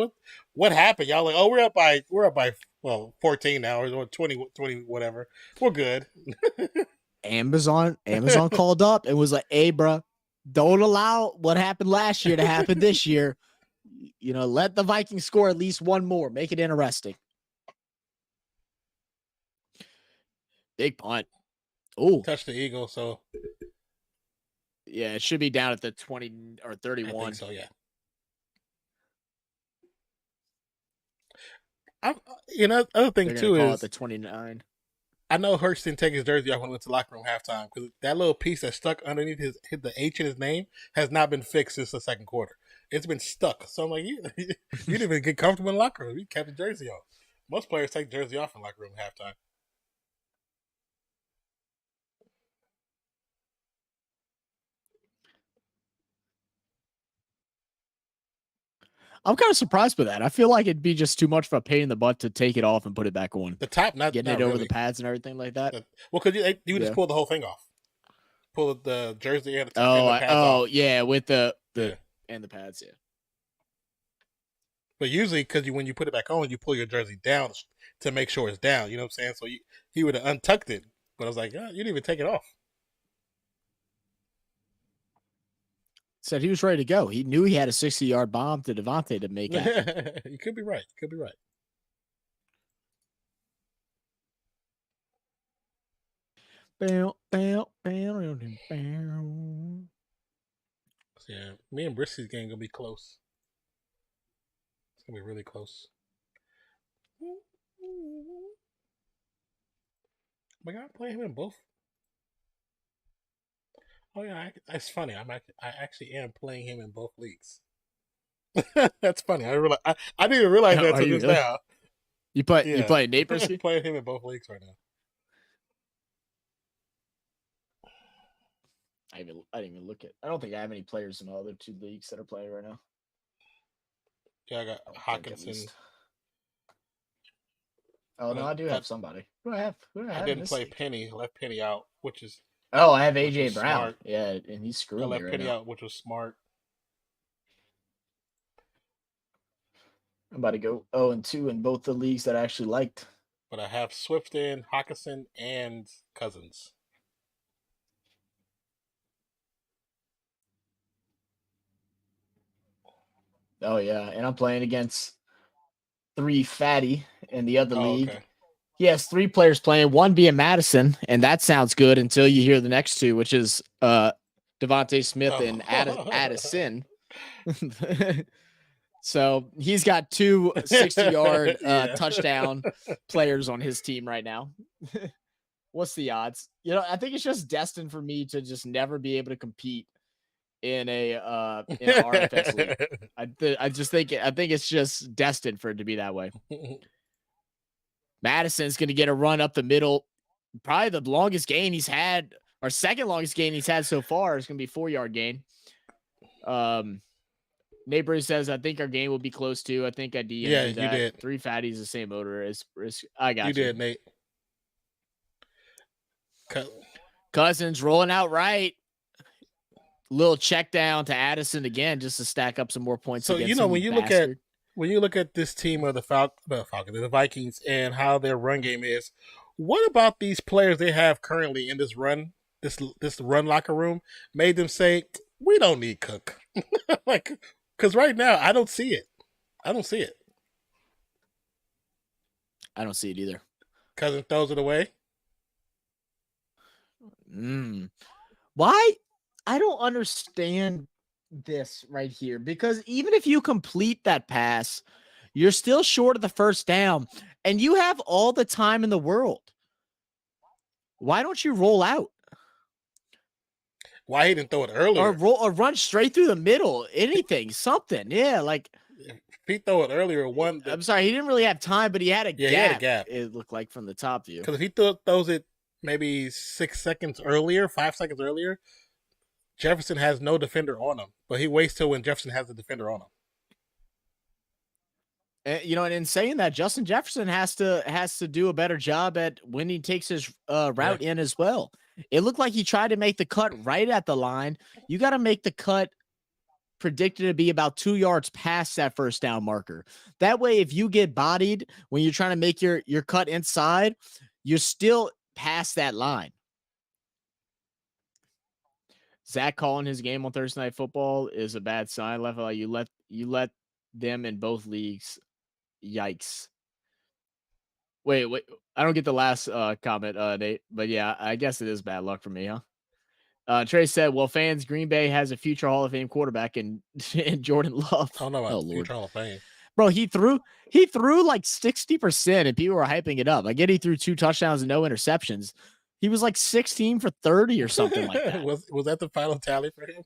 what happened? Y'all like, oh, we're up by 14 now or 20 whatever. We're good. Amazon called up and was like, hey, bro, don't allow what happened last year to happen this year. You know, let the Vikings score at least 1 more. Make it interesting. Big punt. Oh, touch the eagle. So yeah, it should be down at the 20 or 31. I think so, yeah. Other thing too is the 29. I know Hurts didn't take his jersey off when he went to the locker room halftime because that little piece that stuck underneath the H in his name has not been fixed since the second quarter. It's been stuck. So I'm like, you didn't even get comfortable in the locker room. You kept the jersey on. Most players take jersey off in the locker room halftime. I'm kind of surprised by that. I feel like it'd be just too much of a pain in the butt to take it off and put it back on. The top, getting it over the pads and everything like that. Well, because you just pull the whole thing off. Pull the jersey and the top and the pads off. Yeah, with the and the pads, yeah. But usually, because when you put it back on, you pull your jersey down to make sure it's down. You know what I'm saying? So he would have untucked it, but I was like, you didn't even take it off. Said he was ready to go. He knew he had a 60-yard bomb to Devontae to make happen. You could be right. Bow. Yeah, me and Brisky's game gonna be close. It's gonna be really close. But I play him in both. Oh yeah, it's funny. I actually am playing him in both leagues. That's funny. I didn't even realize that until just now. You play Nate Brisky? I'm playing him in both leagues right now. I didn't even look at. I don't think I have any players in the other 2 leagues that are playing right now. Yeah, I got Hawkinson. Oh no, I do have somebody. Who I have? I didn't play Penny. I left Penny out, which is. Oh, I have AJ Brown. Smart. Yeah, and he's screwing me right now. I left Penny out, which was smart. I'm about to go 0-2 in both the leagues that I actually liked. But I have Swift in, Hawkinson, and Cousins. Oh yeah, and I'm playing against 3 fatty in the other league. Okay. He has 3 players playing, one being Madison, and that sounds good until you hear the next 2, which is Devontae Smith and Addison. So he's got 2 60-yard touchdown players on his team right now. What's the odds? I think it's just destined for me to just never be able to compete in a in an RFS league. I think it's just destined for it to be that way. Madison's going to get a run up the middle. Probably the longest gain he's had, or second longest gain he's had so far, is going to be 4-yard gain. Nate Bruce says, I think our game will be close to. I think I DM'd you that. did. 3 fatties, the same odor as I got you. You did, Nate. Cousins rolling out right. Little check down to Addison again, just to stack up some more points. So when you look at this team of the Vikings, and how their run game is, what about these players they have currently in this run locker room made them say, we don't need Cook? Because right now I don't see it. I don't see it either. Cousins throws it away. Why? I don't understand this right here, because even if you complete that pass, you're still short of the first down, and you have all the time in the world. Why don't you roll out? Why he didn't throw it earlier? Or run straight through the middle. Anything, something. Yeah, like if he throw it earlier. I'm sorry, he didn't really have time, but he had a gap. He had a gap. It looked like from the top view. Because if he throws it maybe 6 seconds earlier, 5 seconds earlier, Jefferson has no defender on him, but he waits till when Jefferson has the defender on him. And in saying that, Justin Jefferson has to do a better job at when he takes his route in as well. It looked like he tried to make the cut right at the line. You got to make the cut predicted to be about 2 yards past that first down marker. That way, if you get bodied when you're trying to make your cut inside, you're still past that line. Zach calling his game on Thursday Night Football is a bad sign. You let them in both leagues. Yikes. Wait. I don't get the last comment, Nate. But yeah, I guess it is bad luck for me, huh? Trey said, well, fans, Green Bay has a future Hall of Fame quarterback in Jordan Love. I don't know about future Hall of Fame. Bro, he threw like 60%, and people were hyping it up. I get he threw 2 touchdowns and no interceptions. He was like 16 for 30 or something like that. was that the final tally for him?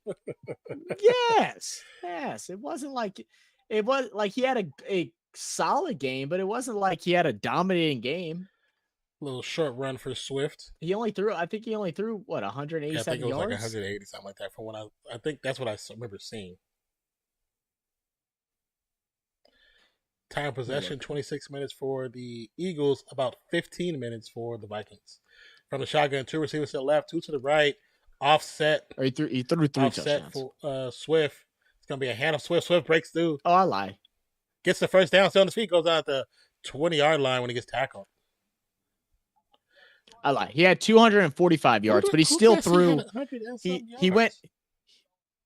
Yes. It wasn't like he had a solid game, but it wasn't like he had a dominating game. Little short run for Swift. I think he only threw what, 187 yards? I think it was like 180, something like that. From what I think that's what I remember seeing. Time of possession, 26 minutes for the Eagles, about 15 minutes for the Vikings. From the shotgun, 2 receivers to the left, 2 to the right, offset. He threw 3 offset touchdowns. For Swift. It's going to be a hand of Swift. Swift breaks through. Oh, I lie. Gets the first down, still on his feet, goes out at the 20-yard line when he gets tackled. I lie. He had 245 yards, but he still threw. He went.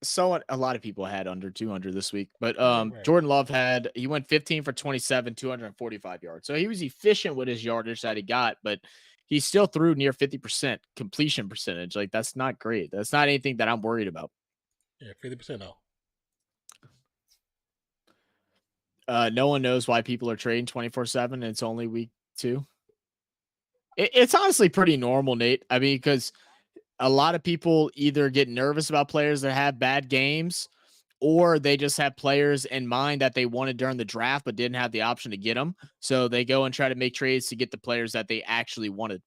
So a lot of people had under 200 this week, but Jordan Love he went 15 for 27, 245 yards. So he was efficient with his yardage that he got, but he still threw near 50% completion percentage. Like, that's not great. That's not anything that I'm worried about. Yeah, 50% no. No one knows why people are trading 24/7 and it's only week 2. It's honestly pretty normal, Nate. I mean, because a lot of people either get nervous about players that have bad games, or they just have players in mind that they wanted during the draft but didn't have the option to get them. So they go and try to make trades to get the players that they actually wanted.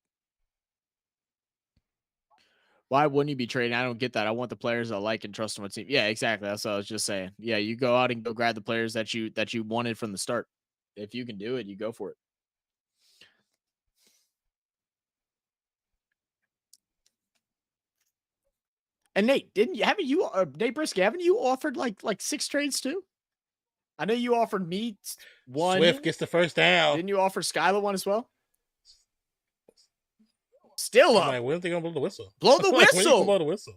Why wouldn't you be trading? I don't get that. I want the players I like and trust on my team. Yeah, exactly. That's what I was just saying. Yeah, you go out and go grab the players that you wanted from the start. If you can do it, you go for it. And Nate, Nate Brisky, haven't you offered like 6 trades too? I know you offered me 1. Swift gets the first down. Didn't you offer Skylar 1 as well? Still up. Like, when are they gonna blow the whistle? Blow the whistle. Blow the whistle.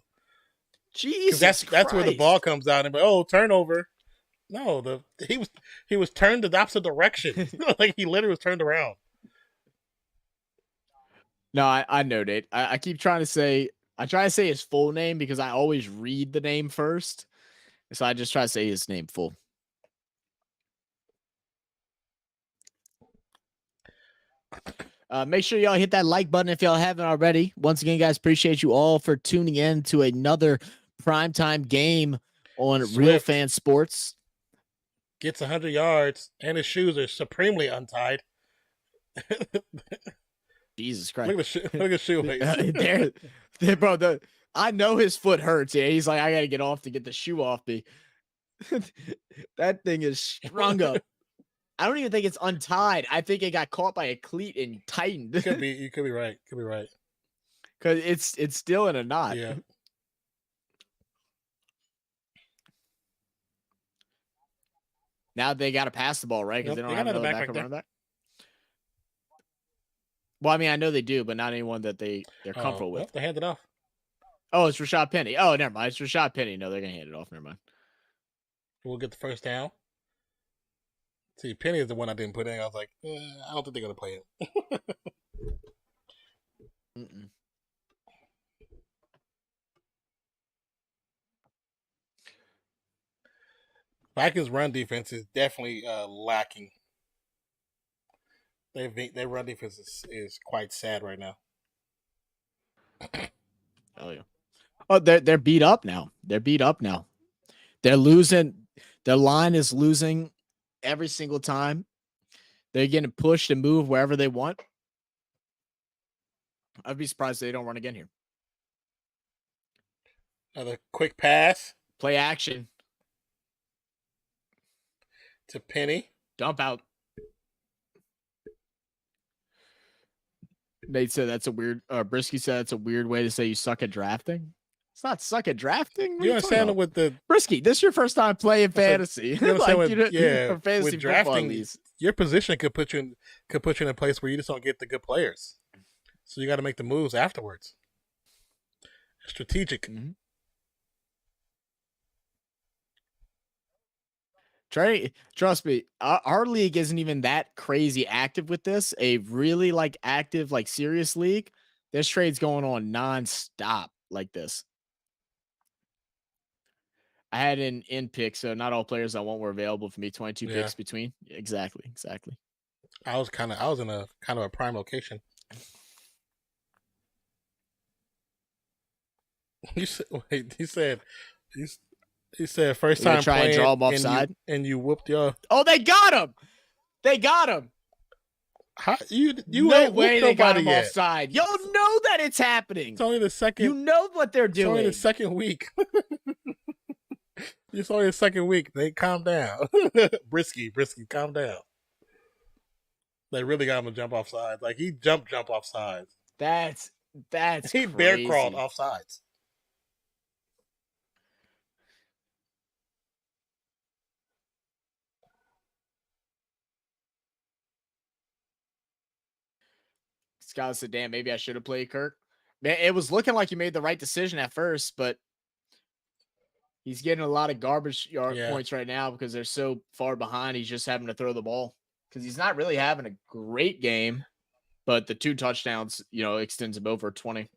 Jesus, that's where the ball comes out and turnover. No, he was turned the opposite direction. Like, he literally was turned around. No, I know Nate. I keep trying to say, I try to say his full name because I always read the name first. So I just try to say his name full. Make sure y'all hit that like button if y'all haven't already. Once again, guys, appreciate you all for tuning in to another primetime game on Swift Real Fan Sports. Gets 100 yards, and his shoes are supremely untied. Jesus Christ. Look at shoelace. Bro, I know his foot hurts. Yeah, he's like, I got to get off to get the shoe off me. That thing is strung up. I don't even think it's untied. I think it got caught by a cleat and tightened. You could be right. Could be right. Because it's still in a knot. Yeah. Now they got to pass the ball, right? Because Nope, they don't have another backup running back. Well, I mean, I know they do, but not anyone that they're comfortable with. Well, they hand it off. Oh, it's Rashad Penny. Oh, never mind. It's Rashad Penny. No, they're going to hand it off. Never mind. We'll get the first down. See, Penny is the one I didn't put in. I was like, I don't think they're going to play it. Vikings' run defense is definitely lacking. Their run defense is quite sad right now. Oh yeah. Oh, they're beat up now. They're beat up now. They're losing. Their line is losing every single time. They're getting pushed and move wherever they want. I'd be surprised if they don't run again here. Another quick pass. Play action. To Penny. Dump out. Nate said that's a weird. Brisky said that's a weird way to say you suck at drafting. It's not suck at drafting. You understand with the Brisky? This is your first time playing fantasy. You understand with fantasy with drafting, your position could put you in a place where you just don't get the good players. So you got to make the moves afterwards. Strategic. Mm-hmm. Trust me, our league isn't even that crazy active with this. A really active, serious league. This trade's going on nonstop like this. I had an in pick, so not all players I want were available for me. 22 picks between. Exactly. I was in a kind of a prime location. He said first time try playing and draw him offside, and you whooped your. Oh, they got him! They got him! How you no ain't way they got him yet. offside. Y'all know that it's happening. It's only the second. You know what they're doing. It's only the second week. It's only the second week. They calm down. Brisky, calm down. They really got him to jump off sides. Like he jump off sides. That's he crazy. bear crawled off sides. Scott said, damn, maybe I should have played Kirk. Man, it was looking like he made the right decision at first, but he's getting a lot of garbage yard points right now because they're so far behind. He's just having to throw the ball because he's not really having a great game, but the 2 touchdowns, extends him over 20.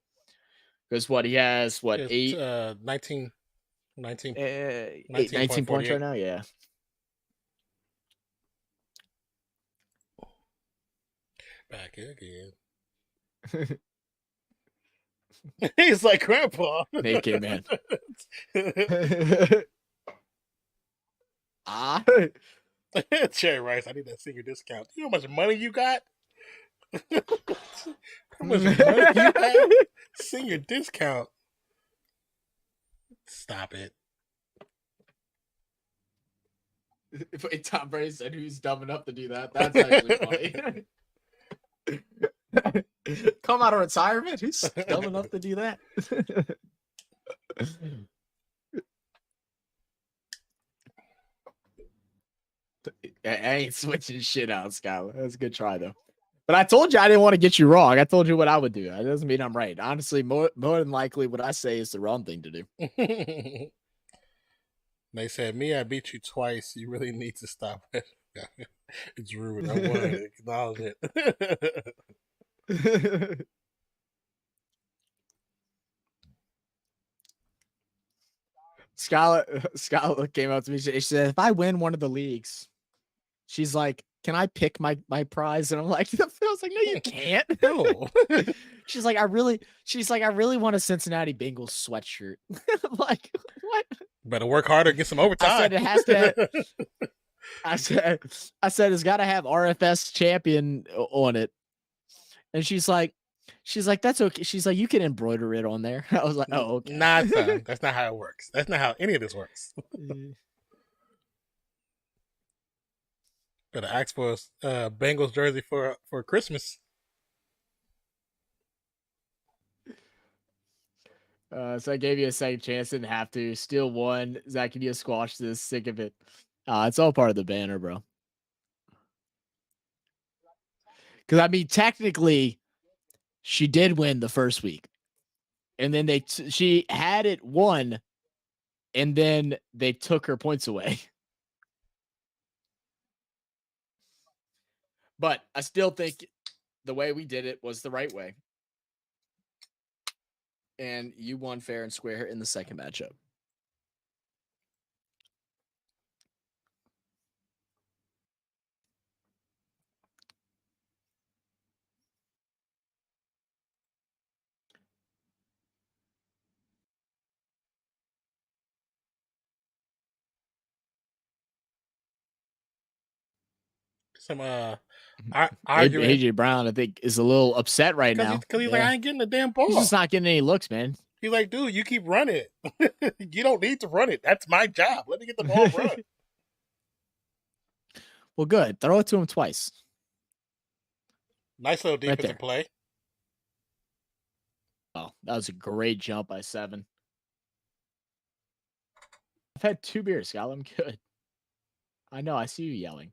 Because he has 19 points right now. Yeah. Back again. He's like Grandpa. Naked man. Cherry Rice, I need that senior discount. You know how much money you got? How much money you have? Senior discount. Stop it. Tom Brady said who's dumb enough to do that. That's actually funny. Come out of retirement? Who's dumb enough to do that? I ain't switching shit out, Skylar. That's a good try, though. But I told you I didn't want to get you wrong. I told you what I would do. That doesn't mean I'm right. Honestly, more than likely, what I say is the wrong thing to do. They said, I beat you twice. You really need to stop it. It's rude. I want to acknowledge it. Scarlett came up to me. She said, if I win one of the leagues, she's like, can I pick my prize? And I'm like, I was like, no, you can't. No. She's like, I really want a Cincinnati Bengals sweatshirt. I'm like, what? Better work harder, get some overtime. I said it has to. I said it's got to have RFS champion on it. And she's like, that's okay. She's like, you can embroider it on there. I was like, oh, okay. Nah, son, that's not how it works. That's not how any of this works. Better ask for a Bengals jersey for Christmas. So I gave you a second chance, didn't have to. Still won. Zach, can you squash this? Sick of it. It's all part of the banner, bro. Because, I mean, technically, she did win the first week. And then she had it won, and then they took her points away. But I still think the way we did it was the right way. And you won fair and square in the second matchup. Some arguing. AJ Brown, I think, is a little upset right now. Because he's like, I ain't getting the damn ball. He's just not getting any looks, man. He's like, dude, you keep running it. You don't need to run it. That's my job. Let me get the ball run. Well, good. Throw it to him twice. Nice little defensive play. Oh, that was a great jump by 7. I've had 2 beers, Scott. I'm good. I know. I see you yelling.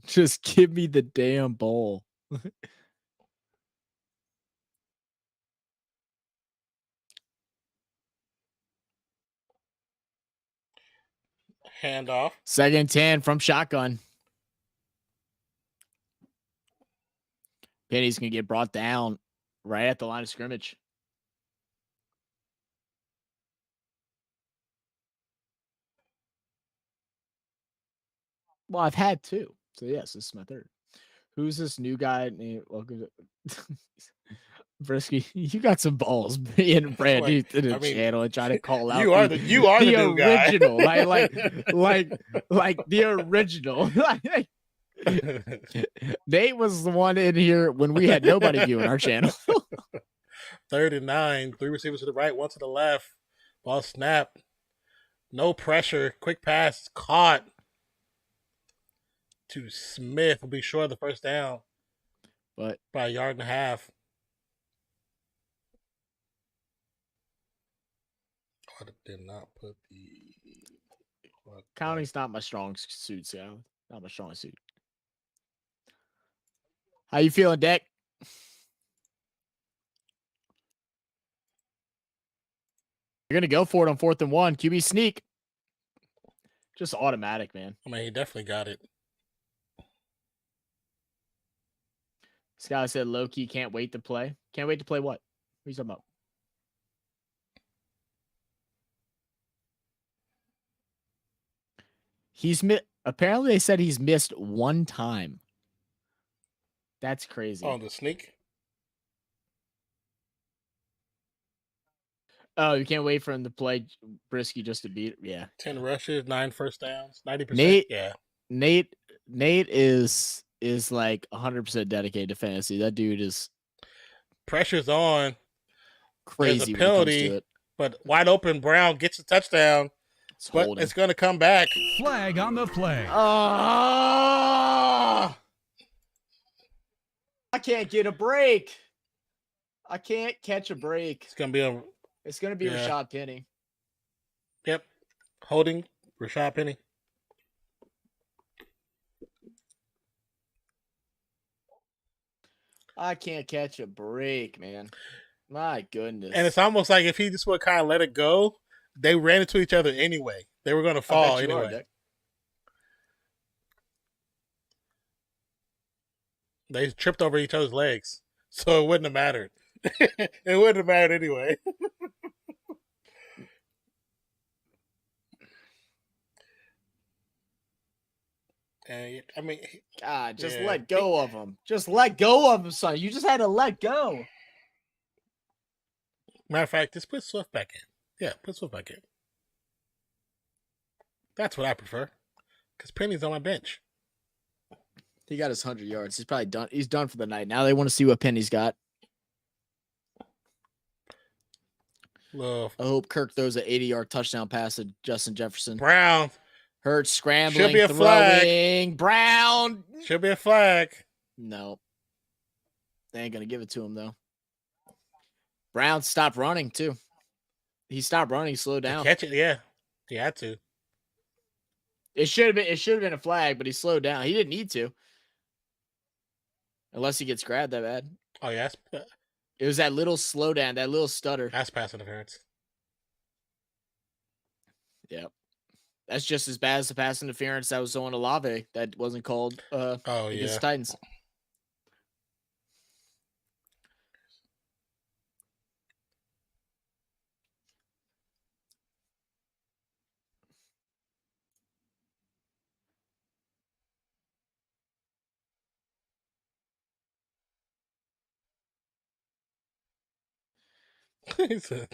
Just give me the damn bowl. Handoff. 2nd and 10 from shotgun. Penny's going to get brought down right at the line of scrimmage. Well, I've had 2. So, yes, this is my 3rd. Who's this new guy? Welcome to Brisky. You got some balls being brand new to the channel and trying to call out. You are the new original. Guy. like the original. Nate was the one in here when we had nobody viewing our channel. 3rd and 9. 3 receivers to the right, 1 to the left. Ball snap. No pressure. Quick pass. Caught. To Smith. Will be short of the first down. But by 1.5 yards. I did not put the... Counting's not my strong suit, so not my strong suit. How you feeling, Deck? You're gonna go for it on 4th and 1. QB sneak. Just automatic, man. I mean, he definitely got it. This guy said low-key can't wait to play. Can't wait to play what? What are you talking about? Apparently they said he's missed 1 time. That's crazy. Oh, the sneak? Oh, you can't wait for him to play Brisky just to beat. Yeah. 10 rushes, 9 first downs, 90%. Nate is like 100% dedicated to fantasy. That dude is pressure's on. Crazy. There's a penalty, but wide open. Brown gets a touchdown, but it's going to come back. Flag on the play. I can't get a break. I can't catch a break. It's going to be Rashad Penny. Yep. Holding Rashad Penny. I can't catch a break, man. My goodness. And it's almost like if he just would kind of let it go, they ran into each other anyway. They were going to fall anyway. They tripped over each other's legs, so it wouldn't have mattered. It wouldn't have mattered anyway. And I mean, God, just let go of him. Just let go of him, son. You just had to let go. Matter of fact, just put Swift back in. Yeah, put Swift back in. That's what I prefer. Because Penny's on my bench. He got his 100 yards. He's probably done. He's done for the night. Now they want to see what Penny's got. Love. I hope Kirk throws an 80-yard touchdown pass to Justin Jefferson. Brown. Hurts scrambling. Should be a flag. Brown. Should be a flag. No. They ain't going to give it to him, though. Brown stopped running, too. He stopped running, slowed down. Catch it, yeah. He had to. It should have been a flag, but he slowed down. He didn't need to. Unless he gets grabbed that bad. Oh, yeah. It was that little slowdown, that little stutter. That's pass interference. Yep. That's just as bad as the pass interference that was on Olave that wasn't called against the Titans. He said,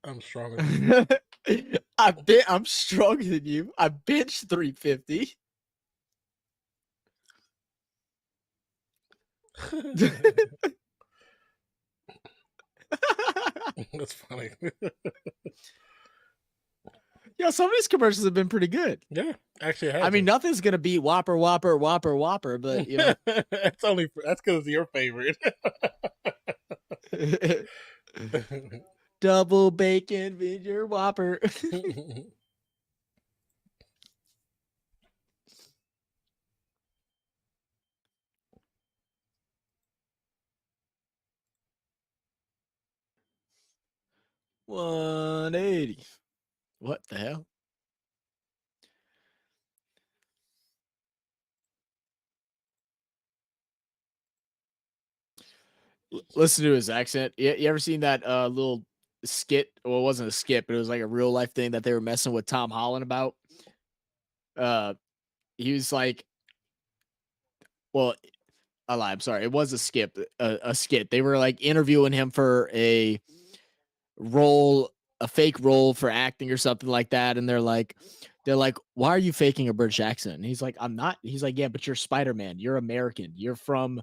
I'm stronger than you. I'm stronger than you. I bench 350. That's funny. Yeah, some of these commercials have been pretty good. Yeah, actually, I mean, nothing's gonna beat Whopper, Whopper, Whopper, Whopper, but you know, that's because it's your favorite. Double bacon with your Whopper. $180. What the hell? Listen to his accent. You ever seen that little skit? Well, it wasn't a skit, but it was like a real life thing that they were messing with Tom Holland about. He was like, well, I lied. I'm sorry. It was a skit. They were like interviewing him for a fake role for acting or something like that, and they're like, why are you faking a British accent? And he's like, I'm not. He's like, yeah, but you're Spider-Man. You're American. You're from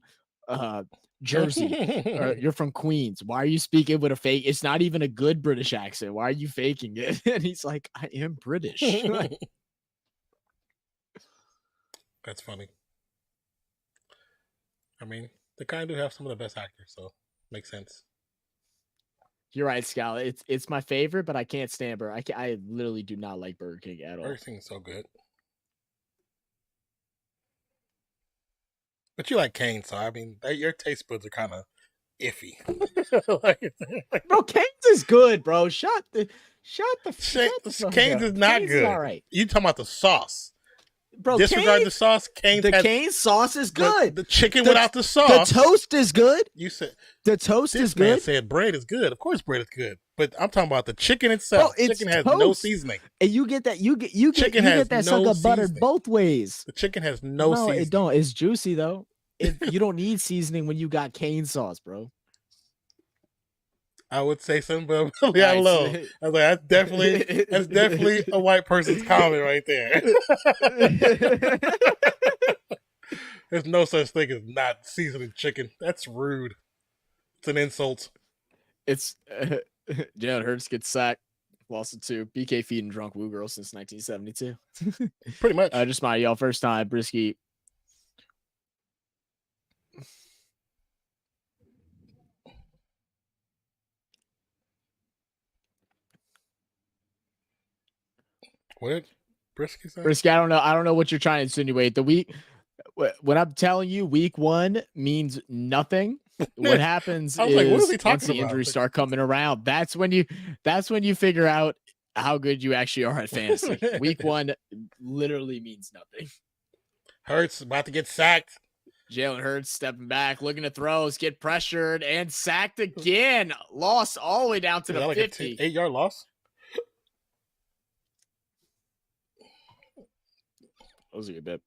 Jersey. Or you're from Queens. Why are you speaking with a fake? It's not even a good British accent. Why are you faking it? And he's like, I am British. That's funny. I mean, they kind of do have some of the best actors, so makes sense. You're right, Scal. It's my favorite, but I can't stand Burger. I literally do not like Burger King at all. Burger King is so good. But you like Cane's, so I mean, your taste buds are kind of iffy. Bro, Cane's is good, bro. Shut the Cane's is not good. All right. You talking about the sauce? Bro, disregard the sauce. Cane's sauce is good. The chicken without the sauce. The toast is good. You said the toast is good. This man said bread is good. Of course, bread is good. But I'm talking about the chicken itself. Bro, chicken has no seasoning. And you get that. You get that sucker buttered both ways. The chicken has no seasoning. No, it don't. It's juicy though. You don't need seasoning when you got cane sauce, bro. I would say something, but I'm really out low. I was like, that's definitely a white person's comment right there. There's no such thing as not seasoning chicken. That's rude. It's an insult. It's Jalen Hurts gets sacked, lost it to BK feeding drunk woo girl since 1972. Pretty much. Just my y'all first time Brisky. What did Brisky say? Brisky, I don't know what you're trying to insinuate. When I'm telling you week 1 means nothing. What happens is like, what is he talking once the injuries start coming around, that's when you figure out how good you actually are at fantasy. Week 1 literally means nothing. Hurts about to get sacked. Jalen Hurts stepping back, looking to throws, get pressured, and sacked again. Lost all the way down to the 50. Like a 8-yard loss? That was a good bit.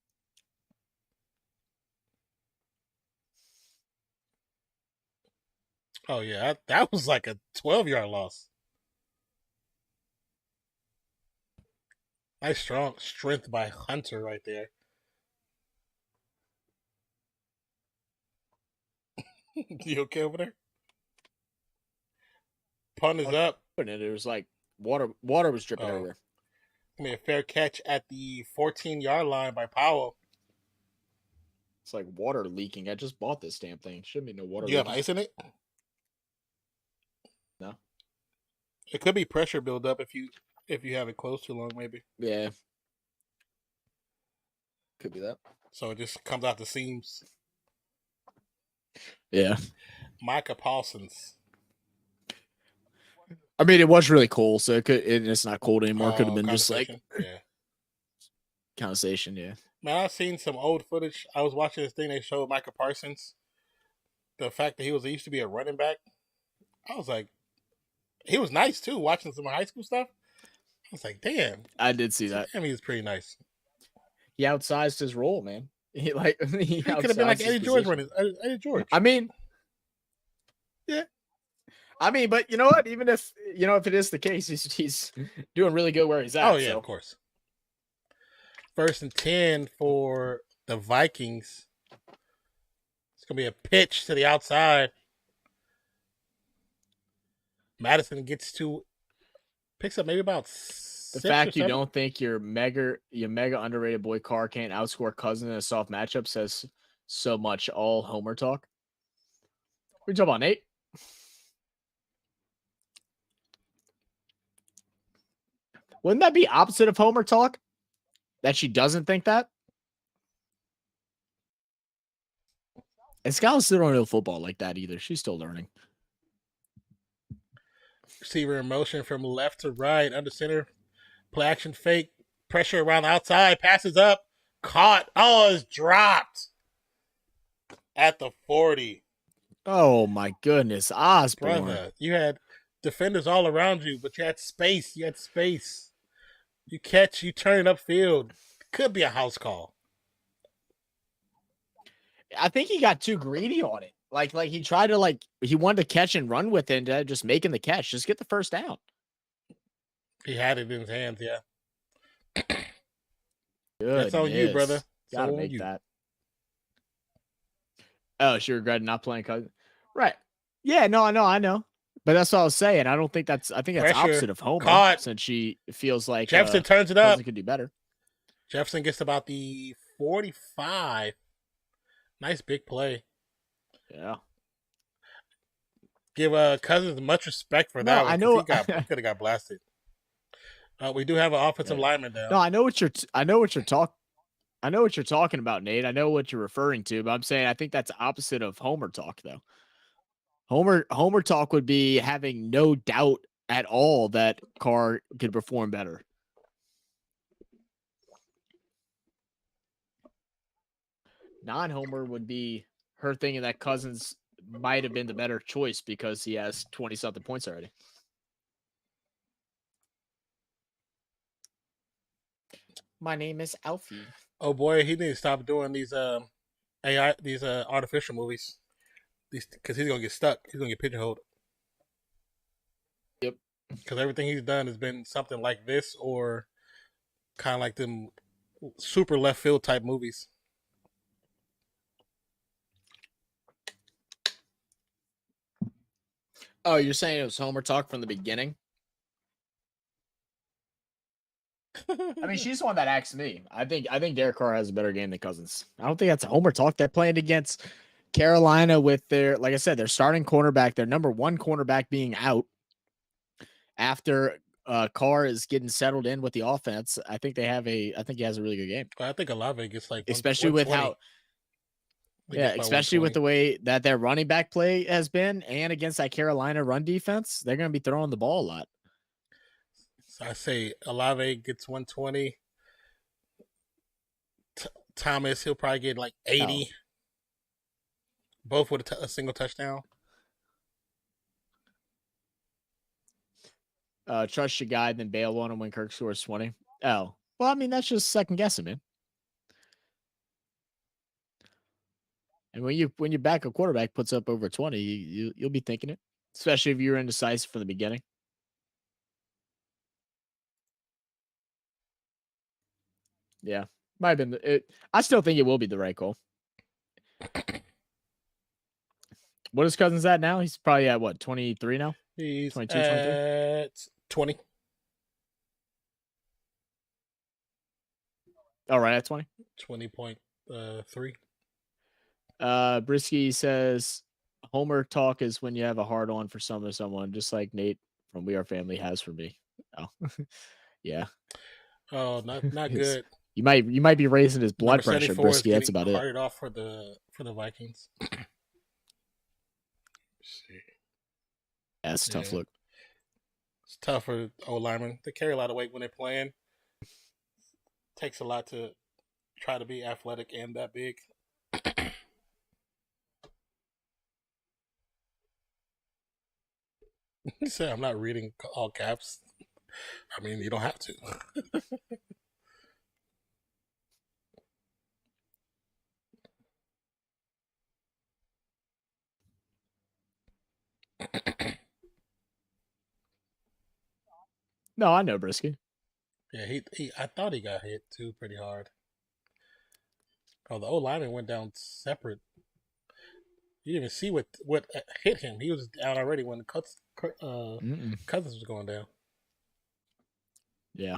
Oh, yeah. That was like a 12-yard loss. Nice strong strength by Hunter right there. You okay over there? Punt is up. And it was like water was dripping everywhere. I mean, a fair catch at the 14-yard line by Powell. It's like water leaking. I just bought this damn thing. Shouldn't be no water. Do you have ice in it? No. It could be pressure buildup if you have it closed too long, maybe. Yeah. Could be that. So it just comes out the seams. Yeah. Micah Parsons. I mean, it was really cool, so it's not cold anymore. It could have been just like conversation, yeah. Man, I've seen some old footage. I was watching this thing they showed Micah Parsons. The fact that he used to be a running back. I was like, he was nice too, watching some high school stuff. I was like, damn. I did see that. Damn, he was pretty nice. He outsized his role, man. He could have been like Eddie George running. Eddie George. I mean, yeah. I mean, but you know what? Even if it is the case, he's doing really good where he's at. Oh yeah, of course. 1st and 10 for the Vikings. It's gonna be a pitch to the outside. Madison picks up maybe about the fact you don't think your mega underrated boy Carr can't outscore Cousins in a soft matchup says so much. All Homer talk. What are you talking about, Nate? Wouldn't that be opposite of Homer talk? That she doesn't think that? And Skylar still don't know football like that either. She's still learning. Receiver in motion from left to right, under center. Play action fake. Pressure around the outside. Passes up. Caught. Oh, it's dropped. At the 40. Oh, my goodness. Osborne. Brother, you had defenders all around you, but you had space. You catch, you turn it upfield. Could be a house call. I think he got too greedy on it. Like he tried to he wanted to catch and run with it instead of just making the catch. Just get the first down. He had it in his hands, yeah. That's on you, brother. Gotta make that. Oh, she regretted not playing Cousins. Right. Yeah, no, I know. But that's what I was saying. I think that's opposite of Homer, since she feels like Jefferson turns it up. Could do better. Jefferson gets about the 45. Nice big play. Yeah. Give Cousins much respect for that one. I know he could have got blasted. We do have an offensive lineman down. No, I know what you're talking about, Nate. I know what you're referring to, but I'm saying I think that's opposite of Homer talk, though. Homer talk would be having no doubt at all that Carr could perform better. Non-Homer would be her thinking that Cousins might have been the better choice because he has 20-something points already. My name is Alfie. Oh boy, he needs to stop doing these artificial movies. Because he's gonna get stuck. He's gonna get pigeonholed. Yep. Because everything he's done has been something like this, or kind of like them super left field type movies. Oh, you're saying it was Homer talk from the beginning? I mean, she's the one that asked me. I think Derek Carr has a better game than Cousins. I don't think that's a Homer talk. They're playing against Carolina with their, like I said, their starting cornerback, their number one cornerback being out after Carr is getting settled in with the offense. I think he has a really good game. I think Olave gets like, especially with how, especially with the way that their running back play has been, and against that Carolina run defense, they're going to be throwing the ball a lot. So I say Olave gets 120. Thomas, he'll probably get like 80. Both with a single touchdown. Trust your guy, then bail on him when Kirk scores 20. Oh, well, I mean, that's just second guessing, man. And when your backup quarterback puts up over 20, you'll be thinking it, especially if you're indecisive from the beginning. Yeah, might have been it. I still think it will be the right call. What is Cousins at now? He's probably at what, 23 now? He's 22, at 20. All right, at 20. 20.3. Brisky says Homer talk is when you have a hard on for someone, just like Nate from We Are Family has for me. Oh, yeah. Oh, not good. You might be raising his blood pressure, Brisky. That's about it. Carted off for the Vikings. That's a tough look. It's tough for O-linemen. They carry a lot of weight when they're playing. Takes a lot to try to be athletic and that big. He said, I'm not reading all caps. I mean, you don't have to. No, I know Brisky. Yeah, he I thought he got hit too pretty hard. Oh, the O-lineman went down separate. You didn't even see what hit him. He was down already when Cousins was going down. Yeah.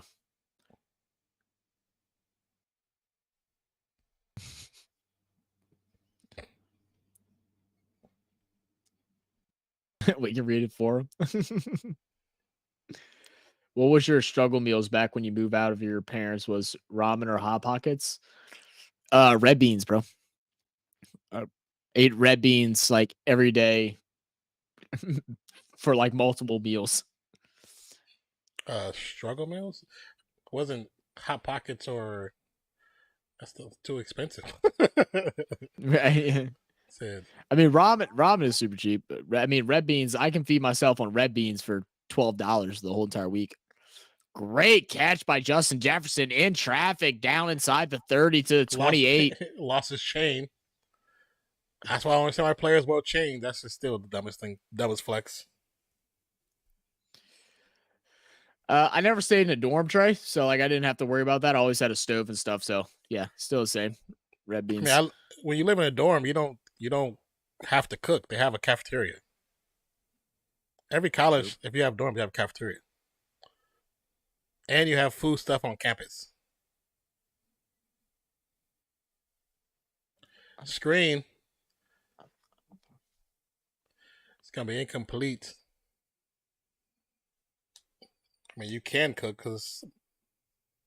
We can read it for him. What was your struggle meals back when you move out of your parents? Was ramen or Hot Pockets? Red beans, bro. Ate red beans like every day for like multiple meals. Struggle meals wasn't Hot Pockets or that's still too expensive. Right. I mean, ramen is super cheap. I mean, red beans. I can feed myself on red beans for $12 the whole entire week. Great catch by Justin Jefferson in traffic, down inside the 30 to 28. Lost his chain. That's why I understand why players wear chains. That's just still the dumbest thing. Dumbest flex. I never stayed in a dorm, Trey, so like I didn't have to worry about that. I always had a stove and stuff, so yeah, still the same. Red beans. I mean, when you live in a dorm, you don't have to cook. They have a cafeteria. Every college, if you have dorms, you have a cafeteria, and you have food stuff on campus. Screen. It's gonna be incomplete. I mean, you can cook because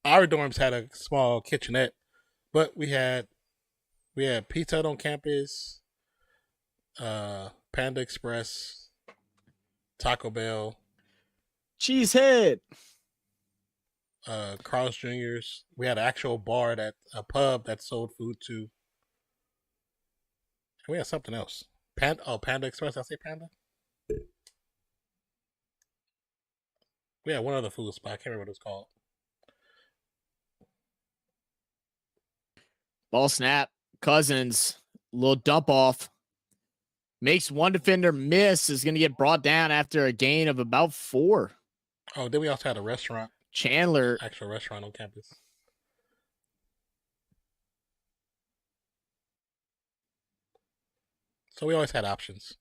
our dorms had a small kitchenette, but we had Pizza Hut on campus, Panda Express, Taco Bell, Cheesehead, Carl's Jr.'s. We had an actual bar a pub that sold food too. And we had something else. Panda Express. Did I say Panda? We had one other food spot. I can't remember what it was called. Ball snap. Cousins, little dump off. Makes one defender miss. Is going to get brought down after a gain of about 4. Oh, then we also had a restaurant. Chandler. Actual restaurant on campus. So we always had options.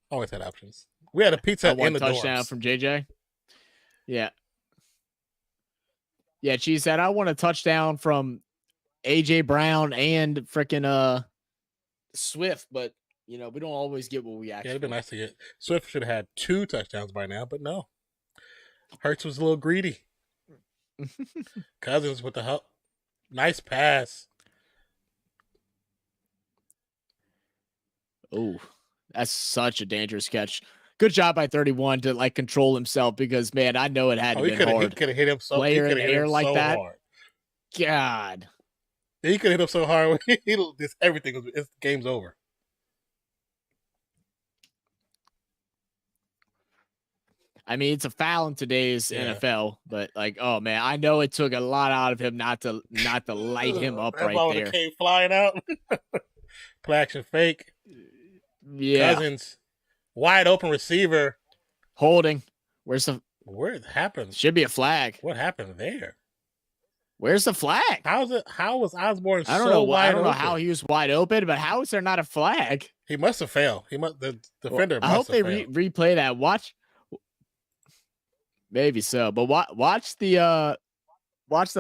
Always had options. We had a pizza in the touchdown dorms. From JJ. Yeah. Yeah, she said, I want a touchdown from AJ Brown and freaking Swift, but we don't always get what we actually. Yeah, it'd be nice to get. Swift should have had 2 touchdowns by now, but no. Hurts was a little greedy. Cousins with the help. Nice pass. Oh, that's such a dangerous catch. Good job by 31 to like control himself because man, I know it had to be hard. He could have hit him so player in the air like that. Hard. God. He could hit him so hard. This everything was. It's game's over. I mean, it's a foul in today's NFL, but like, oh man, I know it took a lot out of him not to light him up that right ball there. came flying out. Play action fake. Yeah. Cousins, wide open receiver. Holding. Where it happened? Should be a flag. What happened there? Where's the flag? How was Osborne I don't so know. wide I don't know open? how he was wide open, but how is there not a flag? He must have failed. The defender. I hope they replay that. Watch. Maybe so, but watch the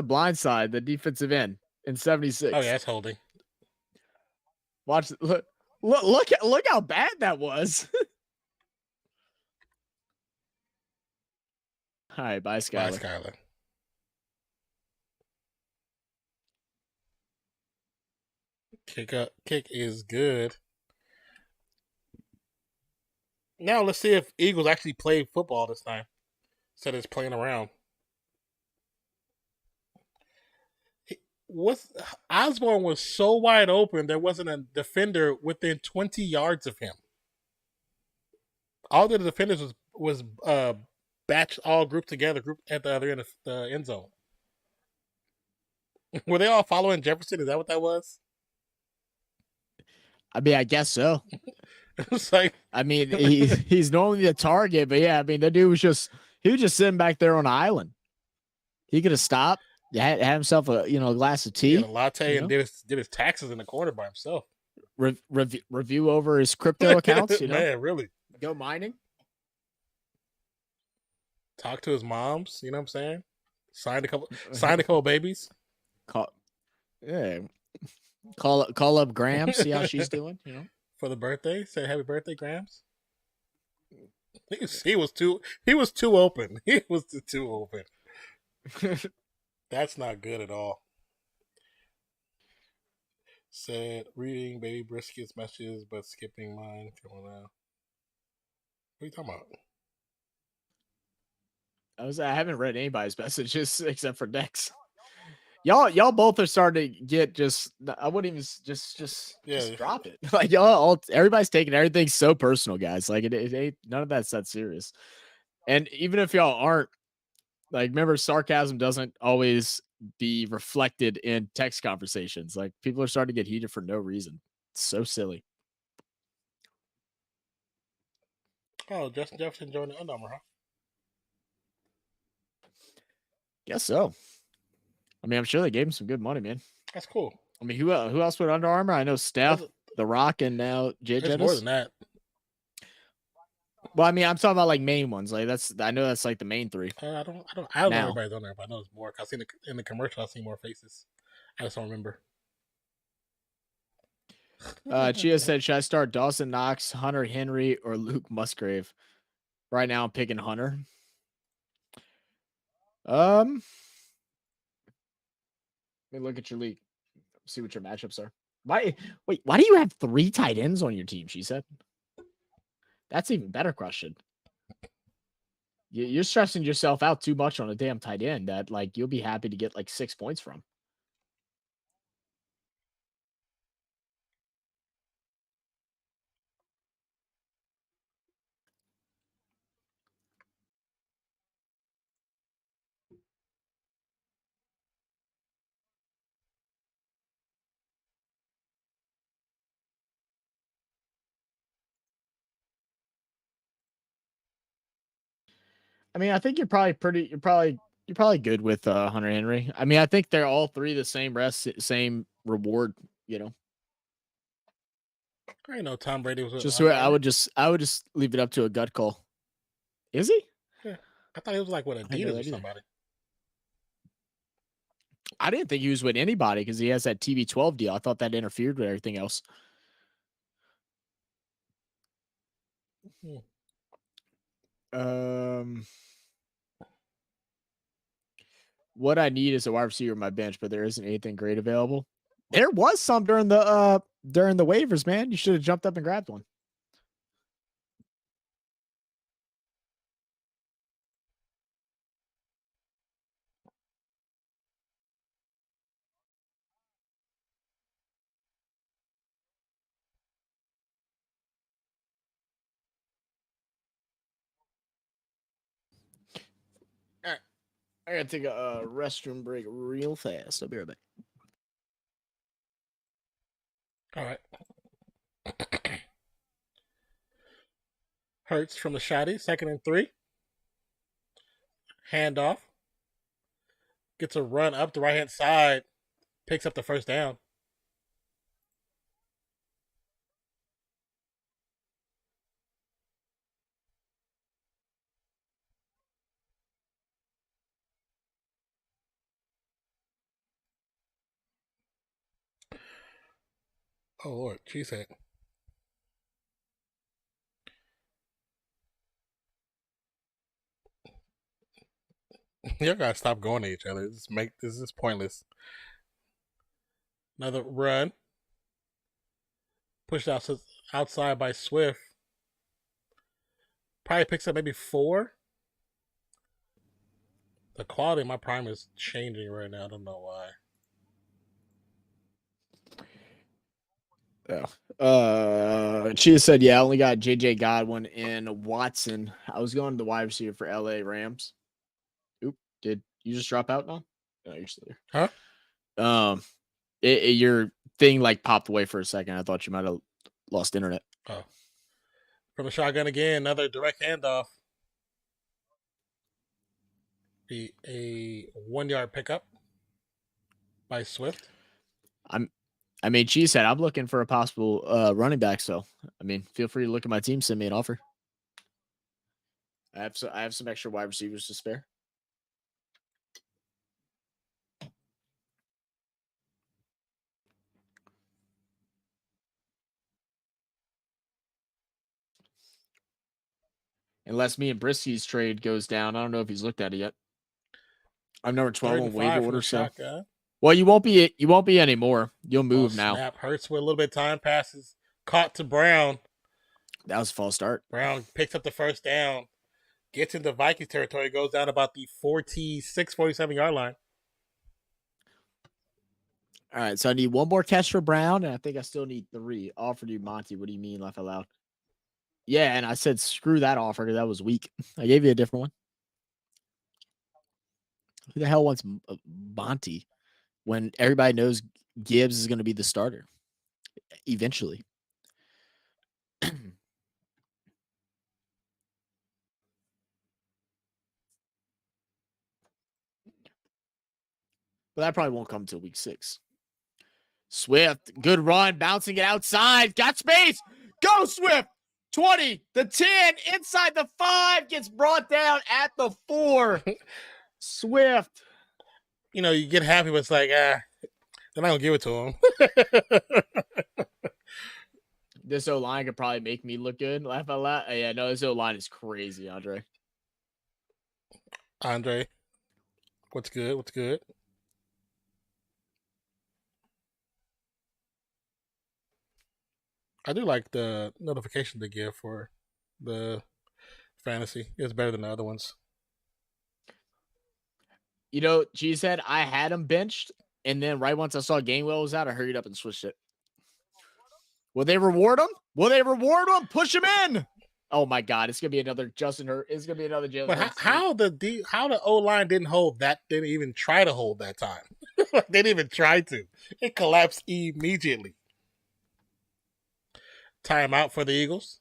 blind side, the defensive end in 76. Oh yeah, that's holding. Watch. Look how bad that was. All right, bye, Skyler. Bye, Skyler. Kick is good. Now let's see if Eagles actually play football this time instead of just playing around. Osborne was so wide open there wasn't a defender within 20 yards of him. All the defenders was batched, all grouped together, grouped at the other end of the end zone. Were they all following Jefferson? Is that what that was? I mean, I guess so. It's like, I mean, he's normally the target, but yeah, I mean, the dude was just sitting back there on the island. He could have stopped, had himself a glass of tea, a latte, and did his taxes in the corner by himself. Review over his crypto accounts. Man, really go mining. Talk to his moms. You know what I'm saying? Signed a couple babies. Call up Graham, see how she's doing. For the birthday, say happy birthday, Grams. He was too open. He was too open. That's not good at all. Said reading baby brisket's messages but skipping mine. Come on now. What are you talking about? I haven't read anybody's messages except for Dex. Y'all both are starting to get I wouldn't even just drop it. Like everybody's taking everything so personal, guys. Like it ain't, none of that's that serious. And even if y'all aren't, like, remember, sarcasm doesn't always be reflected in text conversations. Like, people are starting to get heated for no reason. It's so silly. Oh, Justin Jefferson joined the Under Armour, huh? Guess so. I mean, I'm sure they gave him some good money, man. That's cool. I mean, who else with Under Armour? I know Steph, The Rock, and now Jay Jettis. More than that. Well, I mean, I'm talking about like main ones. Like I know that's like the main three. I don't know everybody's on there, but I know it's more. I've seen in the commercial. I've seen more faces. I just don't remember. Chia said, should I start Dawson Knox, Hunter Henry, or Luke Musgrave? Right now, I'm picking Hunter. Let me look at your league. See what your matchups are. Why do you have 3 tight ends on your team? She said. That's even better question. You're stressing yourself out too much on a damn tight end that, like, you'll be happy to get like 6 points from. I mean, I think you're probably good with Hunter Henry. I mean, I think they're all 3 the same same reward, I know Tom Brady was just I would just leave it up to a gut call. Is he? Yeah. I thought he was like with Adidas or somebody. I didn't think he was with anybody because he has that TB12 deal. I thought that interfered with everything else. What I need is a wide receiver on my bench, but there isn't anything great available. There was some during the waivers, man. You should have jumped up and grabbed one. I gotta take a restroom break real fast. I'll be right back. All right. Hurts from the shotty. 2nd and 3. Handoff. Gets a run up the right-hand side. Picks up the first down. Oh, Lord. Cheesehead. You gotta stop going at each other. This is pointless. Another run. Pushed outside by Swift. Probably picks up maybe 4. The quality of my prime is changing right now. I don't know why. Yeah. Chia said, yeah, I only got JJ Godwin and Watson. I was going to the wide receiver for LA Rams. Oop, did you just drop out now? No, you're still there. Huh? Your thing like popped away for a second. I thought you might have lost internet. Oh. From the shotgun again, another direct handoff. Be a 1-yard pickup by Swift. I mean, she said I'm looking for a possible running back. So, I mean, feel free to look at my team. Send me an offer. I have some extra wide receivers to spare. Unless me and Brisky's trade goes down. I don't know if he's looked at it yet. I'm number 12 on waiver order. So, well, you won't be anymore. You'll move now. Snap. Hurts with a little bit of time passes. Caught to Brown. That was a false start. Brown picks up the first down. Gets into Vikings territory. Goes down about the 46, 47-yard line. All right, so I need one more catch for Brown, and I think I still need 3. Offered you, Monty. What do you mean, laugh out loud? Yeah, and I said screw that offer because that was weak. I gave you a different one. Who the hell wants Monty when everybody knows Gibbs is going to be the starter eventually? But that probably won't come until week 6. Swift, good run, bouncing it outside. Got space. Go, Swift. 20, the 10, inside the 5, gets brought down at the 4. Swift. You know, you get happy, but it's like, they're not going to give it to him. This O-line could probably make me look good. Laugh out loud. Yeah, no, this O-line is crazy, Andre. What's good? What's good? I do like the notification they give for the fantasy. It's better than the other ones. You know, G said I had him benched, and then right once I saw Gainwell was out, I hurried up and switched it. Will they reward him? Will they reward him? Push him in. Oh my God, it's gonna be another Justin Hurt. It's gonna be another Jalen. But how the O-line didn't hold that? Didn't even try to hold that time. They didn't even try to. It collapsed immediately. Timeout for the Eagles.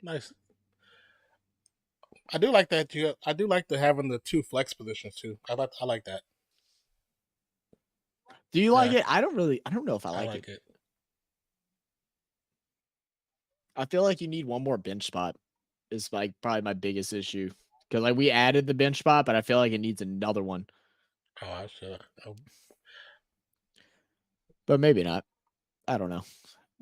Nice. I do like that. I do like having the 2 flex positions too. I like that. Do you like it? I don't know if I like it. I feel like you need one more bench spot. Is like probably my biggest issue because like we added the bench spot, but I feel like it needs another one. Oh, I should. But maybe not. I don't know.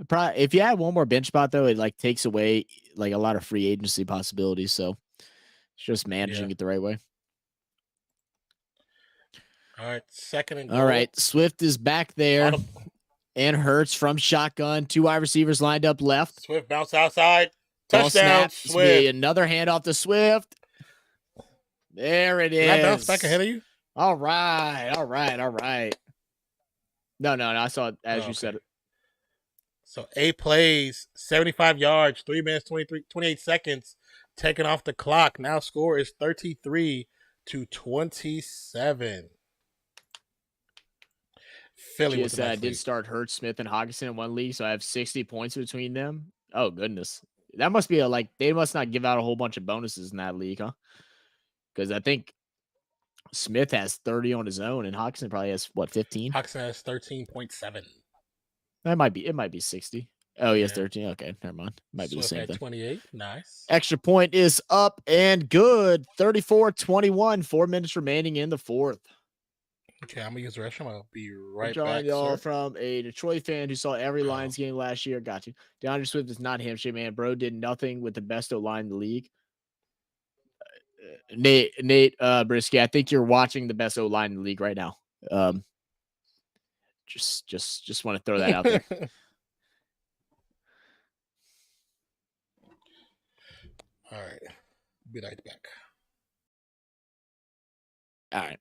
Probably if you add one more bench spot though, it like takes away like a lot of free agency possibilities. So it's just managing it the right way. All right, 2nd and goal. All right, Swift is back there. And Hurts from shotgun. 2 wide receivers lined up left. Swift bounce outside. Touchdown, Swift. Another handoff to Swift. There it is. Did I bounce back ahead of you? All right. No, I saw it as you said it. So 8 plays, 75 yards, 3 minutes, 28 seconds, taken off the clock. Now score is 33-27. Philly with the nice I did start Hurts, Smith, and Hockenson in one league, so I have 60 points between them. Oh, goodness. That must be they must not give out a whole bunch of bonuses in that league, huh? Because I think Smith has 30 on his own, and Hockenson probably has, 15? Hockenson has 13.7. It might be 60. Oh, he has 13. Okay, never mind. Might be the same thing. 28. Nice. Extra point is up and good. 34-21. 4 minutes remaining in the fourth. Okay, I'm gonna use the restroom. I'll be right back. Y'all from a Detroit fan who saw every Lions game last year. Got you. DeAndre Swift is not him shit, man. Bro did nothing with the best O-line in the league. Nate Brisky, I think you're watching the best O-line in the league right now. Just want to throw that out there. All right. Be right back. All right.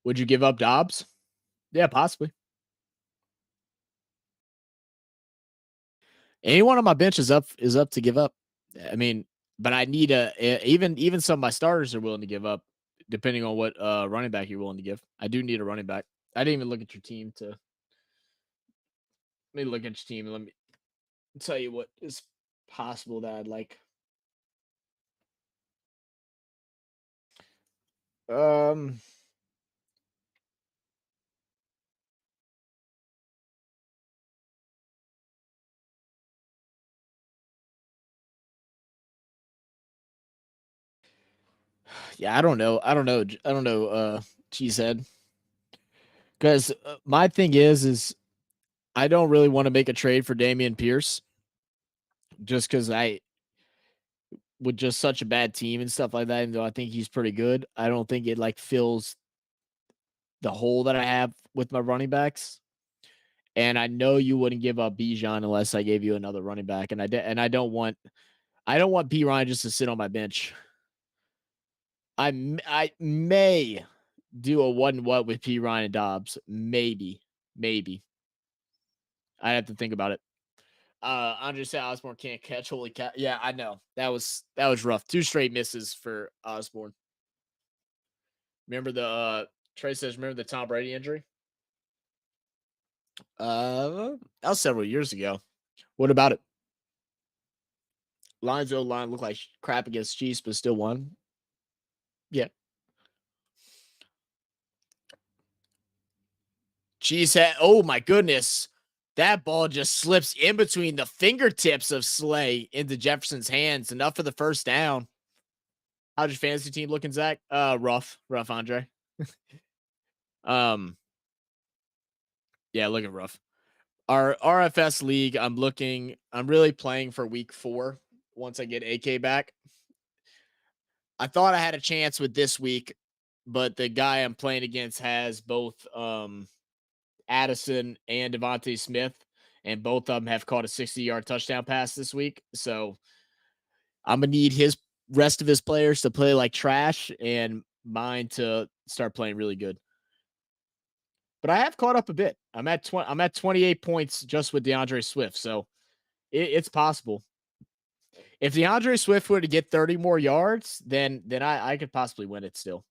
Would you give up Dobbs? Yeah, possibly. Anyone on my bench is up to give up. I mean, but I need even some of my starters are willing to give up, depending on what running back you're willing to give. I do need a running back. I didn't even look at your team to. Let me look at your team and let me tell you what is possible that I'd like. Yeah, I don't know. Cheesehead. Because my thing is I don't really want to make a trade for Dameon Pierce, just because I with just such a bad team and stuff like that. Even though I think he's pretty good, I don't think it fills the hole that I have with my running backs. And I know you wouldn't give up Bijan unless I gave you another running back, and I don't want P. Ryan just to sit on my bench. I may do a what with P. Ryan and Dobbs. Maybe. I have to think about it. Andre said Osborne can't catch. Holy cow. Yeah, I know. That was rough. 2 straight misses for Osborne. Remember Trey says, remember the Tom Brady injury? That was several years ago. What about it? Lions O-line looked like crap against Chiefs, but still won. Yeah. Chiefs oh my goodness. That ball just slips in between the fingertips of Slay into Jefferson's hands. Enough for the first down. How's your fantasy team looking, Zach? Rough, Andre. Yeah, looking rough. Our RFS league, I'm really playing for week 4 once I get AK back. I thought I had a chance with this week, but the guy I'm playing against has both Addison and Devontae Smith, and both of them have caught a 60-yard touchdown pass this week. So I'm going to need his rest of his players to play like trash and mine to start playing really good. But I have caught up a bit. I'm at 28 points just with DeAndre Swift, so it's possible. If DeAndre Swift were to get 30 more yards, then I could possibly win it still.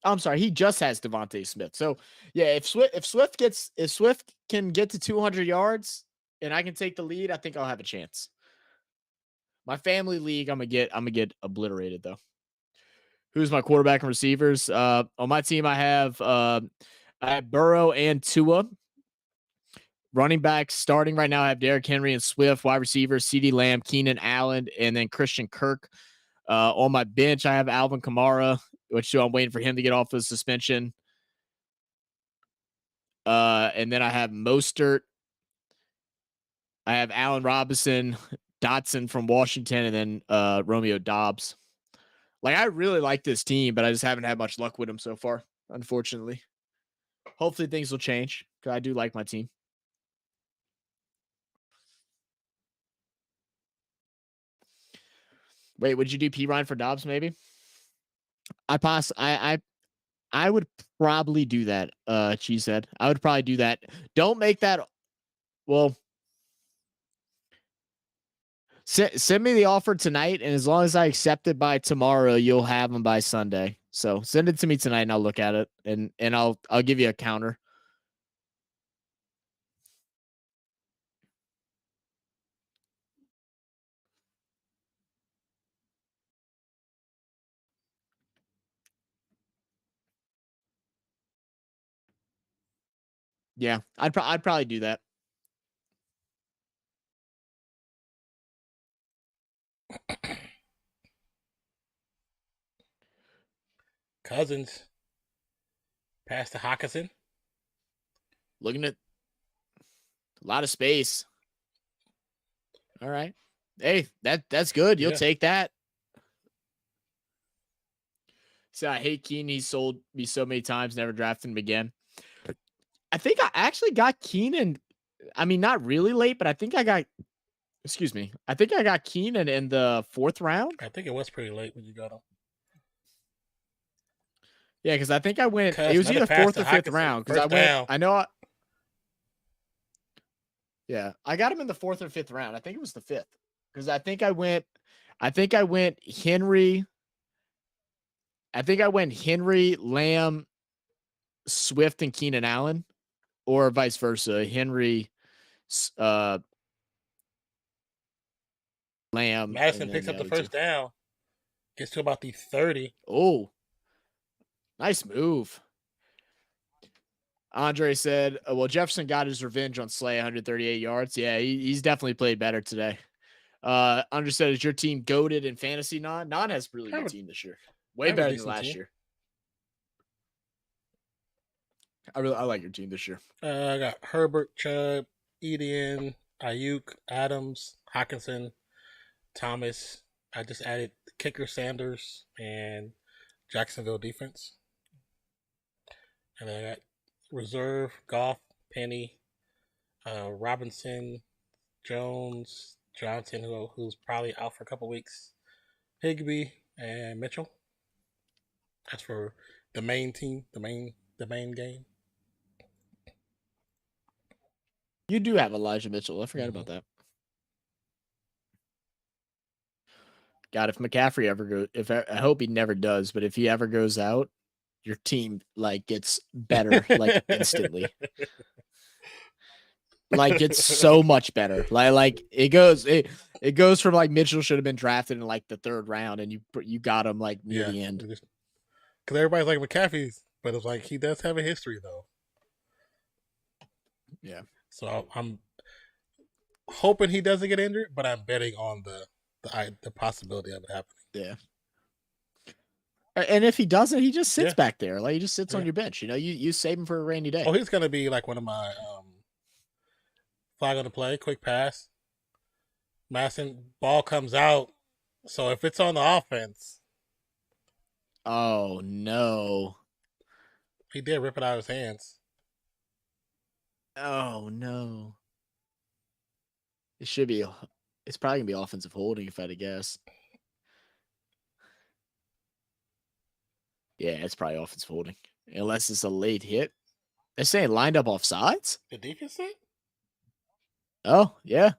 I'm sorry, he just has Devontae Smith. So yeah, if Swift can get to 200 yards and I can take the lead, I think I'll have a chance. My family league, I'm gonna get obliterated though. Who's my quarterback and receivers? On my team, I have Burrow and Tua. Running backs starting right now, I have Derrick Henry and Swift. Wide receivers, CeeDee Lamb, Keenan Allen, and then Christian Kirk. On my bench, I have Alvin Kamara, which I'm waiting for him to get off the suspension. And then I have Mostert. I have Allen Robinson, Dotson from Washington, and then Romeo Dobbs. I really like this team, but I just haven't had much luck with them so far, unfortunately. Hopefully things will change because I do like my team. Wait, would you do P Ryan for Dobbs? Maybe. I would probably do that. She said I would probably do that. Don't make that. Well, send me the offer tonight, and as long as I accept it by tomorrow, you'll have them by Sunday. So send it to me tonight, and I'll look at it, and I'll give you a counter. Yeah, I'd probably do that. Cousins. Pass to Hawkinson. Looking at a lot of space. All right. Hey, that's good. You'll take that. So I hate Keenan. He sold me so many times, never drafted him again. I think I actually got Keenan. I mean, not really late, but I think I got, excuse me. I think I got Keenan in the 4th round. I think it was pretty late when you got him. Yeah, because I think I went, it was either 4th or 5th round. Because I went, I know. Yeah, I got him in the 4th or 5th round. I think it was the 5th. Because I think I went Henry. I think I went Henry, Lamb, Swift, and Keenan Allen, or vice versa. Henry, Lamb. Madison picks up the first down. Gets to about the 30. Oh, nice move. Andre said, well, Jefferson got his revenge on Slay, 138 yards. Yeah, he's definitely played better today. Andre said, is your team goated in fantasy? Non has a really good team this year. Way better than last year. I like your team this year. I got Herbert, Chubb, Etienne, Ayuk, Adams, Hawkinson, Thomas. I just added kicker Sanders and Jacksonville defense. And then I got reserve, Goff, Penny, Robinson, Jones, Johnson, who's probably out for a couple weeks, Higbee, and Mitchell. That's for the main team, the main game. You do have Elijah Mitchell. I forgot about that. God, if McCaffrey ever goes, I hope he never does, but if he ever goes out, your team like gets better like instantly. Like it's so much better. Like it goes from like Mitchell should have been drafted in like the 3rd round, and you got him like near the end. Because everybody's like McCaffrey's, but it's like he does have a history though. Yeah. So I'm hoping he doesn't get injured, but I'm betting on the possibility of it happening. Yeah. And if he doesn't, he just sits back there. Like he just sits on your bench. You know, you save him for a rainy day. Oh, he's gonna be like one of my flag on the play, quick pass. Madison, ball comes out. So if it's on the offense. Oh no. He did rip it out of his hands. Oh no. It should be, it's probably gonna be offensive holding if I had to guess. Yeah, it's probably offensive holding. Unless it's a late hit. They're saying lined up off sides? The defense said? Oh, yeah.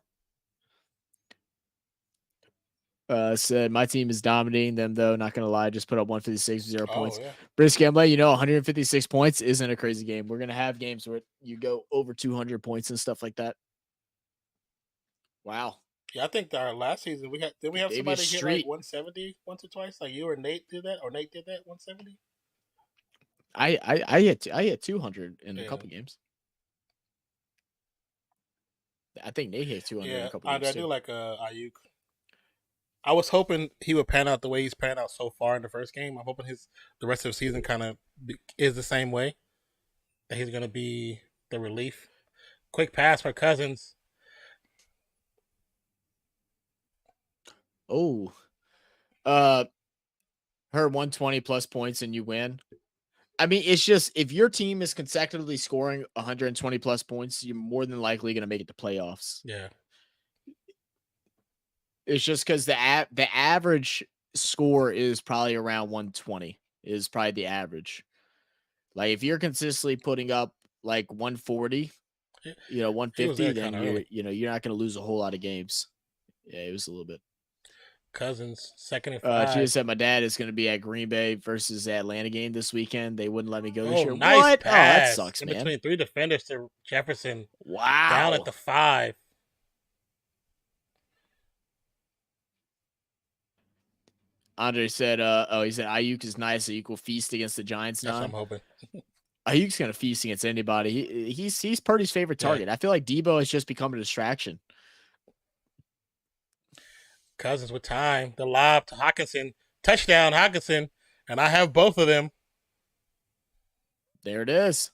Said my team is dominating them though. Not gonna lie, just put up 156 with 0 points. Yeah. Brisk Gambler, 156 points isn't a crazy game. We're gonna have games where you go over 200 points and stuff like that. Wow. Yeah, I think our last season did we have somebody hit like 170 once or twice? Like you or Nate did that, or Nate did that 170. I hit 200 in a couple games. I think Nate hit 200 in a couple games. I do like Ayuk. I was hoping he would pan out the way he's panned out so far in the first game. I'm hoping the rest of the season kind of is the same way. That he's going to be the relief. Quick pass for Cousins. Oh, her 120 plus points and you win. I mean, it's just if your team is consecutively scoring 120 plus points, you're more than likely going to make it to playoffs. Yeah. It's just because the average score is probably around 120 is probably the average. Like if you're consistently putting up like 140, 150, then you're not going to lose a whole lot of games. Yeah, it was a little bit. Cousins, 2nd and 5. She just said my dad is going to be at Green Bay versus the Atlanta game this weekend. They wouldn't let me go this year. Nice what? Pass. Oh, that sucks, in man. Between 3 defenders to Jefferson. Wow. Down at the 5. Andre said, he said Ayuk is nice, so you will feast against the Giants now. That's what I'm hoping. Ayuk's going to feast against anybody. He's Purdy's favorite target. Yeah. I feel like Debo has just become a distraction. Cousins with time. The lob to Hawkinson. Touchdown, Hawkinson. And I have both of them. There it is.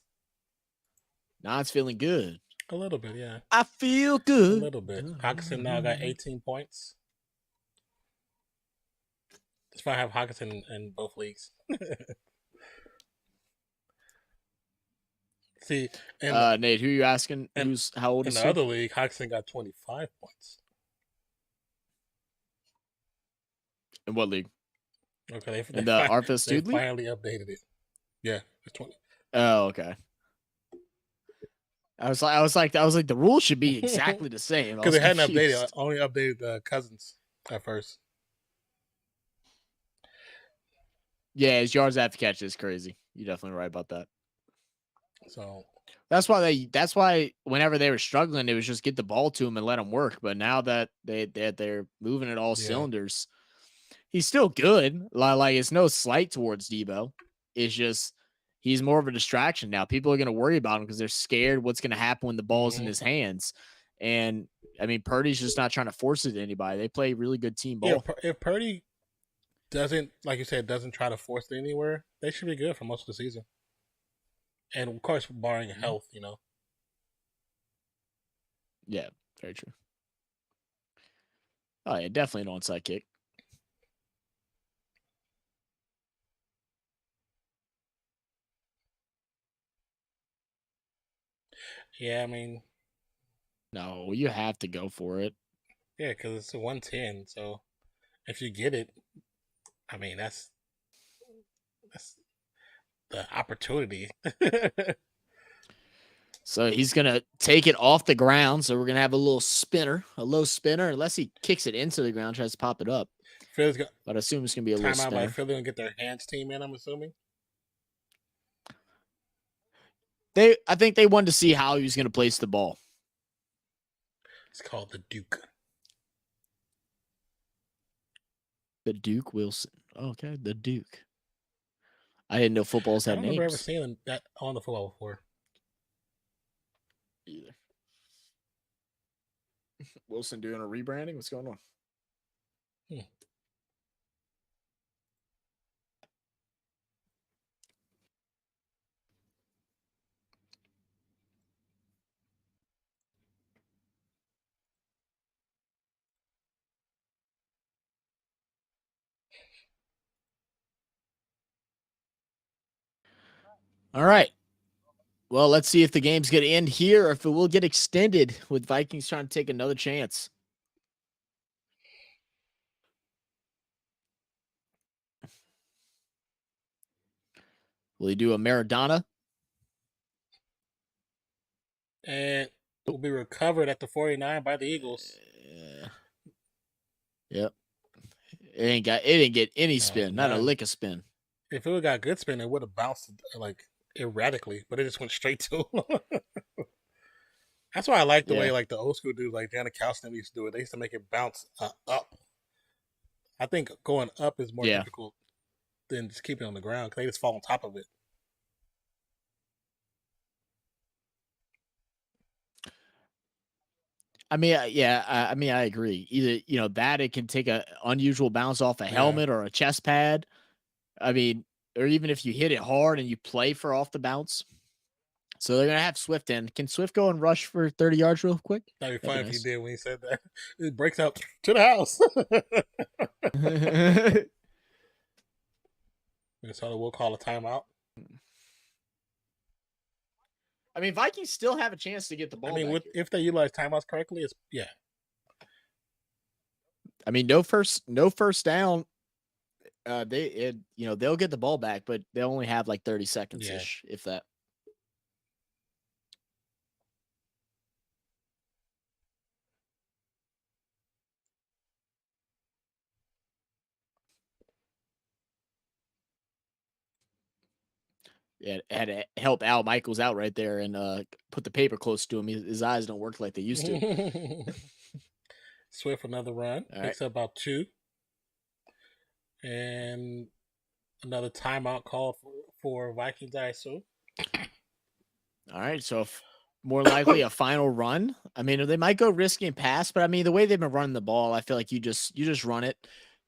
Now it's feeling good. A little bit, yeah. I feel good. A little bit. Hawkinson now got 18 points. That's why I have Hawkinson in both leagues. See, Nate, who are you asking? How old is he? In the other league, Hawkinson got 25 points. In what league? Okay, in the Arthas Dude league? Finally updated it. Yeah, it's 20. Oh, okay. I was like, the rules should be exactly the same because they hadn't updated. I only updated Cousins at first. Yeah, his yards after catch is crazy. You're definitely right about that. So that's why whenever they were struggling, it was just get the ball to him and let him work. But now that they're moving at all cylinders, he's still good. Like it's no slight towards Debo. It's just he's more of a distraction now. People are going to worry about him because they're scared what's going to happen when the ball's in his hands. And I mean, Purdy's just not trying to force it to anybody. They play really good team ball. Yeah, if Purdy doesn't, like you said, doesn't try to force it anywhere, they should be good for most of the season. And of course, barring health, Yeah, very true. Oh yeah, definitely an onside kick. Yeah, I mean, no, you have to go for it. Yeah, because it's a 110. So if you get it, I mean that's the opportunity. So he's gonna take it off the ground. So we're gonna have a low spinner, unless he kicks it into the ground, tries to pop it up. But I assume it's gonna be a little spinner. Philly gonna get their hands team in. I'm assuming. I think they wanted to see how he was going to place the ball. It's called the Duke. The Duke Wilson. Okay, the Duke. I didn't know footballs had names. I don't remember ever seeing that on the football before. Either. Wilson doing a rebranding? What's going on? All right. Well, let's see if the game's going to end here or if it will get extended with Vikings trying to take another chance. Will he do a Maradona? And it will be recovered at the 49 by the Eagles. Yep. It didn't get any spin, not a lick of spin. If it would got good spin, it would have bounced like erratically, but it just went straight to him. That's why I like the way like the old school dudes like Janikowski used to do it. They used to make it bounce up. I think going up is more difficult than just keeping it on the ground because they just fall on top of it. I mean, I agree. Either, that it can take a unusual bounce off a helmet or a chest pad. I mean, or even if you hit it hard and you play for off the bounce. So they're going to have Swift in. Can Swift go and rush for 30 yards real quick? That'd be fun if he did when he said that. It breaks out to the house. Minnesota will call a timeout. I mean, Vikings still have a chance to get the ball. I mean, if they utilize timeouts correctly, it's yeah. I mean, no first down. They'll get the ball back, but they'll only have like 30 seconds ish, if that. Yeah, had to help Al Michaels out right there and put the paper close to him. His eyes don't work like they used to. Swift another run. Picks up about 2. And another timeout call for Vikings, I assume. All right, so more likely a final run. I mean, they might go risky and pass, but I mean, the way they've been running the ball, I feel like you just run it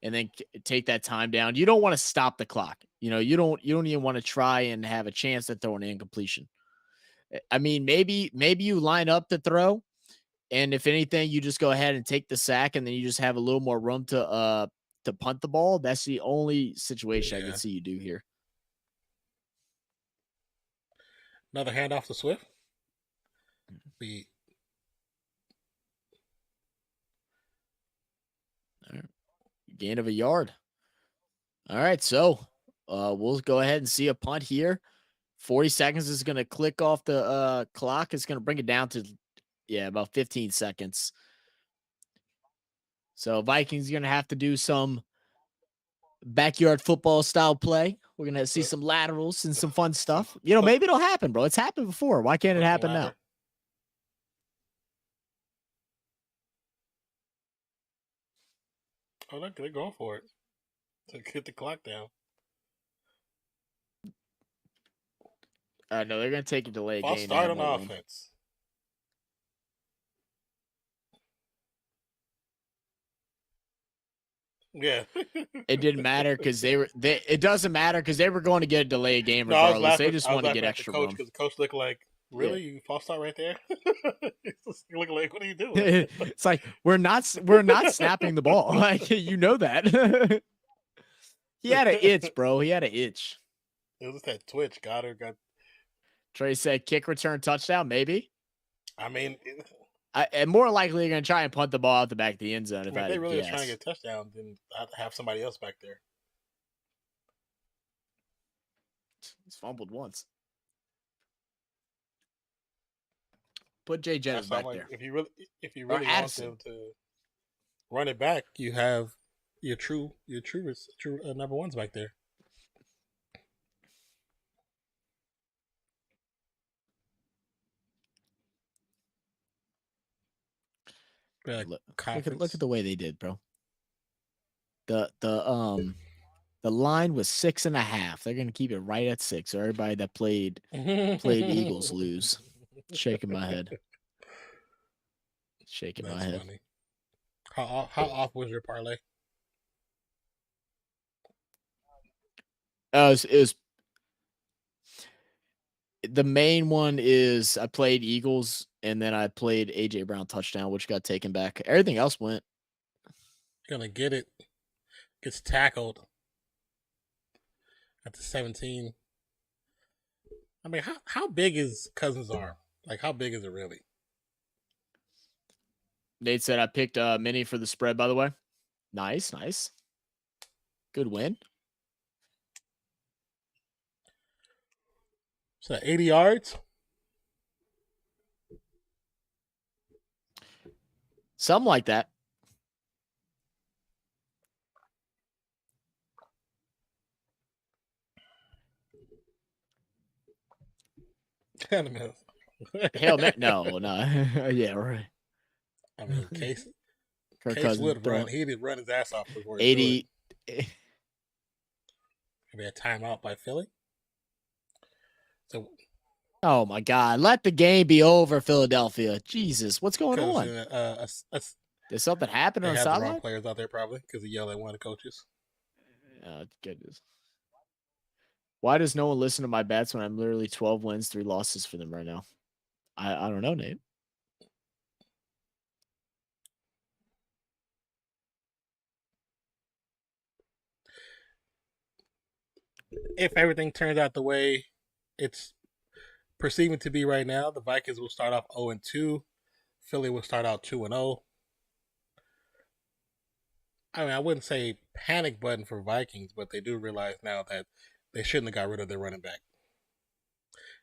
and then take that time down. You don't want to stop the clock. You don't even want to try and have a chance at throwing an incompletion. I mean, maybe you line up the throw, and if anything, you just go ahead and take the sack, and then you just have a little more room to punt the ball. That's the only situation I can see you do here. Another handoff to Swift. All right. Gain of a yard. All right, so we'll go ahead and see a punt here. 40 seconds is going to click off the clock. It's going to bring it down to, about 15 seconds. So Vikings are going to have to do some backyard football style play. We're going to see some laterals and some fun stuff. Maybe it'll happen, bro. It's happened before. Why can't it happen now? Oh, look, they're going for it to get the clock down. No, they're going to take a delay game. False start on offense. Yeah. It didn't matter because it doesn't matter because they were going to get a delay game regardless. They just want to get extra room. Because the coach looked like, really? You false start right there? You look like, what are you doing? It's like we're not snapping the ball. Like you know that. He had an itch, bro. He had an itch. It was just that twitch. Goddard got. Trey said kick return touchdown, maybe. I mean, and more likely they're going to try and punt the ball out the back of the end zone. If they really are trying to get a touchdown, then I'd have somebody else back there. He's fumbled once. Put Jay Jettis back there. If you really want them to run it back, you have your true number ones back there. Look at the way they did, bro. The line was 6.5. They're gonna keep it right at 6. So everybody that played Eagles lose. Shaking my head. Shaking my head. Funny. How off was your parlay? It was the main one is I played Eagles and then I played AJ Brown touchdown, which got taken back. Everything else went. Gonna get it. Gets tackled at the 17. I mean, how big is Cousins' arm? Like, how big is it really? Nate said I picked Mini for the spread, by the way. Nice. Good win. So 80 yards? Something like that. Hell no. Yeah, right. I mean, Case would run. He did run his ass off before 80. Maybe a timeout by Philly. So, oh my God! Let the game be over, Philadelphia. Jesus, what's going on? Did something happen on the sideline? They had the wrong players out there probably because he yelled at one of the coaches. Oh goodness! Why does no one listen to my bets when I'm literally 12 wins, 3 losses for them right now? I don't know, Nate. If everything turns out the way it's perceiving to be right now, the Vikings will start off 0-2. Philly will start out 2-0. I mean, I wouldn't say panic button for Vikings, but they do realize now that they shouldn't have got rid of their running back.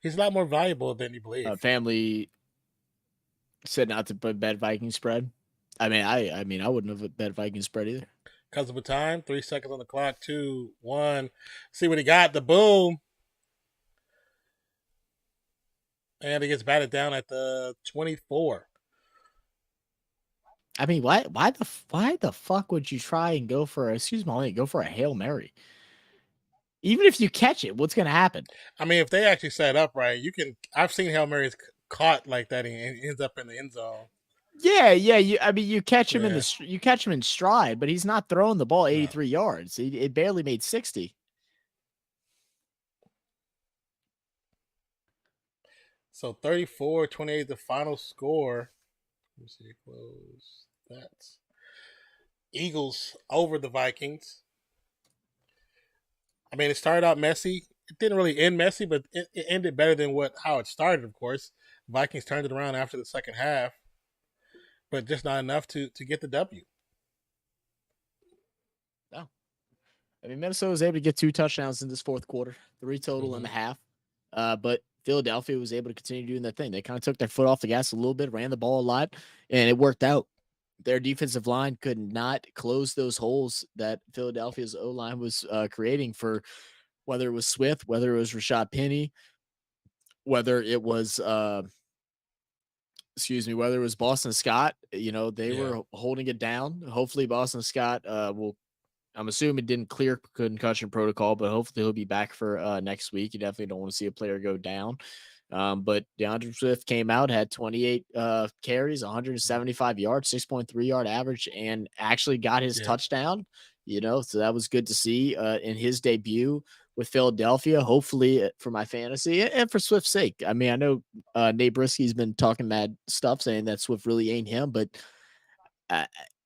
He's a lot more valuable than you believe. Family said not to bet Viking spread. I mean, I wouldn't have bet Viking spread either. Because of the time, 3 seconds on the clock, 2, 1. See what he got. The boom. And he gets batted down at the 24. I mean, why the fuck would you try and go for a Hail Mary? Even if you catch it, what's going to happen? I mean, if they actually set it up right, you can. I've seen Hail Marys caught like that and ends up in the end zone. Yeah. You catch him in stride, but he's not throwing the ball 83 yards. It barely made 60. So 34-28, the final score. Let me see, close. That's Eagles over the Vikings. I mean, it started out messy. It didn't really end messy, but it ended better than how it started, of course. Vikings turned it around after the second half, but just not enough to get the W. No. I mean, Minnesota was able to get 2 touchdowns in this fourth quarter, 3 total in the half. But Philadelphia was able to continue doing their thing. They kind of took their foot off the gas a little bit, ran the ball a lot, and it worked out. Their defensive line could not close those holes that Philadelphia's O-line was creating for whether it was Swift, whether it was Rashad Penny, whether it was whether it was Boston Scott. They were holding it down. Hopefully Boston Scott I'm assuming it didn't clear concussion protocol, but hopefully he'll be back for next week. You definitely don't want to see a player go down. But DeAndre Swift came out, had 28 carries, 175 yards, 6.3 yard average, and actually got his touchdown. So that was good to see in his debut with Philadelphia. Hopefully for my fantasy and for Swift's sake. I mean, I know Nate Brisky's been talking mad stuff saying that Swift really ain't him, but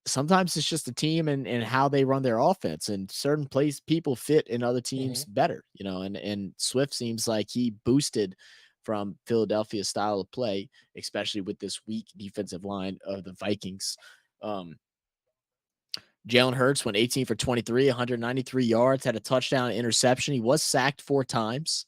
sometimes it's just the team and how they run their offense, and certain people fit in other teams better, and Swift seems like he boosted from Philadelphia's style of play, especially with this weak defensive line of the Vikings. Jalen Hurts went 18 for 23, 193 yards, had a touchdown, interception. He was sacked 4 times.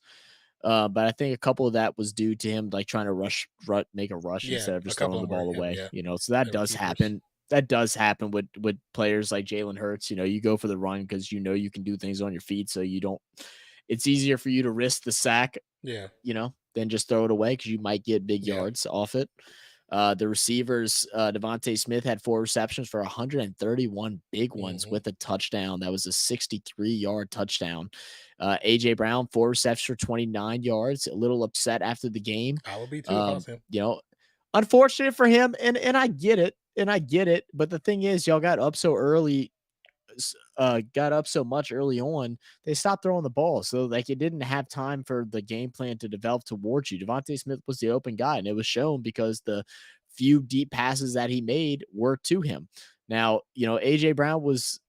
But I think a couple of that was due to him like trying to make a rush instead of just throwing the ball away. So that does happen. That does happen with players like Jalen Hurts. You go for the run because you can do things on your feet, so you don't. It's easier for you to risk the sack, than just throw it away because you might get big yards off it. The receivers, Devontae Smith had 4 receptions for 131 big ones with a touchdown. That was a 63-yard touchdown. AJ Brown, 4 receptions for 29 yards. A little upset after the game. I would be too. Unfortunate for him, and I get it. But the thing is, y'all got up so early, got up so much early on, they stopped throwing the ball. So like it didn't have time for the game plan to develop towards you. Devontae Smith was the open guy, and it was shown because the few deep passes that he made were to him. Now, AJ Brown was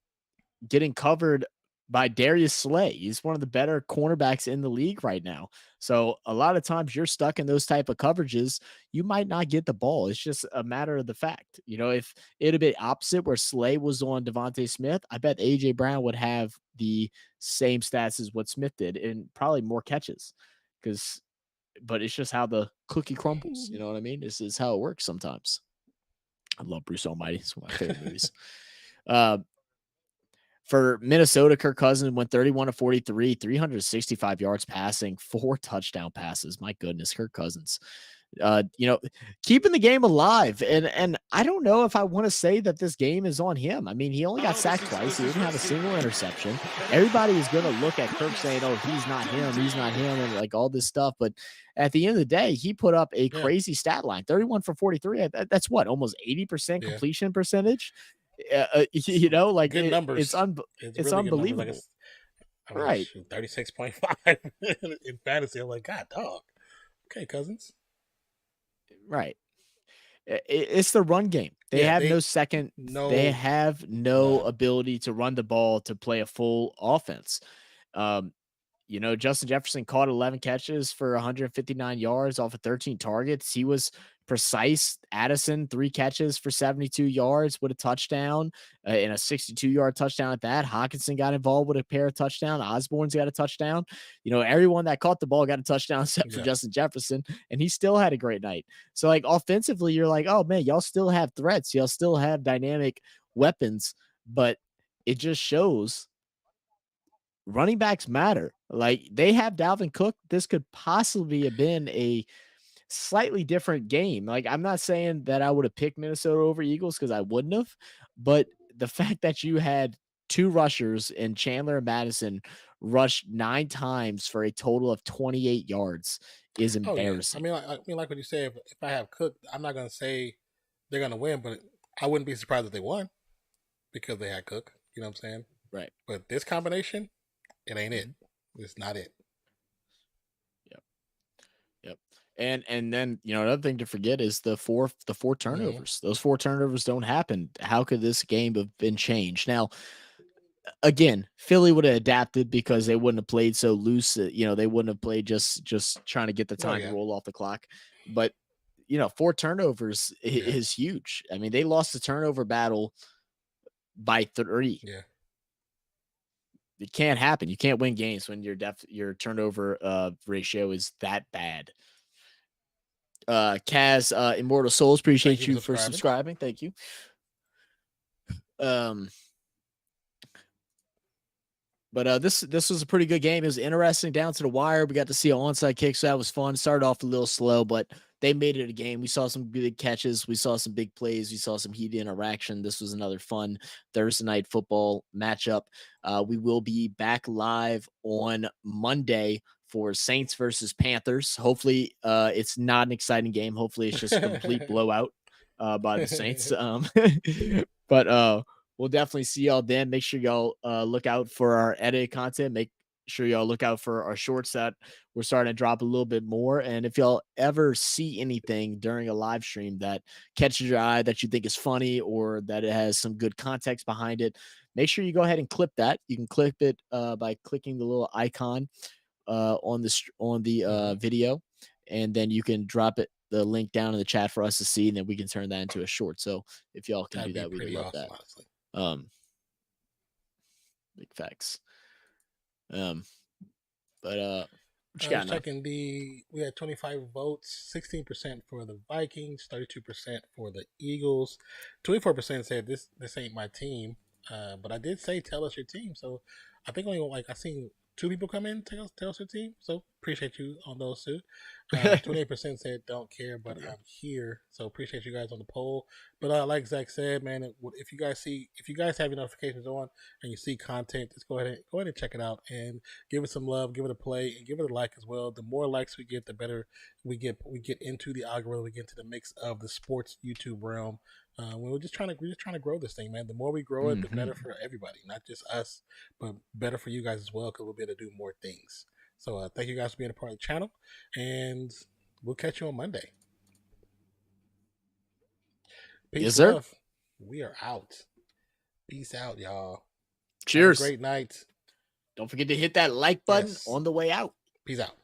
getting covered by Darius Slay. He's one of the better cornerbacks in the league right now. So a lot of times you're stuck in those type of coverages, you might not get the ball. It's just a matter of the fact. If it had been opposite where Slay was on Devontae Smith, I bet AJ Brown would have the same stats as what Smith did and probably more catches. But it's just how the cookie crumbles. You know what I mean? This is how it works sometimes. I love Bruce Almighty. It's one of my favorite movies. For Minnesota, Kirk Cousins went 31 of 43, 365 yards passing, 4 touchdown passes. My goodness, Kirk Cousins, keeping the game alive. And I don't know if I want to say that this game is on him. I mean, he only got sacked twice. He didn't have a single interception. Everybody is going to look at Kirk saying, oh, he's not him, and like all this stuff. But at the end of the day, he put up a crazy stat line, 31 for 43. That's what, almost 80% completion percentage. Like good numbers. It's unbelievable. Right. 36.5 in fantasy. I'm like, God, dog. Okay, Cousins. Right. It's the run game. They have they have no ability to run the ball to play a full offense. Justin Jefferson caught 11 catches for 159 yards off of 13 targets. He was precise. Addison, 3 catches for 72 yards with a touchdown and a 62-yard touchdown at that. Hawkinson got involved with a pair of touchdowns. Osborne's got a touchdown. Everyone that caught the ball got a touchdown except for Justin Jefferson, and he still had a great night. So, like, offensively, you're like, oh, man, y'all still have threats. Y'all still have dynamic weapons, but it just shows running backs matter. Like, they have Dalvin Cook. This could possibly have been a slightly different game. Like, I'm not saying that I would have picked Minnesota over Eagles because I wouldn't have, but the fact that you had 2 rushers and Chandler and Madison rushed 9 times for a total of 28 yards is embarrassing. Oh, yeah. I mean, like what you say, if I have Cook, I'm not going to say they're going to win, but I wouldn't be surprised if they won because they had Cook. You know what I'm saying? Right. But this combination, it ain't it. It's not it. Yep. And then, another thing to forget is the four turnovers. Those 4 turnovers don't happen. How could this game have been changed? Now, again, Philly would have adapted because they wouldn't have played so loose. They wouldn't have played just trying to get the time to roll off the clock. But 4 turnovers is huge. I mean, they lost the turnover battle by 3. Yeah. It can't happen. You can't win games when your turnover ratio is that bad. Kaz, Immortal Souls, appreciate you for subscribing. Thank you. But this was a pretty good game. It was interesting down to the wire. We got to see an onside kick, so that was fun. Started off a little slow, but they made it a game. We saw some big catches. We saw some big plays. We saw some heated interaction. This was another fun Thursday night football matchup. We will be back live on Monday for Saints versus Panthers. Hopefully, it's not an exciting game. Hopefully, it's just a complete blowout by the Saints. But we'll definitely see y'all then. Make sure y'all look out for our edited content. Make sure y'all look out for our shorts that we're starting to drop a little bit more. And if y'all ever see anything during a live stream that catches your eye that you think is funny or that it has some good context behind it, make sure you go ahead and clip that. You can clip it by clicking the little icon on the video, and then you can drop the link down in the chat for us to see, and then we can turn that into a short. So if y'all can do that, we would love that. Honestly. Big facts. But what you got now? We had 25 votes, 16% for the Vikings, 32% for the Eagles, 24% said this ain't my team. But I did say tell us your team, so I think only I seen 2 people come in tell us your team, so appreciate you on those 2. 28% said don't care, but I'm here, so appreciate you guys on the poll. But like Zach said, man, if you guys have your notifications on and you see content, just go ahead and check it out and give it some love, give it a play, and give it a like as well. The more likes we get, the better we get into the algorithm, we get into the mix of the sports YouTube realm. We're just trying to grow this thing, man. The more we grow it, the better for everybody, not just us, but better for you guys as well, because we'll be able to do more things. So thank you guys for being a part of the channel, and we'll catch you on Monday. Peace, yes, sir. love. We are out. Peace out, y'all. Cheers. Have a great night. Don't forget to hit that like button on the way out. Peace out.